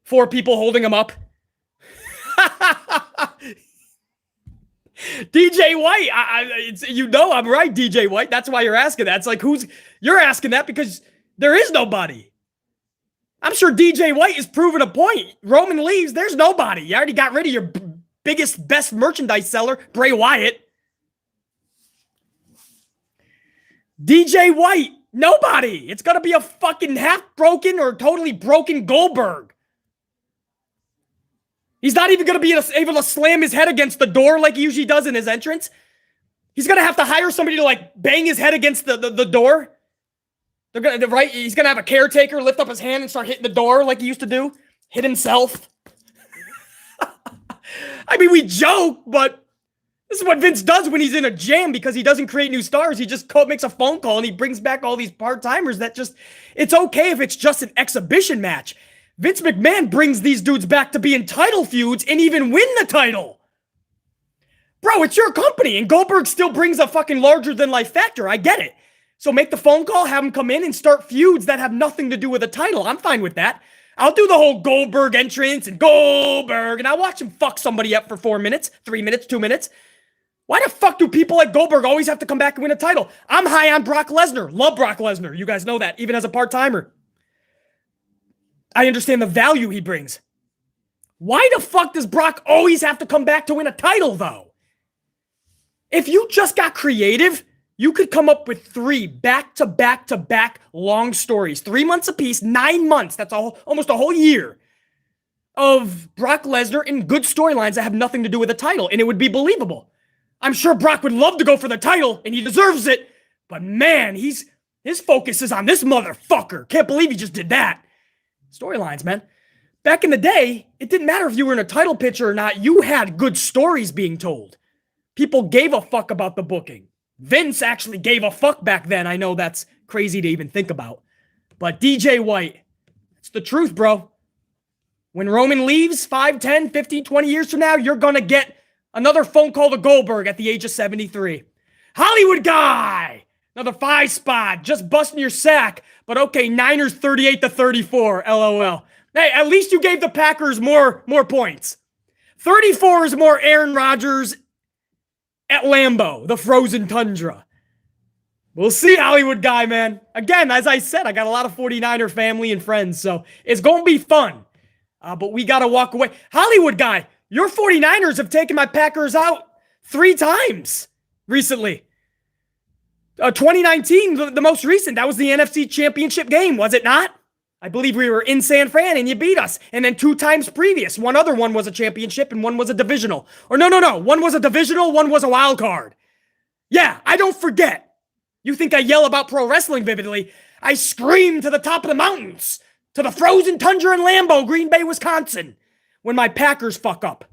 4 people holding him up. DJ White, I'm right, DJ White. That's why you're asking that. It's like, you're asking that because there is nobody. I'm sure DJ White is proving a point. Roman leaves, there's nobody. You already got rid of your biggest, best merchandise seller, Bray Wyatt. DJ White, nobody. It's going to be a fucking half-broken or totally broken Goldberg. He's not even going to be able to slam his head against the door like he usually does in his entrance. He's going to have to hire somebody to, like, bang his head against the door. He's going to have a caretaker lift up his hand and start hitting the door like he used to do. Hit himself. I mean, we joke, but this is what Vince does when he's in a jam because he doesn't create new stars. He just makes a phone call and he brings back all these part-timers that just, it's okay if it's just an exhibition match. Vince McMahon brings these dudes back to be in title feuds and even win the title. Bro, it's your company and Goldberg still brings a fucking larger-than-life factor. I get it. So make the phone call, have him come in and start feuds that have nothing to do with a title. I'm fine with that. I'll do the whole Goldberg entrance and Goldberg, and I'll watch him fuck somebody up for 4 minutes, 3 minutes, 2 minutes. Why the fuck do people like Goldberg always have to come back and win a title? I'm high on Brock Lesnar. Love Brock Lesnar. You guys know that, even as a part-timer. I understand the value he brings. Why the fuck does Brock always have to come back to win a title, though? If you just got creative, You could come up with 3 back-to-back-to-back long stories, 3 months apiece, 9 months. That's almost a whole year of Brock Lesnar in good storylines that have nothing to do with the title, and it would be believable. I'm sure Brock would love to go for the title, and he deserves it, but man, his focus is on this motherfucker. Can't believe he just did that. Storylines, man. Back in the day, it didn't matter if you were in a title picture or not. You had good stories being told. People gave a fuck about the booking. Vince actually gave a fuck back then. I know that's crazy to even think about. But DJ White, it's the truth, bro. When Roman leaves 5, 10, 15, 20 years from now, you're going to get another phone call to Goldberg at the age of 73. Hollywood guy! Another 5 spot, just busting your sack. But okay, Niners 38-34, LOL. Hey, at least you gave the Packers more points. 34 is more Aaron Rodgers at Lambeau, the frozen tundra. We'll see, Hollywood guy, man. Again, as I said, I got a lot of 49er family and friends, so it's going to be fun. But we got to walk away. Hollywood guy, your 49ers have taken my Packers out 3 times recently. 2019, the most recent, that was the NFC Championship game, was it not? I believe we were in San Fran and you beat us. And then 2 times previous, one was a championship and one was a divisional. Or no. One was a divisional, one was a wild card. Yeah, I don't forget. You think I yell about pro wrestling vividly? I scream to the top of the mountains, to the frozen tundra in Lambeau, Green Bay, Wisconsin, when my Packers fuck up.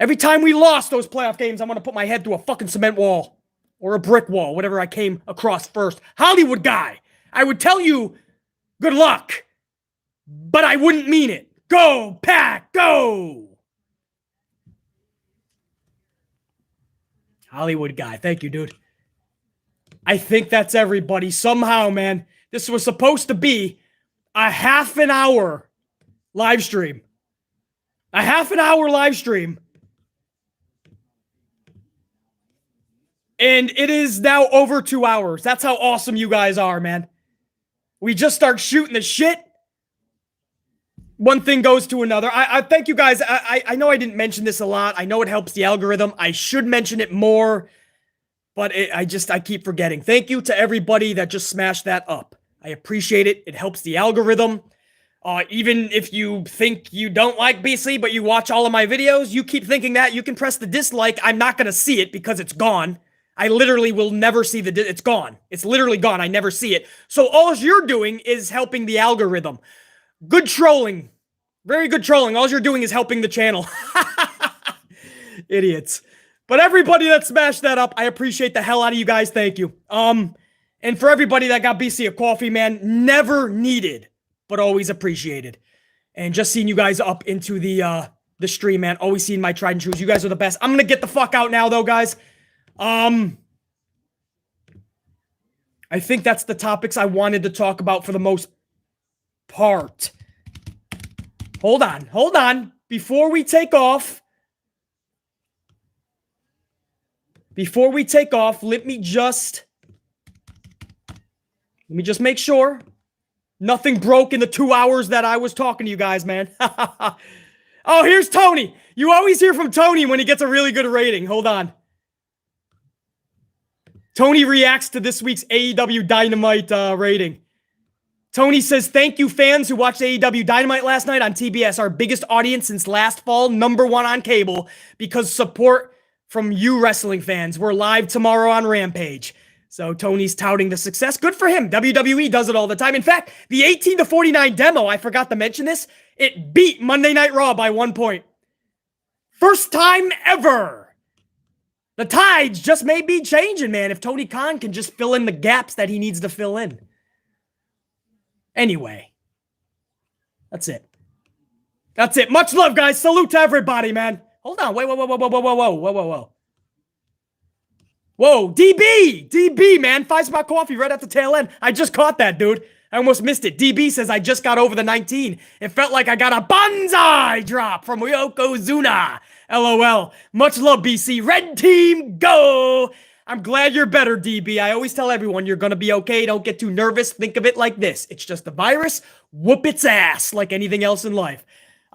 Every time we lost those playoff games, I'm going to put my head through a fucking cement wall. Or a brick wall, whatever I came across first. Hollywood guy, I would tell you good luck, but I wouldn't mean it. Go, Pack, go! Hollywood guy, thank you, dude. I think that's everybody. Somehow, man, this was supposed to be a half an hour live stream. A half an hour live stream. And it is now over 2 hours. That's how awesome you guys are, man. We just start shooting the shit. One thing goes to another. I thank you guys. I know I didn't mention this a lot. I know it helps the algorithm. I should mention it more. But I keep forgetting. Thank you to everybody that just smashed that up. I appreciate it. It helps the algorithm. Even if you think you don't like BC, but you watch all of my videos, you keep thinking that, you can press the dislike. I'm not going to see it because it's gone. I literally will never see it's gone. It's literally gone. I never see it. So all you're doing is helping the algorithm. Good trolling. Very good trolling. All you're doing is helping the channel. Idiots. But everybody that smashed that up, I appreciate the hell out of you guys. Thank you. And for everybody that got BC a coffee, man, never needed, but always appreciated. And just seeing you guys up into the stream, man. Always seeing my tried and trues. You guys are the best. I'm going to get the fuck out now, though, guys. I think that's the topics I wanted to talk about for the most part. Hold on. Before we take off, let me just make sure nothing broke in the 2 hours that I was talking to you guys, man. Oh, here's Tony. You always hear from Tony when he gets a really good rating. Hold on. Tony reacts to this week's AEW Dynamite rating. Tony says, thank you fans who watched AEW Dynamite last night on TBS, our biggest audience since last fall, #1 on cable, because support from you wrestling fans. We're live tomorrow on Rampage. So Tony's touting the success. Good for him. WWE does it all the time. In fact, the 18-49 demo, I forgot to mention this, it beat Monday Night Raw by 1 point. First time ever. The tides just may be changing, man, if Tony Khan can just fill in the gaps that he needs to fill in. Anyway, that's it. That's it. Much love, guys. Salute to everybody, man. Hold on. Wait. Whoa, DB, man. 5-spot coffee right at the tail end. I just caught that, dude. I almost missed it. DB says I just got over the 19. It felt like I got a bonsai drop from Yokozuna. LOL. Much love, BC. Red team, go! I'm glad you're better, DB. I always tell everyone you're going to be okay. Don't get too nervous. Think of it like this. It's just a virus. Whoop its ass like anything else in life.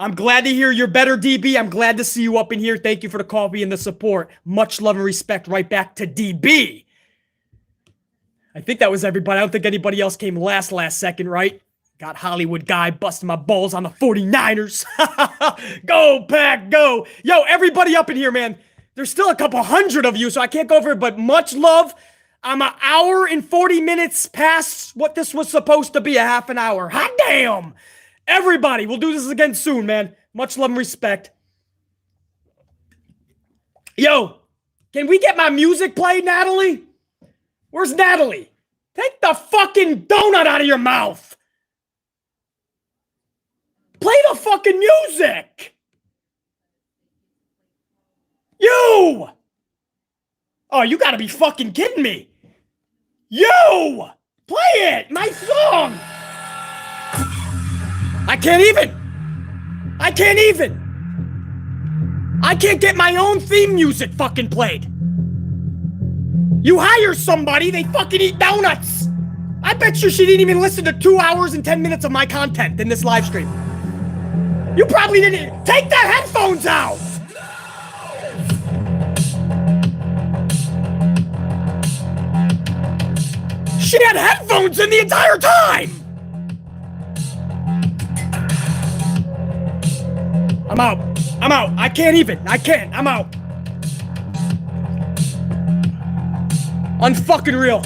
I'm glad to hear you're better, DB. I'm glad to see you up in here. Thank you for the coffee and the support. Much love and respect right back to DB. I think that was everybody. I don't think anybody else came last second, right? Got Hollywood guy busting my balls on the 49ers. Go, Pack, go. Yo, everybody up in here, man. There's still a couple hundred of you, so I can't go over it, but much love. I'm an hour and 40 minutes past what this was supposed to be, a half an hour. Hot damn. Everybody, we'll do this again soon, man. Much love and respect. Yo, can we get my music played, Natalie? Where's Natalie? Take the fucking donut out of your mouth. Play the fucking music. You! Oh, you gotta be fucking kidding me. You! Play it! My song! I can't get my own theme music fucking played. You hire somebody, they fucking eat donuts. I bet you she didn't even listen to 2 hours and 10 minutes of my content in this live stream. You probably didn't. Take the headphones out! She had headphones in the entire time! I'm out. I'm out. Unfucking real.